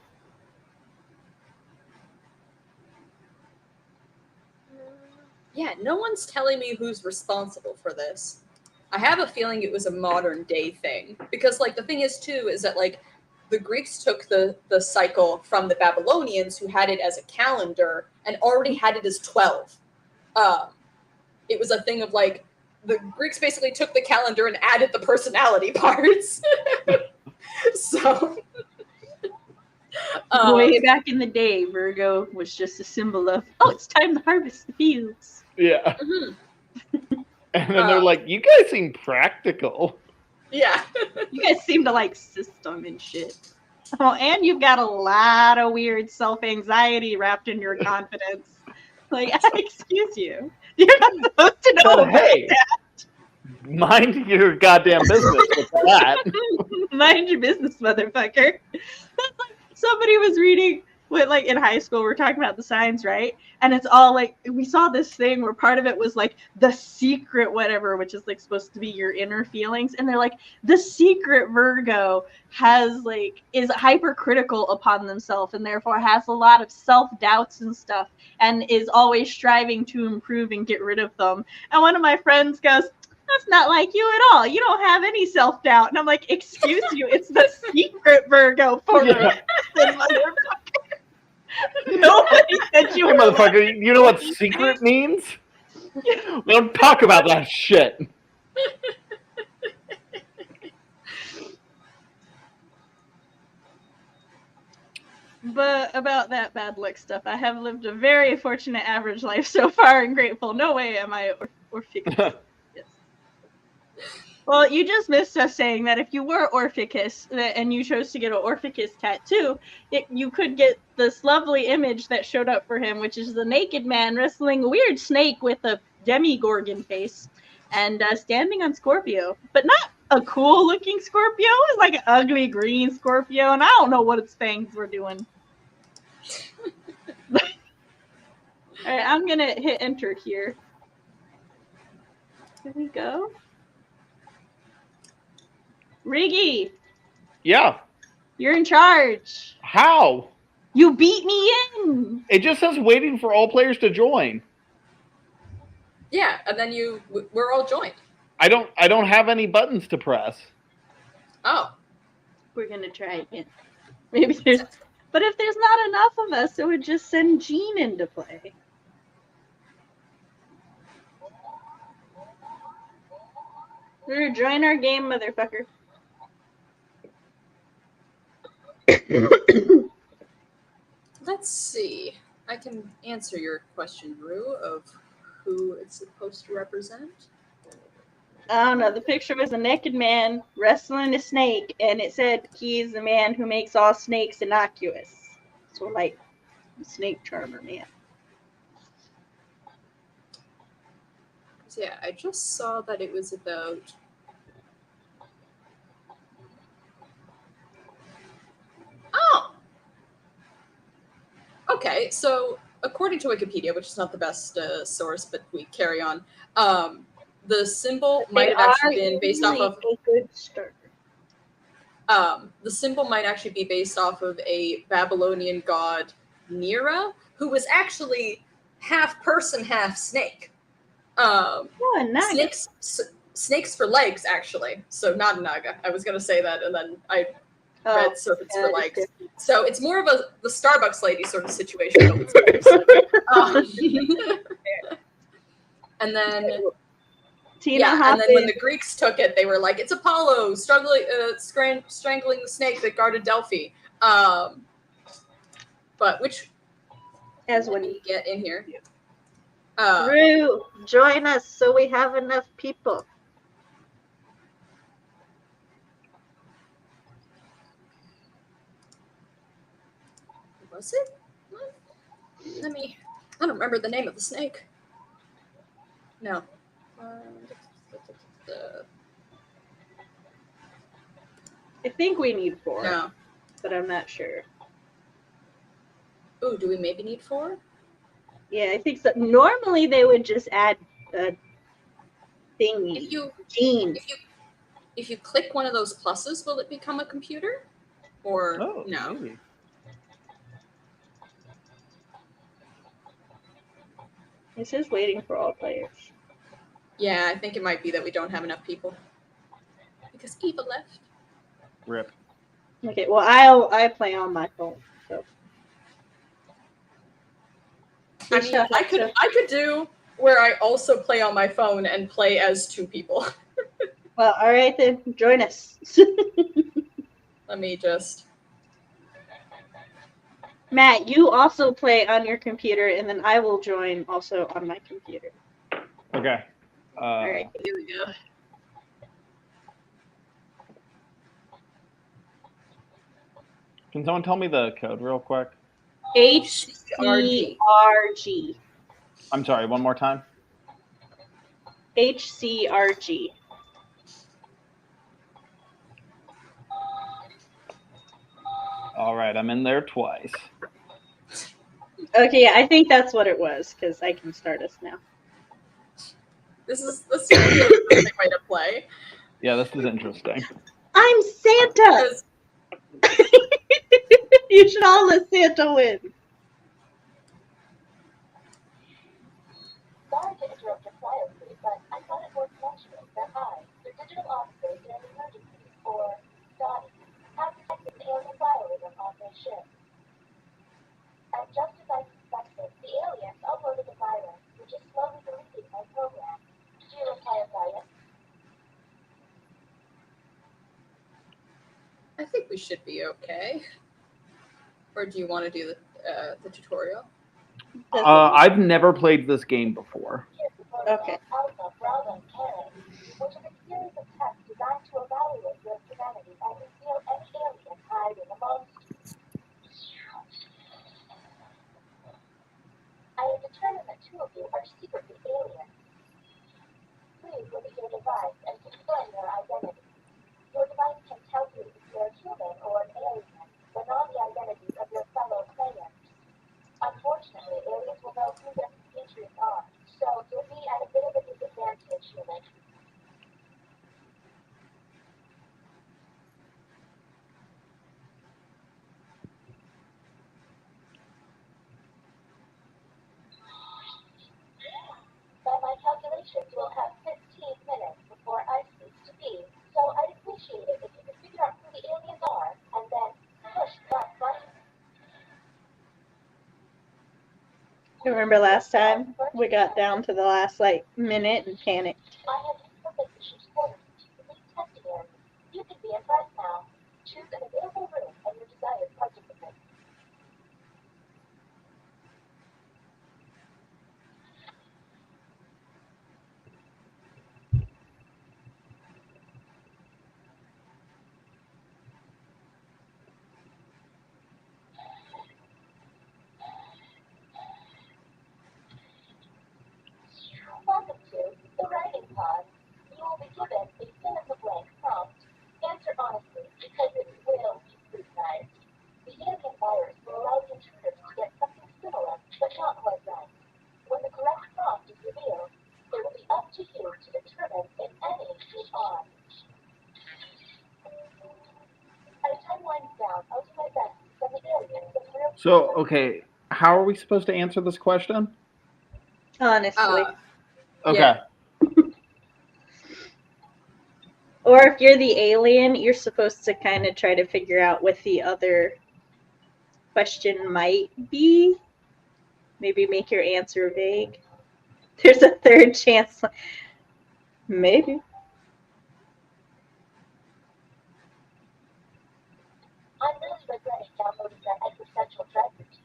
Yeah, no one's telling me who's responsible for this. I have a feeling it was a modern day thing. Because, like, the thing is, too, is that, like, the Greeks took the cycle from the Babylonians, who had it as a calendar, and already had it as 12. It was a thing of, like, the Greeks basically took the calendar and added the personality parts. So... way back in the day, Virgo was just a symbol of, oh, it's time to harvest the fields. Yeah. Mm-hmm. And then they're like, you guys seem practical. Yeah. You guys seem to like system and shit. Oh, and you've got a lot of weird self-anxiety wrapped in your confidence. Like, excuse you. You're not supposed to know about that. Mind your goddamn business with that. Mind your business, motherfucker. That's like somebody was reading like in high school, we're talking about the signs, right? And it's all like, we saw this thing where part of it was like the secret whatever, which is like supposed to be your inner feelings. And they're like, the secret Virgo is hypercritical upon themselves and therefore has a lot of self-doubts and stuff and is always striving to improve and get rid of them. And one of my friends goes, that's not like you at all. You don't have any self-doubt. And I'm like, excuse you, it's the secret Virgo for a motherfucker. Nobody said you were motherfucker, you know what secret means? We don't talk about that shit. But about that bad luck stuff, I have lived a very fortunate average life so far and grateful. No way am I Orpheus. Yes. Well, you just missed us saying that if you were Orpheus and you chose to get an Orpheus tattoo, you could get this lovely image that showed up for him, which is the naked man wrestling a weird snake with a demigorgon face and standing on Scorpio. But not a cool looking Scorpio. It was like an ugly green Scorpio, and I don't know what its fangs were doing. All right, I'm going to hit enter here. Here we go. Riggy. Yeah. You're in charge. How? You beat me in. It just says waiting for all players to join. Yeah, and then we're all joined. I don't have any buttons to press. Oh. We're gonna try again. Maybe there's, but if there's not enough of us, it would just send Jean into play. Join our game, motherfucker. Let's see. I can answer your question, Rue, of who it's supposed to represent. I don't know. The picture was a naked man wrestling a snake, and it said he's the man who makes all snakes innocuous. So, like, snake charmer man. So, yeah, I just saw that it was about... Oh! Okay, so according to Wikipedia, which is not the best source, but we carry on, the symbol might have actually been based off of... a good start. The symbol might actually be based off of a Babylonian god, Nera, who was actually half person, half snake. Nice. Snakes for legs, actually. So not a naga. I was going to say that, and then I read serpents for legs. So it's more of the Starbucks lady sort of situation. And then... and then when the Greeks took it, they were like, it's Apollo strangling the snake that guarded Delphi. But which... As when you get in here. Rue, join us so we have enough people. Was it? I don't remember the name of the snake. No. I think we need 4. No. But I'm not sure. Ooh, do we maybe need 4? Yeah, I think so. Normally they would just add a thingy. If you click one of those pluses, will it become a computer? Or no? Maybe. This is waiting for all players. Yeah, I think it might be that we don't have enough people. Because Eva left. Rip. Okay, well I play on my phone, so. I mean, I could do where I also play on my phone and play as 2 people. Well, all right then, join us. Let me just... Matt, you also play on your computer, and then I will join also on my computer. Okay. All right, here we go. Can someone tell me the code real quick? HCRG. I'm sorry, one more time. HCRG. All right, I'm in there twice. Okay, I think that's what it was, because I can start us now. This is a interesting way to play. Yeah, this is interesting. I'm Santa! You should all let Santa win. Sorry to interrupt your quietly, but I thought it worth mentioning that I, the digital officer in an emergency, or Dottie, have detected an alien violator on their ship. And just as I suspected, the aliens uploaded a virus, which is slowly deleting my program. Did you reply about it? I think we should be okay. Or do you want to do the tutorial? I've never played this game before. Okay. Alpha, Bravo, and Karen, which is a series of tests designed to evaluate your humanity and reveal any alien hiding amongst you. I have determined that 2 of you are secretly aliens. Please look at your device and confirm your identity. Your device can tell you if you're a human or an alien, but not the identities of your fellow players. Unfortunately, aliens will know who their compatriots are, so you'll be at a bit of a disadvantage, human. Remember last time we got down to the last minute and panicked. I have purpose issues quarters to the testing area. You can be impressed now. Choose an available room and your desired participant. Welcome to the writing pod. You will be given a fill-in-the-blank prompt. Answer honestly, because it will be scrutinized. The alien virus will allow the intruders to get something similar, but not quite right. When the correct prompt is revealed, it will be up to you to determine if any is on. As time winds down, I'll do my best to send the aliens some real... So, okay, how are we supposed to answer this question? Honestly. Okay. Yeah. Or if you're the alien, you're supposed to kind of try to figure out what the other question might be. Maybe make your answer vague. There's a third chance. Maybe. I'm really regretting downloading that existential threat routine.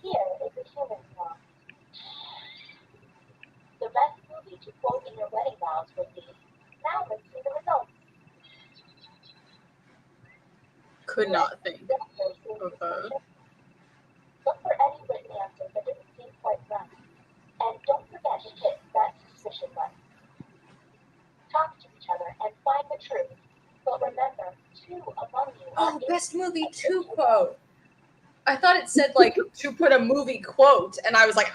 Here is a human prompt. The best movie to quote in your wedding vows would be, now let's see the results. Could not think Step those in of a... Look for any written answer that doesn't seem quite right. And don't forget to hit that suspicion button. Talk to each other and find the truth. But remember, two among you are Oh, best movie 2 quote. I thought it said to put a movie quote, and I was like,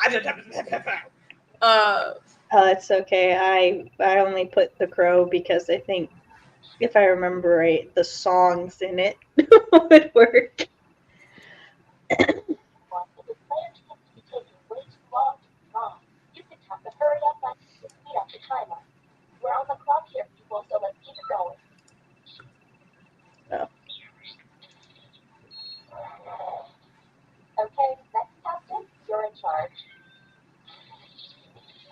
It's okay. I only put The Crow because I think, if I remember right, the songs in it would work. one. If the player seems to be taking way too long to respond, you can tap the hurry up button to speed up the timer. We're on the clock here, people, so let's keep it going. Oh. Okay, next captain, you're in charge.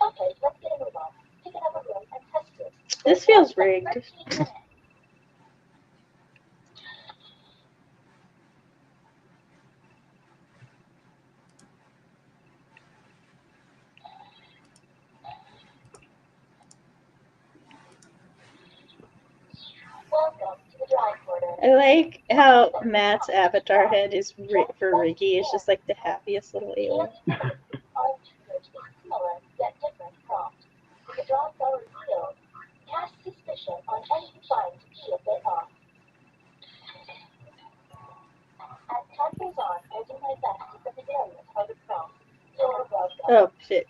Okay, let's get a move on. Pick another room and test it. This feels rigged. 13 minutes. Welcome to the drawing quarter. I like how Matt's avatar head is for Ricky. It's just like the happiest little alien. Our intruders is similar yet different prompt. If the drawings are revealed, cast suspicion on any you find to be a bit off. As time goes on, I'll do my best to send the aliens how to prompt. You're welcome. Oh, shit.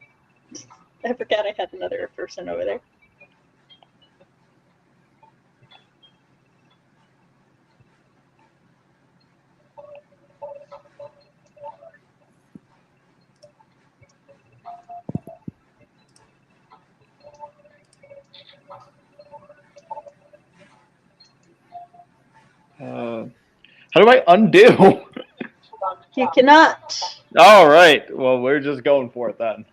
I forgot I had another person over there. How do I undo? You cannot. All right. Well, we're just going for it then.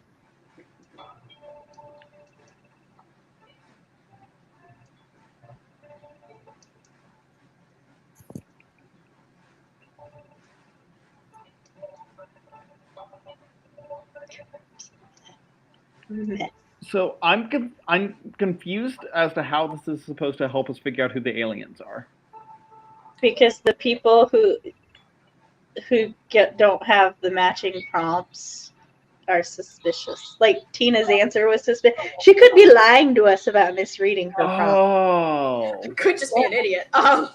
So I'm confused as to how this is supposed to help us figure out who the aliens are. Because the people who don't have the matching prompts are suspicious. Like Tina's answer was suspicious. She could be lying to us about misreading her prompt. Oh. could just be an idiot. Do any of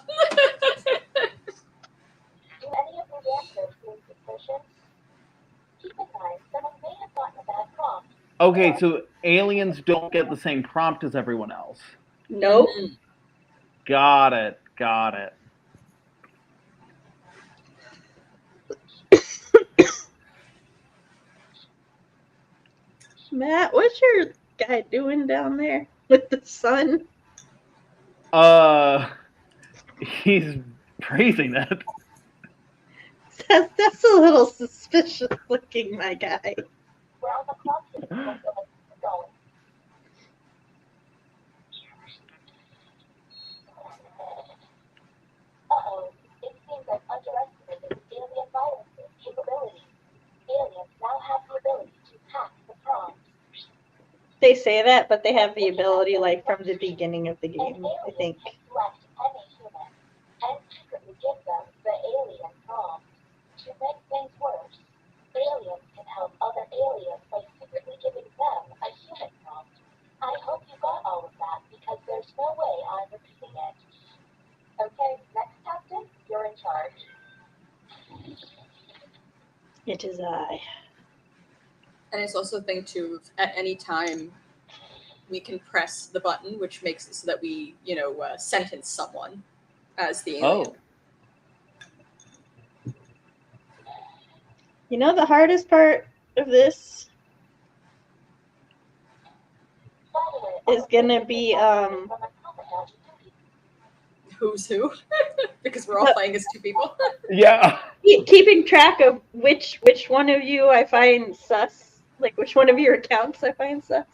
these answers seem suspicious? Keep in mind, someone may have gotten a bad prompt. Okay, so aliens don't get the same prompt as everyone else. Nope. Got it. Matt, what's your guy doing down there with the sun? He's praising it. That's a little suspicious looking, my guy. We're on the clock here, so let's keep going. Uh-oh, it seems I've underestimated the alien viruses' capabilities. Aliens now have the ability to hack the prompts. They say that, but they have the ability, like, from the beginning of the game, I think. Can select any human and secretly give them the alien prompt. To make things worse, aliens can help other aliens by secretly giving them a human prompt. I hope you got all of that because there's no way I'm repeating it. Okay, next captain, you're in charge. It is I. And it's also a thing too, at any time we can press the button, which makes it so that we, sentence someone as the alien. Oh. You know the hardest part of this is gonna be Who's who? Because we're all playing as two people. Yeah. keeping track of which one of you I find sus, like which one of your accounts I find sus.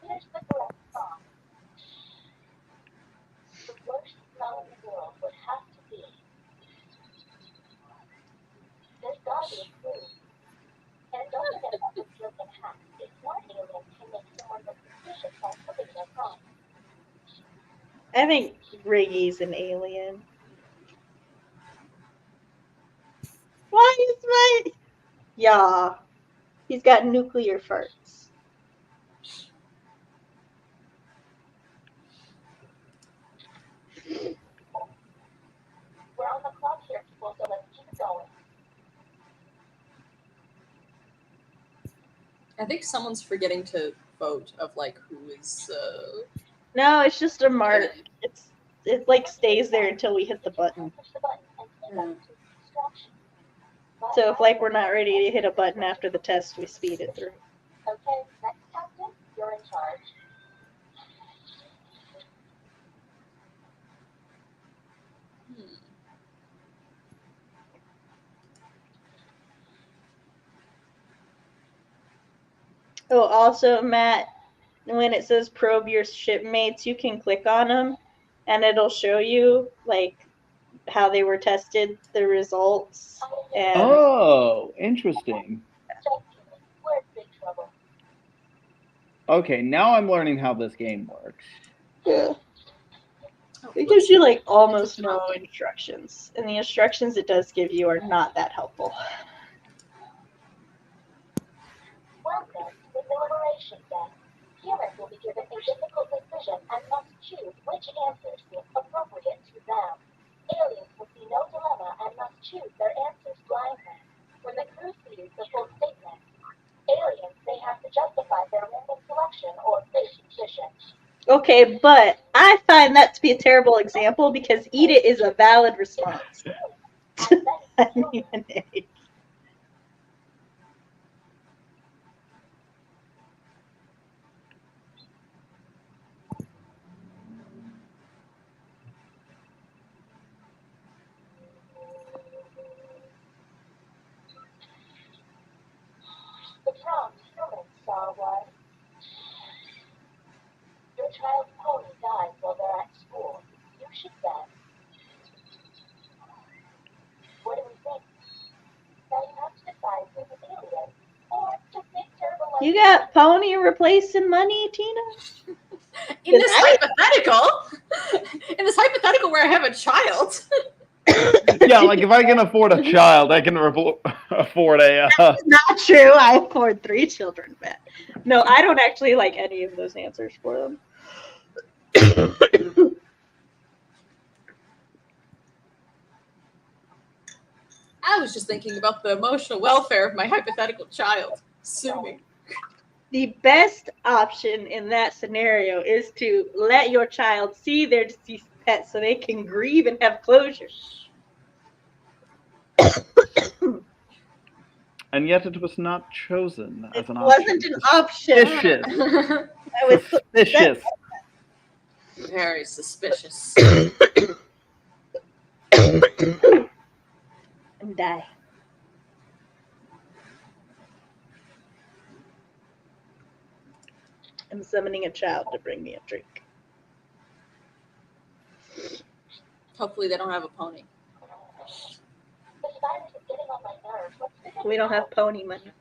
Here's the correct song. The worst smell in the world would have to be. There's gotta be a clue. And don't forget about the broken hat. A smart alien can make someone look suspicious by flipping their prompt. I think Riggy's an alien. Why is my... Yeah. He's got nuclear farts. We're on the clock here, people, so let's keep it going. I think someone's forgetting to vote of like who is. No, it's just a mark. It like stays there until we hit the button. So if like we're not ready to hit a button after the test, we speed it through. Okay, next captain, you're in charge. Oh, also, Matt, when it says probe your shipmates, you can click on them, and it'll show you like how they were tested, the results, and Oh, interesting. We're in big trouble. Okay, now I'm learning how this game works. yeah. It gives you like almost no instructions, and the instructions it does give you are not that helpful. Welcome to the deliberation deck. Humans will be given a difficult decision and must choose which answers seem appropriate to them. Aliens will see no dilemma and must choose their answers blindly. When the crew sees the full statement, aliens may have to justify their random selection or face position. Okay, but I find that to be a terrible example because eat it is a valid response. I mean, The prompt humans saw was, your child's pony dies while they're at school. You should then. What do we think? Now you have to decide who's an alien or just make terrible life. you got pony replacing money, Tina? In this hypothetical where I have a child. Yeah, like if I can afford a child, I can afford a. Not true. I afford 3 children, Matt. No, I don't actually like any of those answers for them. I was just thinking about the emotional welfare of my hypothetical child. Sue me. The best option in that scenario is to let your child see their deceased pet so they can grieve and have closure. And yet it was not chosen as an option. It wasn't an option. Suspicious. I was Suspicious. Very suspicious. And die. I'm summoning a child to bring me a drink. Hopefully they don't have a pony. We don't have pony money.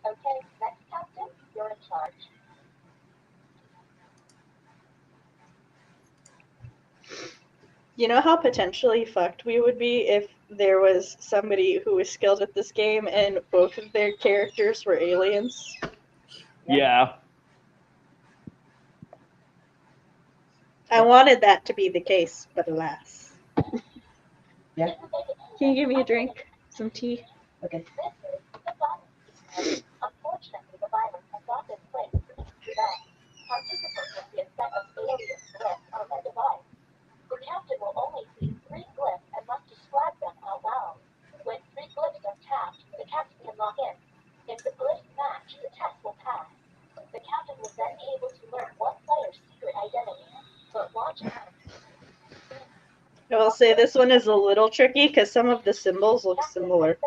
Okay, next captain, you're in charge. You know how potentially fucked we would be if there was somebody who was skilled at this game and both of their characters were aliens? Yeah. I wanted that to be the case, but alas. Yeah. Can you give me a drink? Some tea? Okay. Unfortunately, the violence has not been placed for each event. Participants will see a set of alien glyphs on their device. The captain will only see 3 glyphs and must describe them out loud. When 3 glyphs are tapped, the captain can log in. If the glyphs match, the test will pass. The captain will then be able to learn one player's secret identity. But watch out. I will say this one is a little tricky because some of the symbols look similar.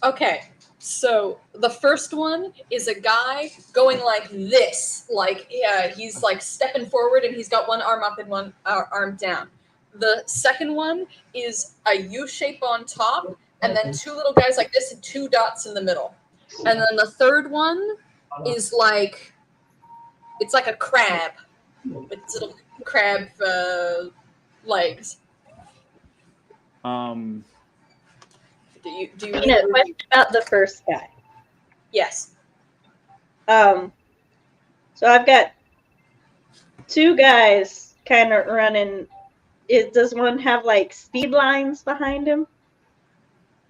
Okay, so the first one is a guy going like this, like he's like stepping forward and he's got one arm up and one arm down. The second one is a U shape on top, and then 2 little guys like this and 2 dots in the middle. And then the third one is like, it's like a crab with little crab legs. Do you Peanut, question about the first guy. Yes. So I've got 2 guys kind of running. Does one have like speed lines behind him?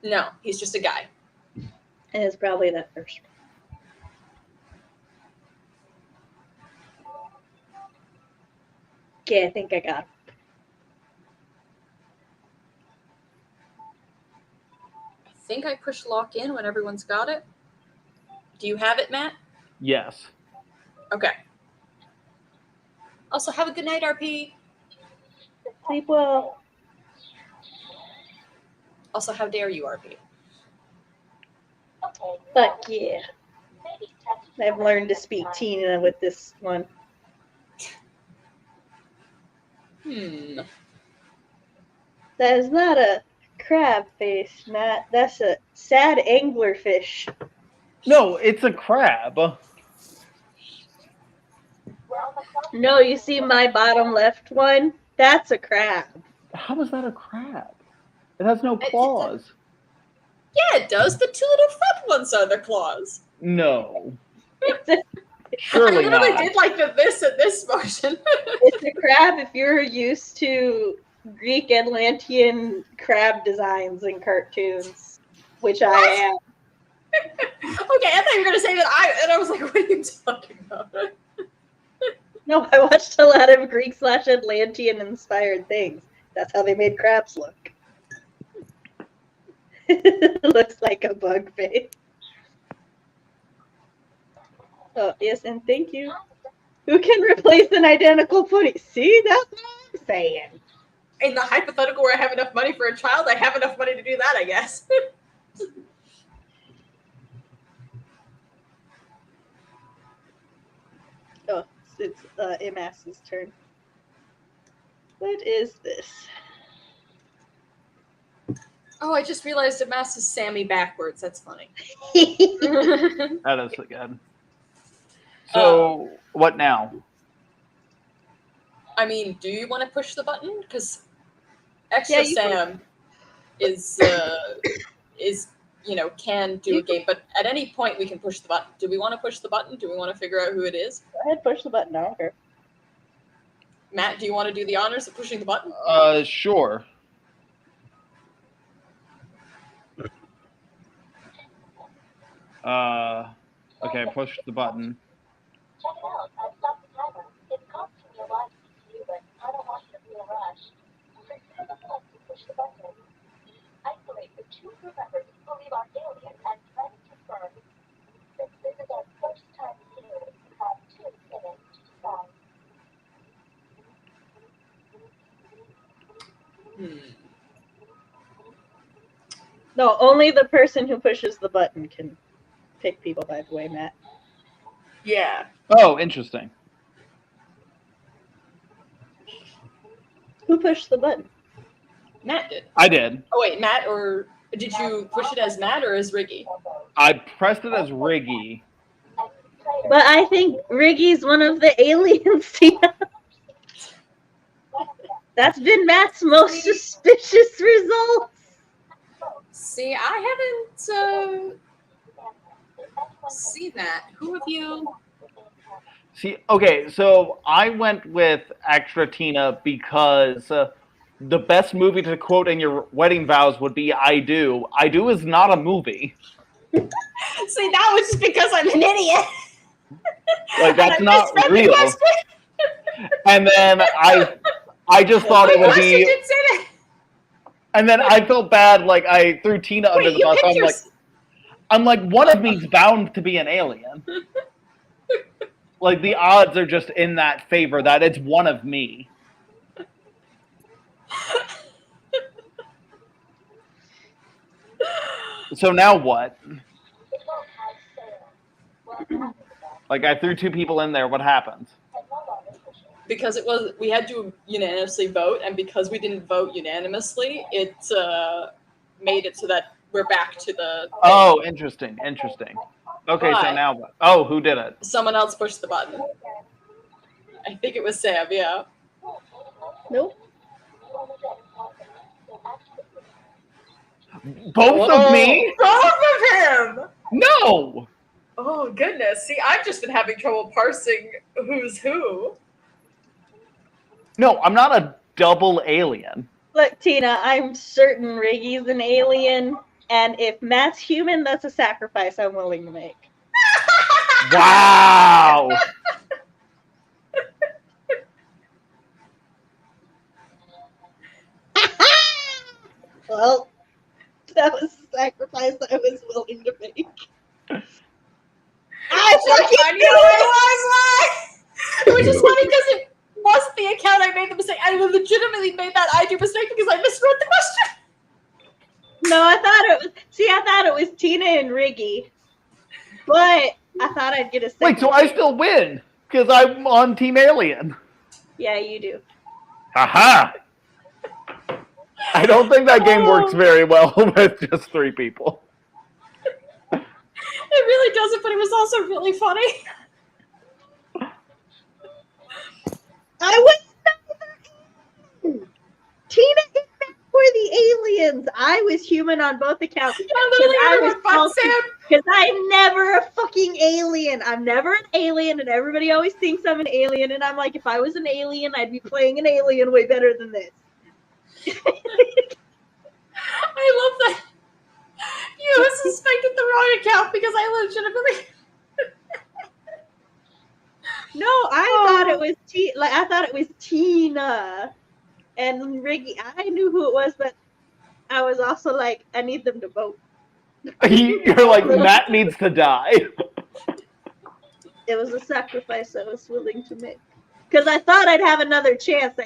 No, he's just a guy. And it's probably that first one. Okay, I think I got him. I think I pushed lock in when everyone's got it. Do you have it, Matt? Yes. Okay. Also, have a good night, RP. Sleep well. Also, how dare you, RP? Fuck yeah. I've learned to speak Tina with this one. That is not a crab face, Matt. That's a sad anglerfish. No, it's a crab. No, you see my bottom left one? That's a crab. How is that a crab? It has no claws. Yeah, it does. The 2 little front ones are the claws. No. Surely I literally not. did like this and this motion. It's a crab if you're used to Greek Atlantean crab designs in cartoons, which I am. Okay, I thought you were going to say that I was like, what are you talking about? No, I watched a lot of Greek/Atlantean inspired things. That's how they made crabs look. It looks like a bug face. Oh, yes, and thank you. Who can replace an identical pony? See, that's what I'm saying. In the hypothetical where I have enough money for a child, I have enough money to do that, I guess. Oh, it's Imas's turn. What is this? Oh, I just realized Amass is Sammy backwards. That's funny. That is good. So, what now? I mean, do you want to push the button? Because Extra Yeah, you Sam is can do a game, but at any point we can push the button. Do we want to push the button? Do we want to figure out who it is? Go ahead, push the button. I don't care. Matt, do you want to do the honors of pushing the button? Sure. Okay, push the button. Check it out. I've stopped the timer. It's costing me a lot to you, but I don't want you to feel rushed. Prepare the button to push the button. Isolate the 2 group members who believe are alien and try to confirm. Since this is our first time here, we have 2 minutes to decide. No, only the person who pushes the button can pick people, by the way, Matt. Yeah. Oh, interesting. Who pushed the button? Matt did. I did. Oh, wait, Matt, or did you push it as Matt or as Riggy? I pressed it as Riggy. But I think Riggy's one of the aliens, Tina. That's been Matt's most suspicious result. See, I haven't seen that. Who of you? See, okay, so I went with Extra Tina because the best movie to quote in your wedding vows would be I Do. I Do is not a movie. See, that was just because I'm an idiot. Like, that's not real. And then I just thought it would be... did say that. And then I felt bad, like I threw Tina under the bus. I'm like, one of me's bound to be an alien. Like, the odds are just in that favor that it's one of me. So now what? Like, I threw 2 people in there. What happens? Because we had to unanimously vote, and because we didn't vote unanimously, it made it so that we're back to the... Oh, interesting. Okay, But so now what? Oh, who did it? Someone else pushed the button. I think it was Sam, yeah. Nope. Both of me? Both of him! No! Oh, goodness. See, I've just been having trouble parsing who's who. No, I'm not a double alien. Look, Tina, I'm certain Riggy's an alien, and if Matt's human, that's a sacrifice I'm willing to make. Wow! Well, that was a sacrifice I was willing to make. I fucking knew it was! Which is funny because it wasn't the account I made the mistake. I legitimately made that I do mistake because I misread the question. No, I thought it was Tina and Riggy. But I thought I'd get a second. Wait, so I still win because I'm on Team Alien. Yeah, you do. Haha! I don't think that game works very well with just 3 people. It really doesn't, but it was also really funny. I was Tina and Matt were the aliens. I was human on both accounts. Because I'm never a fucking alien. I'm never an alien, and everybody always thinks I'm an alien. And I'm like, if I was an alien, I'd be playing an alien way better than this. I love that. You suspected the wrong account because I legitimately. No, I thought it was I thought it was Tina and Riggy. I knew who it was, but I was also like, I need them to vote. You're like, Matt needs to die. It was a sacrifice I was willing to make. Because I thought I'd have another chance. I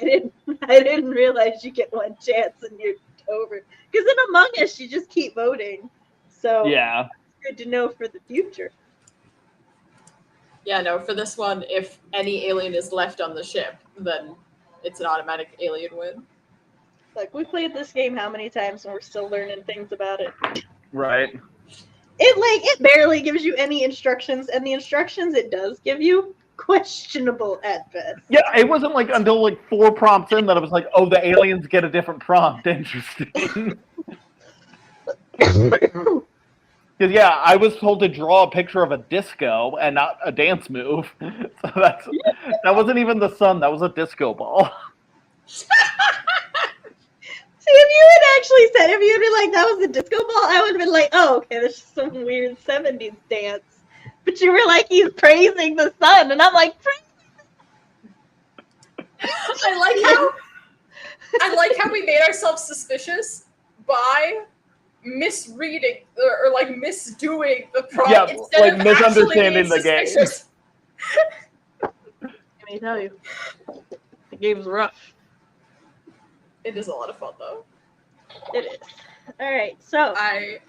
didn't realize you get one chance and you're over. Because in Among Us, you just keep voting. So yeah, it's good to know for the future. Yeah, no, for this one, if any alien is left on the ship, then it's an automatic alien win. Like, we played this game how many times and we're still learning things about it. Right. It barely gives you any instructions, and the instructions it does give you, questionable at best. Yeah, it wasn't like until like 4 prompts in that I was like, oh, the aliens get a different prompt. Interesting. Because yeah, I was told to draw a picture of a disco and not a dance move. So that wasn't even the sun. That was a disco ball. See, if you had actually said, if you had been like, that was a disco ball, I would have been like, oh, okay, there's some weird 70s dance. But you were like, he's praising the sun. And I'm like, I like how we made ourselves suspicious by misreading or like misdoing the prompt Yeah, instead like of misunderstanding the actually being game. suspicious. let me tell you, the game's rough. It is a lot of fun though. It is. All right, so I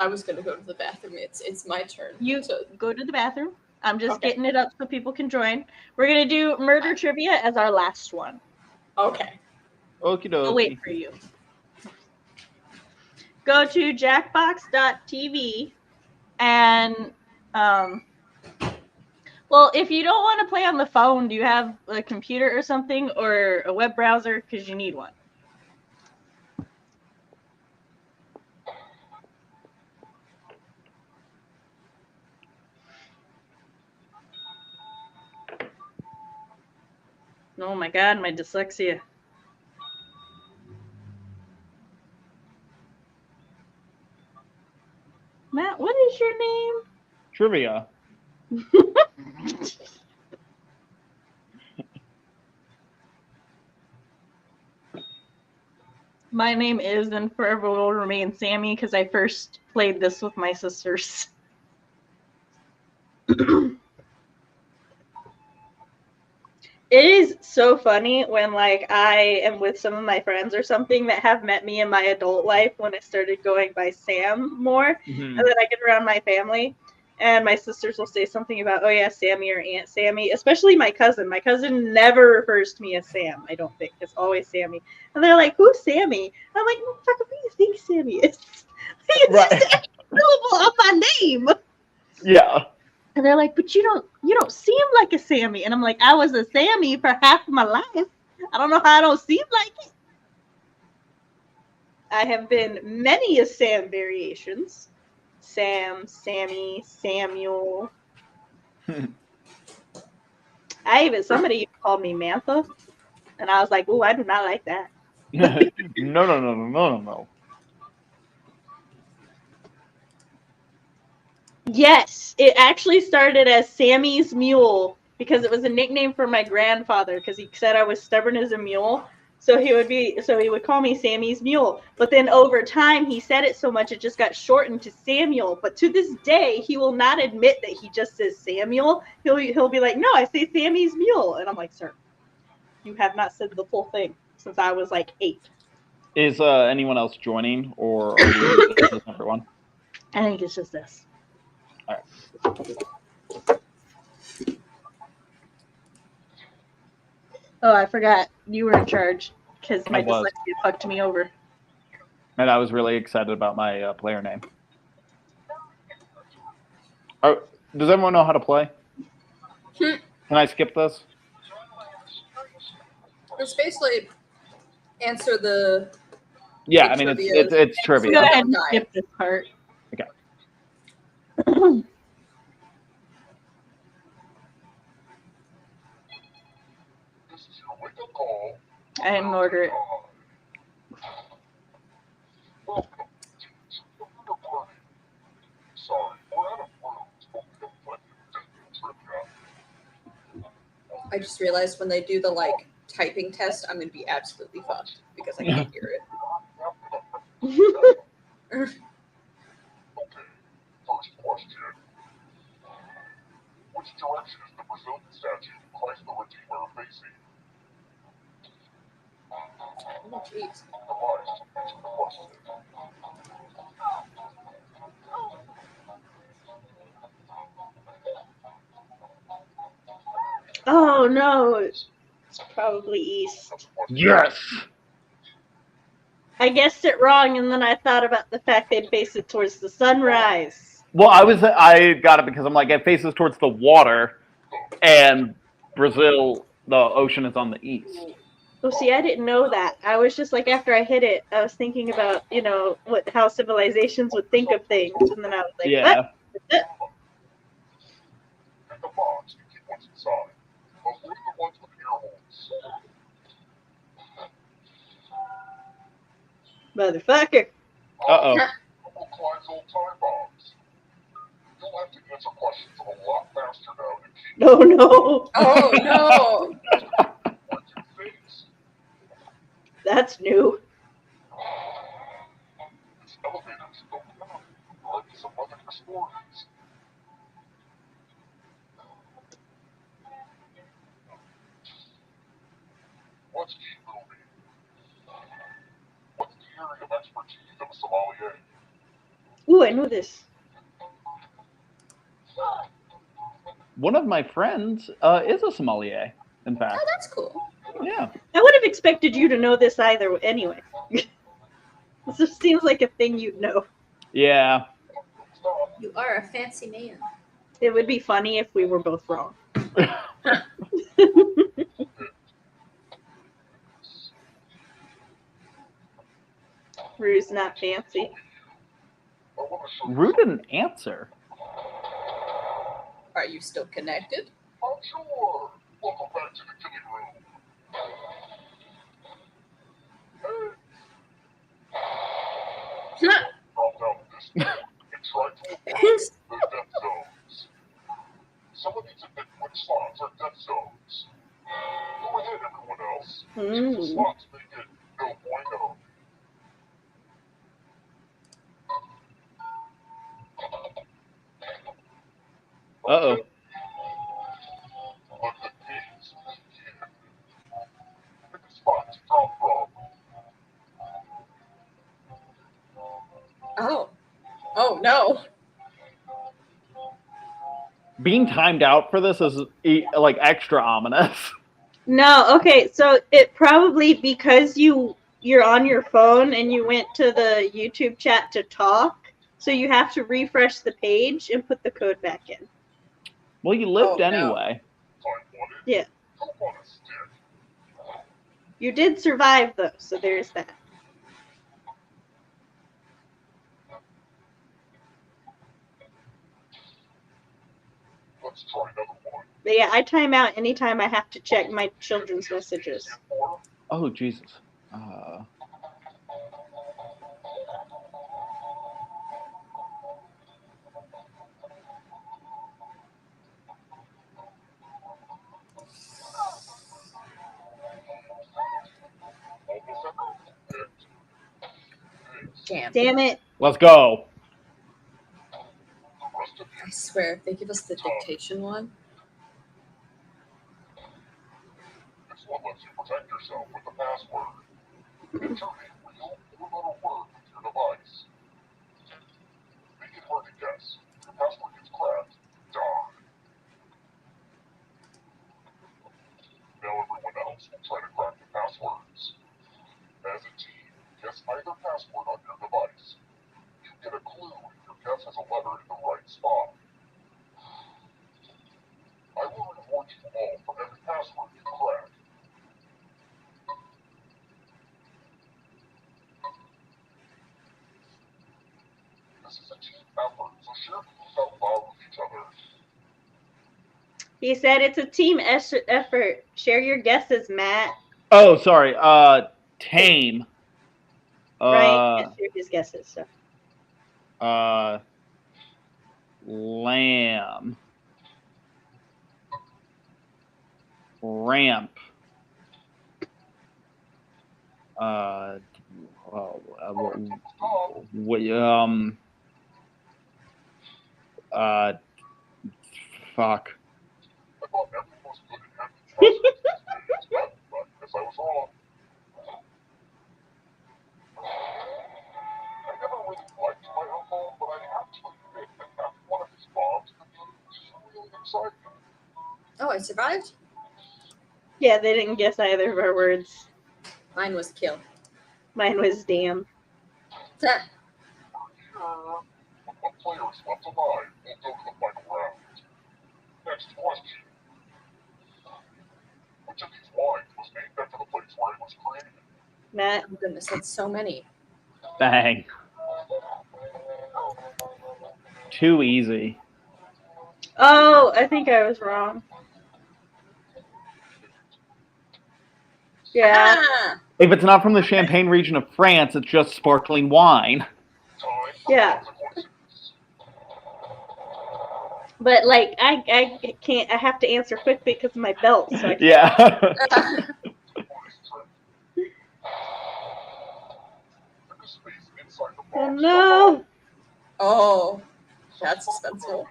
was gonna go to the bathroom. It's my turn. You go to the bathroom. I'm just getting it up so people can join. We're gonna do murder trivia as our last one. Okay. Okie dokie. I'll wait for you. Go to jackbox.tv and well, if you don't want to play on the phone, do you have a computer or something or a web browser? Because you need one. Oh my god, my dyslexia. Matt, what is your name? Trivia. My name is and forever will remain Sammy because I first played this with my sisters. It is so funny when like I am with some of my friends or something that have met me in my adult life when I started going by Sam more, and then I get around my family and my sisters will say something about, oh yeah, Sammy or Aunt Sammy, especially my cousin. My cousin never refers to me as Sam, I don't think. It's always Sammy. And they're like, who's Sammy? And I'm like, what the fuck do you think Sammy is? It's Right. just a syllable of my name. Yeah. And they're like, but you don't seem like a Sammy. And I'm like, I was a Sammy for half of my life. I don't know how I don't seem like it. I have been many a Sam variations. Sam, Sammy, Samuel. Somebody called me Mantha. And I was like, ooh, I do not like that. No. Yes, it actually started as Sammy's Mule because it was a nickname for my grandfather because he said I was stubborn as a mule. So he would call me Sammy's Mule. But then over time he said it so much it just got shortened to Samuel. But to this day he will not admit that he just says Samuel. He'll be like, no, I say Sammy's Mule. And I'm like, sir, you have not said the full thing since I was like 8. Is anyone else joining or are we just everyone? I think it's just this. All right. Oh, I forgot you were in charge because my dyslexia fucked me over. And I was really excited about my player name. Does everyone know how to play? Can I skip this? It's basically answer the. Yeah, I mean it's trivia. Go ahead and skip this part. Okay. I didn't order it. I just realized when they do the like typing test, I'm gonna be absolutely fucked because I can't hear it. First question. Which direction is the Brazilian statue of Christ the Redeemer facing? Oh, jeez. Oh no, it's probably east. Yes. I guessed it wrong, and then I thought about the fact they'd face it towards the sunrise. Well, I got it because I'm like it faces towards the water, and Brazil, the ocean is on the east. Oh, see, I didn't know that. I was just like, after I hit it, I was thinking about, how civilizations would think of things, and then I was like, Yeah. what? In the box, you keep what's inside. Avoid the ones with ear holes. Motherfucker. Uh-oh. Uncle Clyde's old time bombs. You'll have to answer questions a lot faster now to keep. No, no. Oh no! What do you face? That's new. This elevator's going up. Might be some other stories. Let's keep moving. What's the area of expertise of a sommelier? Ooh, I know this. One of my friends is a sommelier, in fact. Oh, that's cool. Yeah. I would have expected you to know this either anyway. This just seems like a thing you'd know. Yeah. You are a fancy man. It would be funny if we were both wrong. Rue's not fancy. Rue didn't answer. Are you still connected? I'm sure. Welcome back to the killing room. Drop down this way and try to avoid the death zones. Some of these iniquitous slots are death zones. Go ahead, everyone else. The slots make it no bueno. Uh-oh. Let the games begin. Pick a spot to drop from. Oh. Oh no. Being timed out for this is like extra ominous. No, okay, so it probably because you're on your phone and you went to the YouTube chat to talk, so you have to refresh the page and put the code back in. Well, you lived no. anyway. Yeah. You did survive though, so there's that. Let's try another one. But yeah, I time out anytime I have to check my children's messages. Oh, Jesus. Damn it. Let's go. I swear, if they give us the dictation one. This one lets you protect yourself with the password. Enter a real four-letter word with your device. Make it hard to guess. If your password gets cracked, die. Now everyone else will try to crack the passwords. As a team, guess either password on your device. You get a clue if your guess has a letter in the right spot. I will reward you all for every password you crack. This is a team effort, so share these out loud with each other. He said it's a team effort. Share your guesses, Matt. Oh, sorry. Tame. Right? Share his guesses. So. Lamb. Ramp. Fuck. I thought everyone was good at having passwords these days, but I guess I was wrong. I never really liked my uncle, but I have to admit that having one of his bombs in the game is really exciting. Oh, I survived? Yeah, they didn't guess either of our words. Mine was kill. Mine was damn. Here, with one player is left alive, we'll go to the final round. Next question. Which of these wines was named after the place where it Matt. Oh goodness, that's so many. Bang. Too easy. Oh, I think I was wrong. Yeah. Ah! If it's not from the Champagne region of France, it's just sparkling wine. Yeah. But like, I can't. I have to answer quick because of my belt. So I can't. Yeah. Oh no. Oh, that's suspenseful.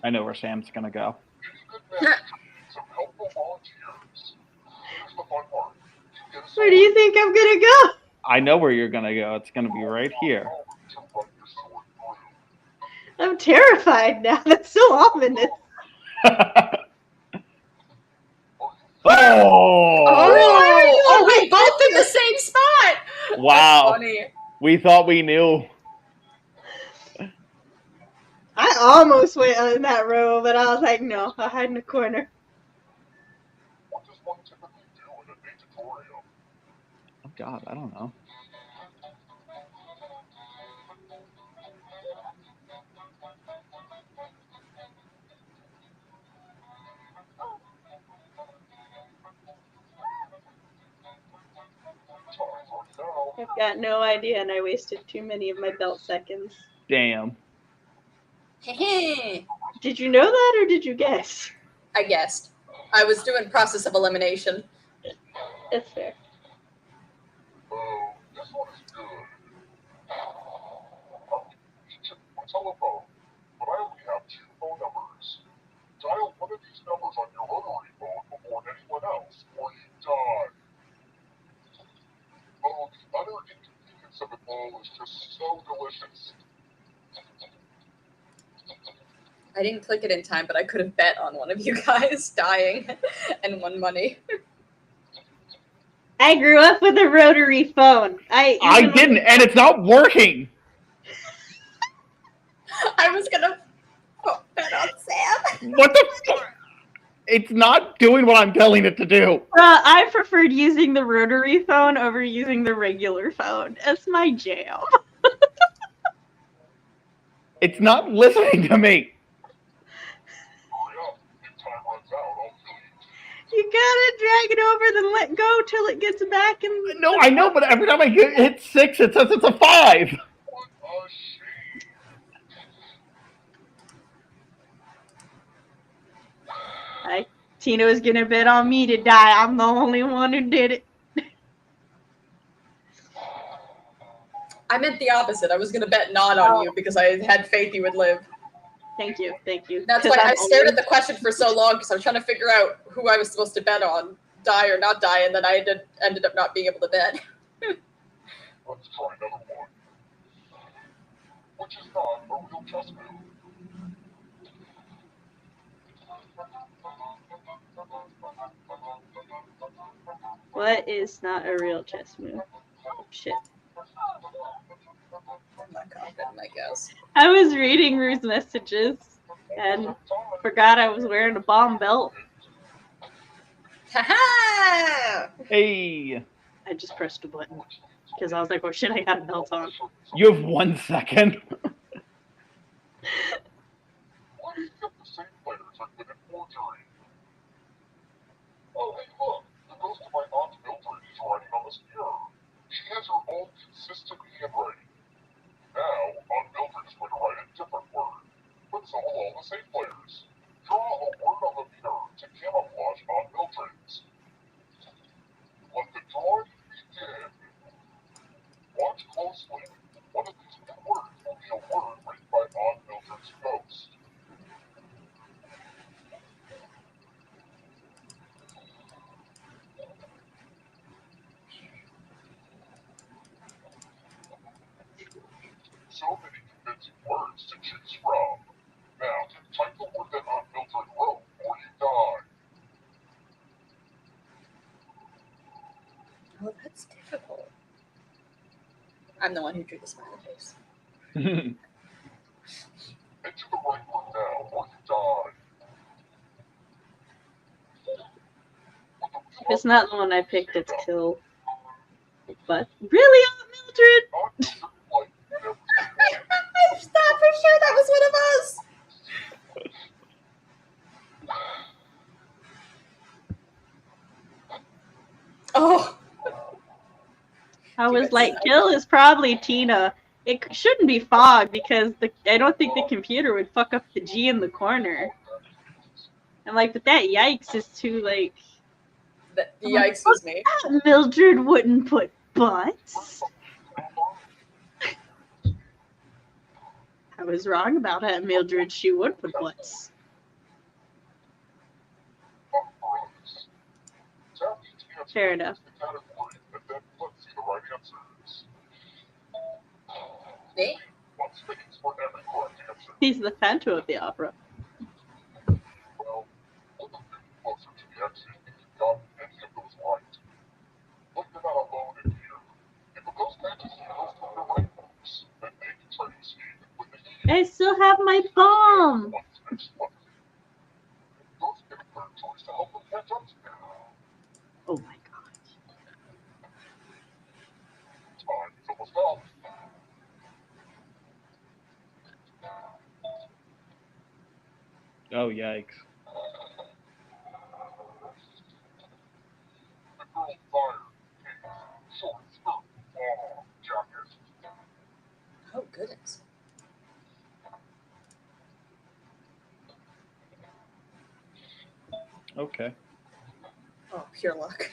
I know where Sam's gonna go. Where do you think I'm gonna go? I know where you're gonna go. It's gonna be right here. I'm terrified now. That's so ominous. Oh, we both in the same spot. Wow. That's funny. We thought we knew. I almost went in that row, but I was like, no, I'll hide in the corner. Oh God, I don't know. I've got no idea, and I wasted too many of my belt seconds. Damn. Did you know that, or did you guess? I guessed. I was doing process of elimination. That's fair. Telephone, but I only have 2 phone numbers. Dial one of these numbers on your rotary phone before anyone else, or you die. Oh, the utter inconvenience of it all is just so delicious. I didn't click it in time, but I could have bet on one of you guys dying and won money. I grew up with a rotary phone. I didn't, and it's not working. I was gonna bet on Sam. What the fuck? It's not doing what I'm telling it to do. I preferred using the rotary phone over using the regular phone. That's my jam. It's not listening to me. You gotta drag it over, then let go till it gets back. And No, I know, but every time I hit 6, it says it's a 5. Tino's gonna bet on me to die. I'm the only one who did it. I meant the opposite. I was gonna bet not on you because I had faith you would live. Thank you, thank you. That's why I stared at the question for so long because I was trying to figure out who I was supposed to bet on, die or not die, and then I ended up not being able to bet. Let's try another one. Which is not a real chess move. What is not a real chess move? Oh, shit. I'm not confident in my guess. I was reading Rue's messages and forgot I was wearing a bomb belt. Ha-ha! Hey. I just pressed a button because I was like, oh shit, I got a belt on. You have 1 second. Oh, hey, look. The ghost of my Aunt Mildred is writing on this mirror. She has her own consistent handwriting. Now, Aunt Mildred is going to write a different word, but so will all the safe players. Draw a word on the mirror to camouflage Aunt Mildred's. Let the drawing begin. Watch closely. One of these new words will be a word written by Aunt Mildred's ghost. So many convincing words to choose from. Now, type the word that Aunt Mildred wrote or you die. Oh, that's difficult. I'm the one who drew the smiley face. Enter the right word now or you die. it's not the one I picked, it's Kill. But really, Aunt Mildred? I thought for sure that was one of us. Oh. I was like, Kill is probably Tina. It shouldn't be Fog because I don't think the computer would fuck up the G in the corner. I'm like, but that yikes is too like. The yikes was me. Mildred wouldn't put butts. I was wrong about that, Mildred. She would put butts. Fair enough. Me? He's the Phantom of the Opera. I still have my bomb. Oh my god. Oh, yikes. Oh, goodness. Okay. Oh, pure luck.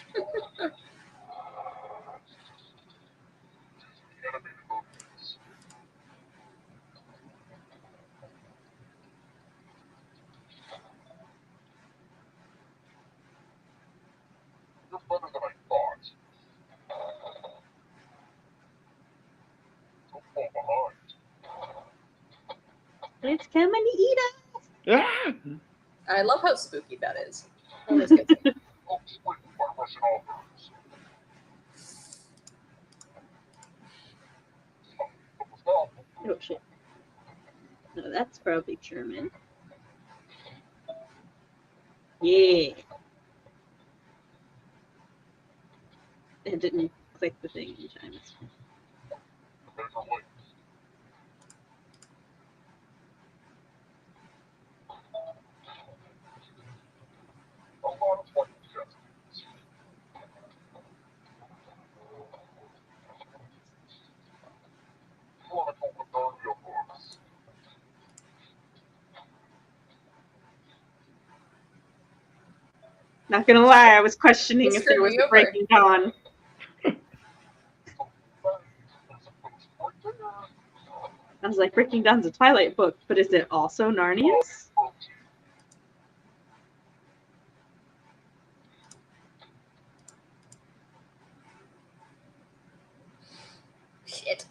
It's coming to eat us. Ah! I love how spooky that is. Oh shit. No, that's probably German. Yeah. It didn't click the thing in time. Not gonna lie, I was questioning if there was a Breaking Dawn. I was like, Breaking Dawn's a Twilight book, but is it also Narnia's? Shit.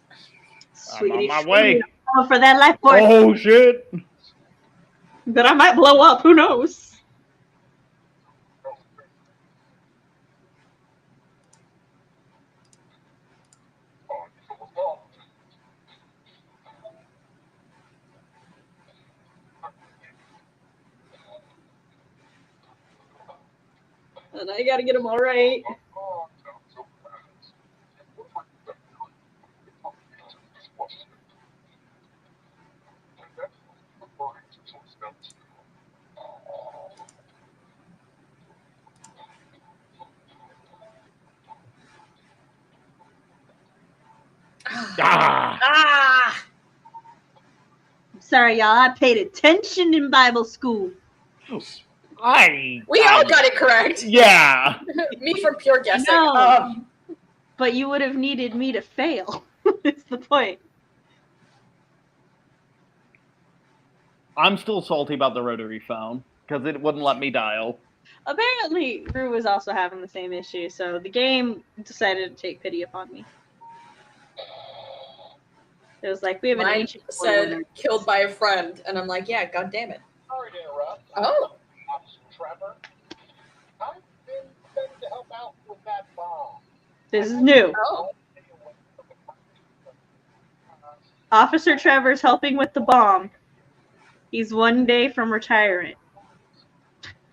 I'm on my way. Oh, for that life force. Oh, shit. But I might blow up. Who knows? And I gotta get them all right. Ah! I'm sorry, y'all. I paid attention in Bible school. We all got it correct. Yeah. Me from pure guessing. No, but you would have needed me to fail. That's the point. I'm still salty about the rotary phone because it wouldn't let me dial. Apparently, Rue was also having the same issue, so the game decided to take pity upon me. It was like, we have an Mine ancient said killed by a friend, and I'm like, yeah, god damn it. Sorry to interrupt. Oh. Officer Trevor. I've been sent to help out with that bomb. This is new. Oh. Officer Trevor's helping with the bomb. He's one day from retirement.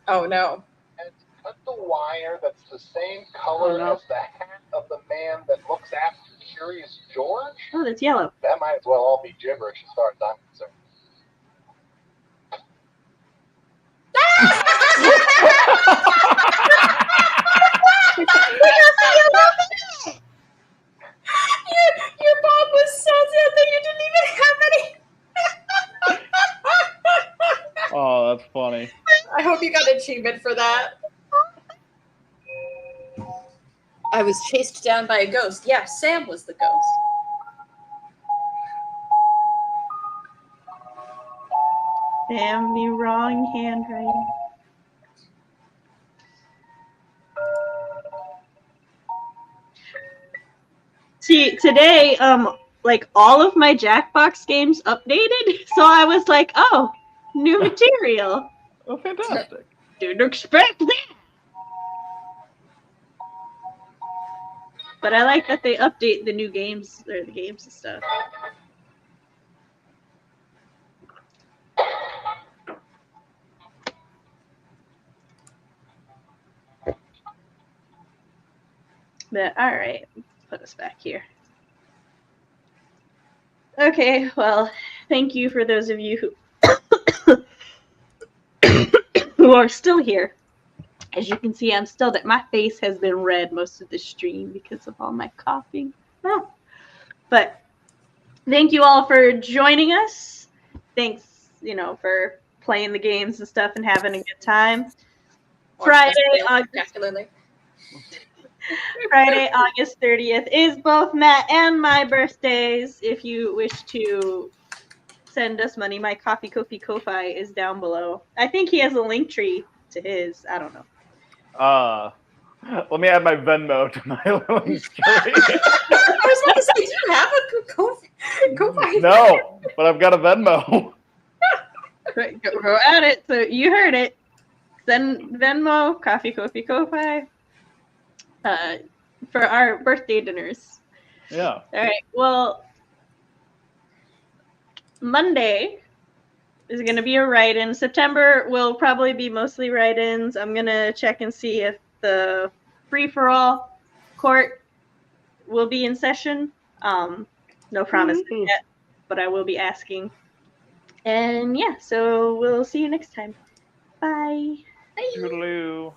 Oh no. And cut the wire that's the same color as the hat of the man that looks after Curious George? Oh, that's yellow. That might as well all be gibberish as far as I'm concerned. Your Bob was so sad that you didn't even have any. Oh, that's funny. I hope you got an achievement for that. I was chased down by a ghost. Yeah, Sam was the ghost. Damn, the wrong handwriting. See, today, like all of my Jackbox games updated, so I was like, oh, new material. Oh, fantastic. Didn't expect that. But I like that they update the new games, or the games and stuff. But all right, put us back here. Okay, well, thank you for those of you who are still here. As you can see, I'm still that my face has been red most of the stream because of all my coughing. But thank you all for joining us. Thanks, for playing the games and stuff and having a good time. Friday, August 30th is both Matt and my birthdays. If you wish to send us money, my Ko-Fi is down below. I think he has a link tree to his. I don't know. Let me add my Venmo to my link tree. I was about to say, do you have a Ko-Fi? No, but I've got a Venmo. Right, go at it. So you heard it. Send Venmo, Ko-Fi. For our birthday dinners. Yeah. All right. Well, Monday is going to be a write-in. September will probably be mostly write-ins. I'm going to check and see if the free-for-all court will be in session. No promises yet, but I will be asking. And yeah, so we'll see you next time. Bye. Toodaloo.